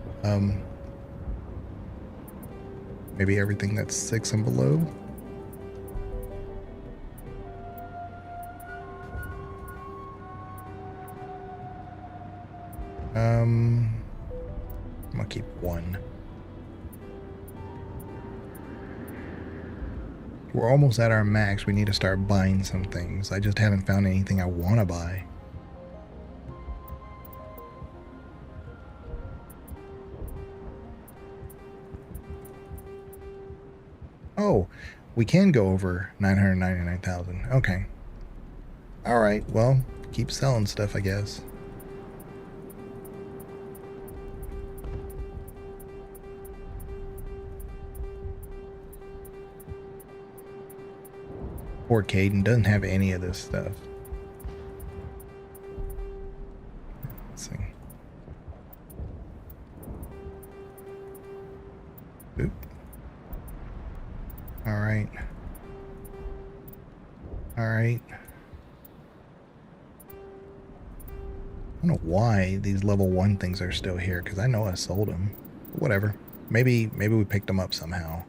A: Maybe everything that's 6 and below. I'm gonna keep 1. We're almost at our max. We need to start buying some things. I just haven't found anything I want to buy. Oh, we can go over 999,000. Okay. All right. Well, keep selling stuff, I guess. Poor Caden doesn't have any of this stuff. Let's see. Oop. All right. All right. I don't know why these level 1 things are still here, because I know I sold them. Whatever. Maybe we picked them up somehow.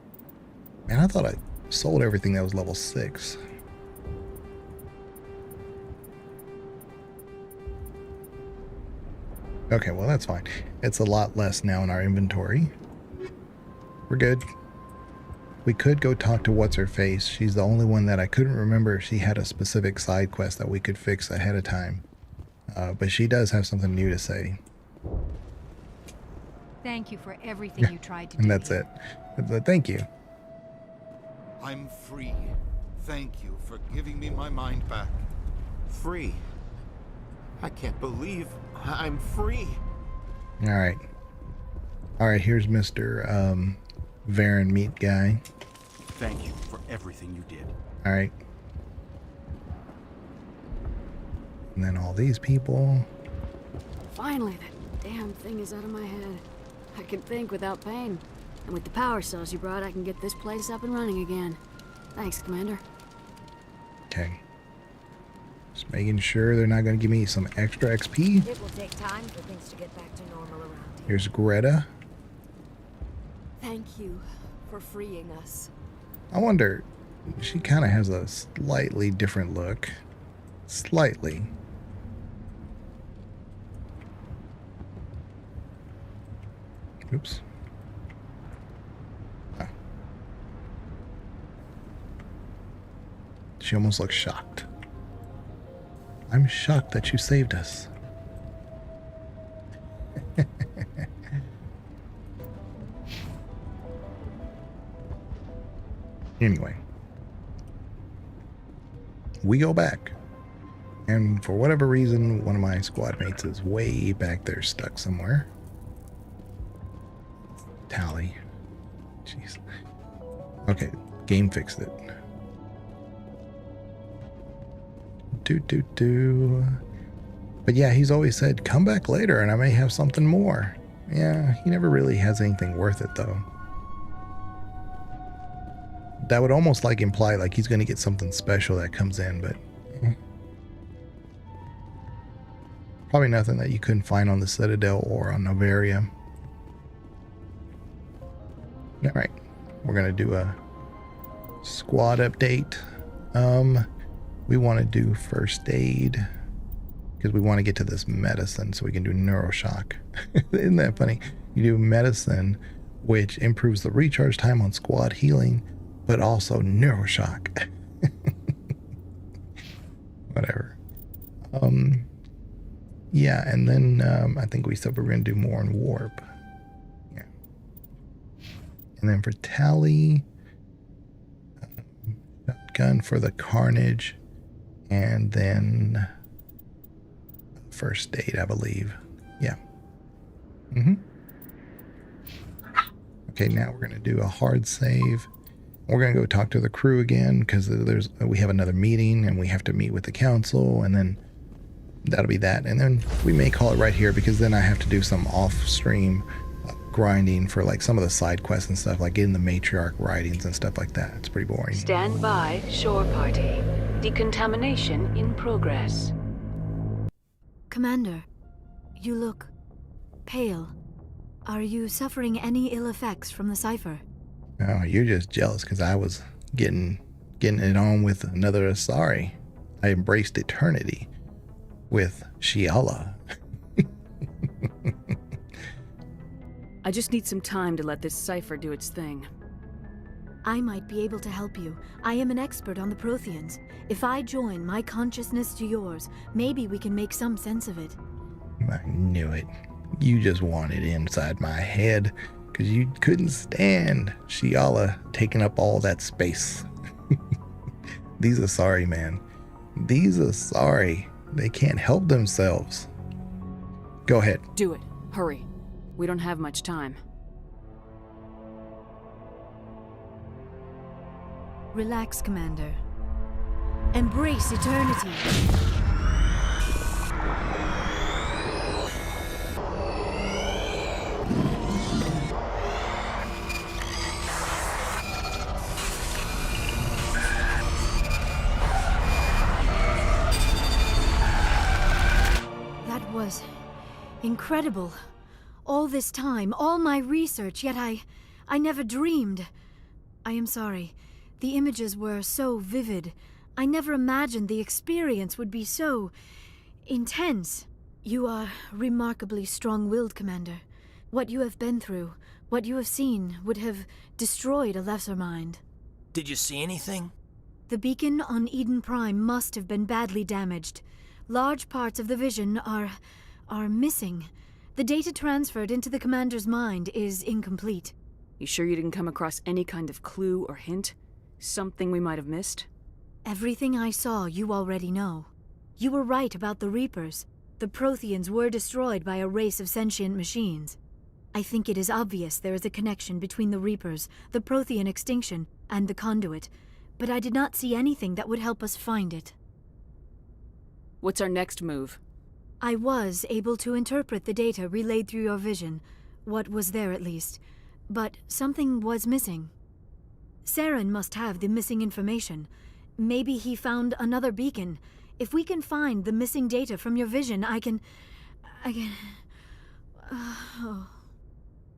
A: Man, I thought I sold everything that was level 6. Okay, well that's fine. It's a lot less now in our inventory. We're good. We could go talk to What's-Her-Face. She's the only one that I couldn't remember if she had a specific side quest that we could fix ahead of time. But she does have something new to say.
P: Thank you for everything you tried to do.
A: And that's it. Thank you.
Q: I'm free. Thank you for giving me my mind back.
B: Free? I can't believe I'm free.
A: All right. All right, here's Mr. Varen Meat Guy.
B: Thank you for everything you did.
A: All right. And then all these people.
M: Finally, that damn thing is out of my head. I can think without pain. And with the power cells you brought, I can get this place up and running again. Thanks, Commander.
A: Okay. Just making sure they're not going to give me some extra XP.
R: It will take time for things to get back to normal around here.
A: Here's Greta.
R: Thank you for freeing us.
A: I wonder, she kind of has a slightly different look. Slightly. Oops. Ah. She almost looks shocked. I'm shocked that you saved us. Anyway. We go back. And for whatever reason, one of my squad mates is way back there stuck somewhere. Tally. Jeez. Okay, game fixed it. But yeah, he's always said, come back later and I may have something more. Yeah, he never really has anything worth it though. That would almost like imply like he's going to get something special that comes in, but probably nothing that you couldn't find on the Citadel or on Novaria. All right, we're going to do a squad update. We want to do first aid because we want to get to this medicine so we can do neuroshock. Isn't that funny? You do medicine, which improves the recharge time on squad healing, but also neuroshock. Whatever. Yeah, and then I think we said we're going to do more on warp. Yeah. And then for tally, shotgun for the carnage, and then first aid, I believe. Yeah. Okay, now we're going to do a hard save. We're going to go talk to the crew again because we have another meeting and we have to meet with the council, and then that'll be that. And then we may call it right here because then I have to do some off-stream grinding for like some of the side quests and stuff, like getting the matriarch writings and stuff like that. It's pretty boring.
F: Stand by, shore party. Decontamination in progress.
M: Commander, you look pale. Are you suffering any ill effects from the cipher?
A: Oh, you're just jealous because I was getting it on with another Asari. I embraced eternity with Shiala.
F: I just need some time to let this cipher do its thing.
M: I might be able to help you. I am an expert on the Protheans. If I join my consciousness to yours, maybe we can make some sense of it.
A: I knew it. You just wanted inside my head because you couldn't stand Shiala taking up all that space. These Asari, man. These Asari. They can't help themselves. Go ahead.
F: Do it. Hurry. We don't have much time.
M: Relax, Commander. Embrace eternity. That was incredible. All this time, all my research, yet I never dreamed. I am sorry. The images were so vivid. I never imagined the experience would be so intense. You are remarkably strong-willed, Commander. What you have been through, what you have seen, would have destroyed a lesser mind.
S: Did you see anything?
M: The beacon on Eden Prime must have been badly damaged. Large parts of the vision are missing. The data transferred into the Commander's mind is incomplete.
F: You sure you didn't come across any kind of clue or hint? Something we might have missed?
M: Everything I saw you already know. You were right about the Reapers. The Protheans were destroyed by a race of sentient machines. I think it is obvious there is a connection between the Reapers, the Prothean extinction, and the Conduit, but I did not see anything that would help us find it.
F: What's our next move?
M: I was able to interpret the data relayed through your vision, what was there at least, but something was missing. Saren must have the missing information. Maybe he found another beacon. If we can find the missing data from your vision, I can... Oh.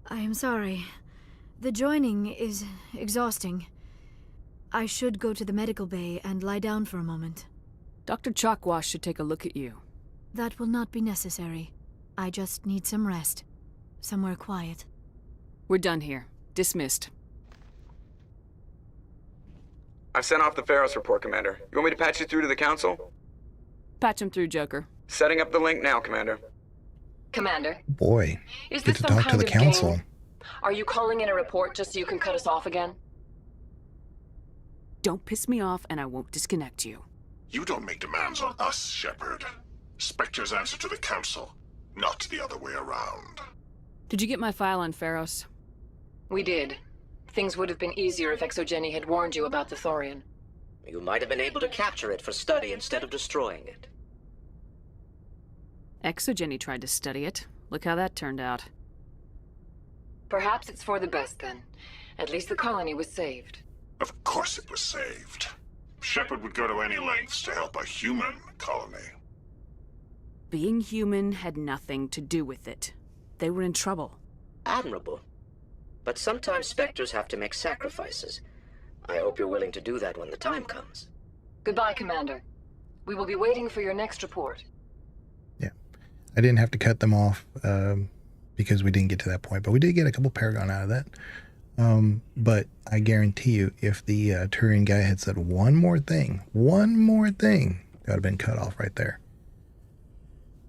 M: I am sorry. The joining is exhausting. I should go to the medical bay and lie down for a moment.
F: Dr. Chalkwash should take a look at you.
M: That will not be necessary. I just need some rest. Somewhere quiet.
F: We're done here. Dismissed.
T: I've sent off the Feros report, Commander. You want me to patch you through to the Council?
F: Patch him through, Joker.
T: Setting up the link now, Commander.
U: Commander.
A: Boy,
U: Is
A: get
U: this
A: to
U: some
A: talk to
U: kind
A: the
U: of
A: Council.
U: game? Are you calling in a report just so you can cut us off again?
F: Don't piss me off and I won't disconnect you.
I: You don't make demands on us, Shepard. Spectres answer to the Council, not the other way around.
F: Did you get my file on Feros?
U: We did. Things would have been easier if Exogeny had warned you about the Thorian.
V: You might have been able to capture it for study instead of destroying it.
F: Exogeny tried to study it. Look how that turned out.
U: Perhaps it's for the best then. At least the colony was saved.
I: Of course it was saved. Shepard would go to any lengths to help a human colony.
F: Being human had nothing to do with it. They were in trouble.
V: Admirable. But sometimes Spectres have to make sacrifices. I hope you're willing to do that when the time comes.
U: Goodbye, Commander. We will be waiting for your next report.
A: Yeah. I didn't have to cut them off because we didn't get to that point, but we did get a couple Paragon out of that. But I guarantee you, if the Turian guy had said one more thing, that would have been cut off right there.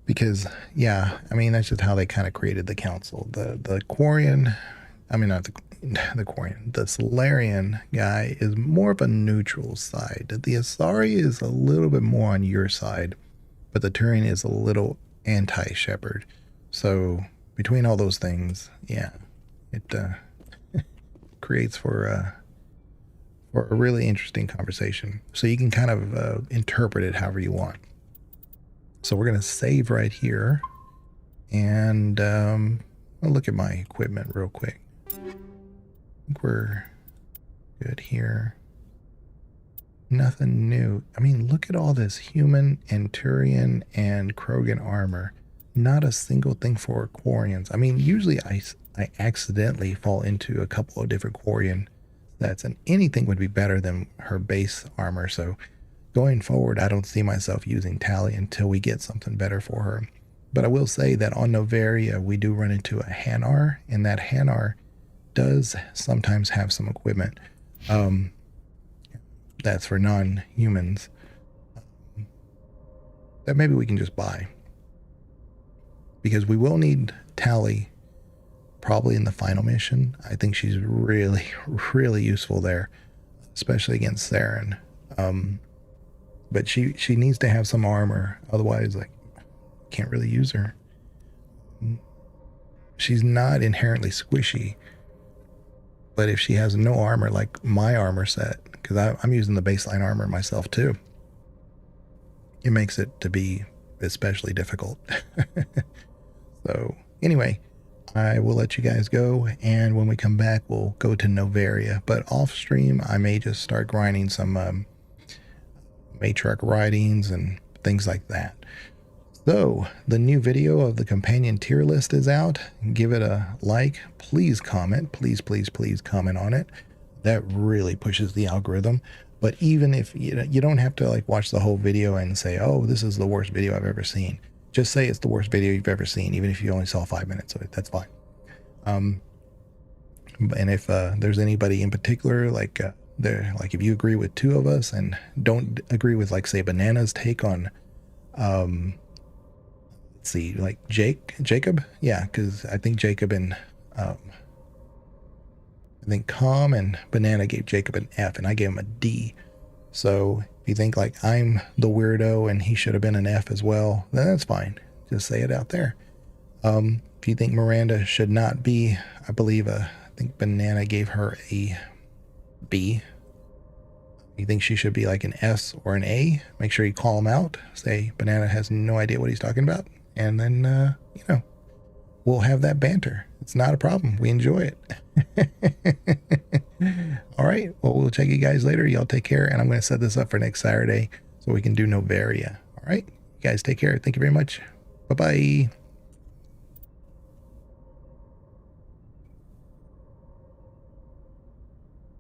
A: Because, yeah, I mean, that's just how they kind of created the council. The Quarian, I mean, not the Quarian, the Solarian guy is more of a neutral side. The Asari is a little bit more on your side, but the Turian is a little anti-Shepard. So between all those things, yeah, it creates for a really interesting conversation. So you can kind of interpret it however you want. So we're going to save right here. And I'll look at my equipment real quick. I think we're good here. Nothing new. I mean, look at all this human and Turian and Krogan armor. Not a single thing for Quarians. I mean, usually I accidentally fall into a couple of different Quarian sets, and anything would be better than her base armor. So going forward, I don't see myself using Tali until we get something better for her. But I will say that on Noveria, we do run into a Hanar, and that Hanar does sometimes have some equipment that's for non-humans that maybe we can just buy. Because we will need Tali probably in the final mission. I think she's really, really useful there, especially against Saren. But she needs to have some armor, otherwise, like, can't really use her. She's not inherently squishy, but if she has no armor, like my armor set, because I'm using the baseline armor myself too, it makes it to be especially difficult. So anyway, I will let you guys go, and when we come back, we'll go to Noveria. But off stream, I may just start grinding some matriarch writings and things like that. So the new video of the companion tier list is out. Give it a like. Please comment. Please comment on it. That really pushes the algorithm. But even if you don't have to like watch the whole video and say, oh, this is the worst video I've ever seen. Just say it's the worst video you've ever seen, even if you only saw 5 minutes of it. That's fine. And if there's anybody in particular, like if you agree with two of us and don't agree with, like, say, Banana's take on, let's see, like Jacob, yeah, because I think Jacob and I think Com and Banana gave Jacob an F, and I gave him a D. So if you think like I'm the weirdo and he should have been an F as well, then that's fine. Just say it out there. If you think Miranda should not be, I believe, I think Banana gave her a B. You think she should be like an S or an A, make sure you call him out. Say Banana has no idea what he's talking about. And then, we'll have that banter. It's not a problem. We enjoy it. All right. Well, we'll check you guys later. Y'all take care. And I'm going to set this up for next Saturday so we can do Noveria. All right. You guys take care. Thank you very much. Bye-bye.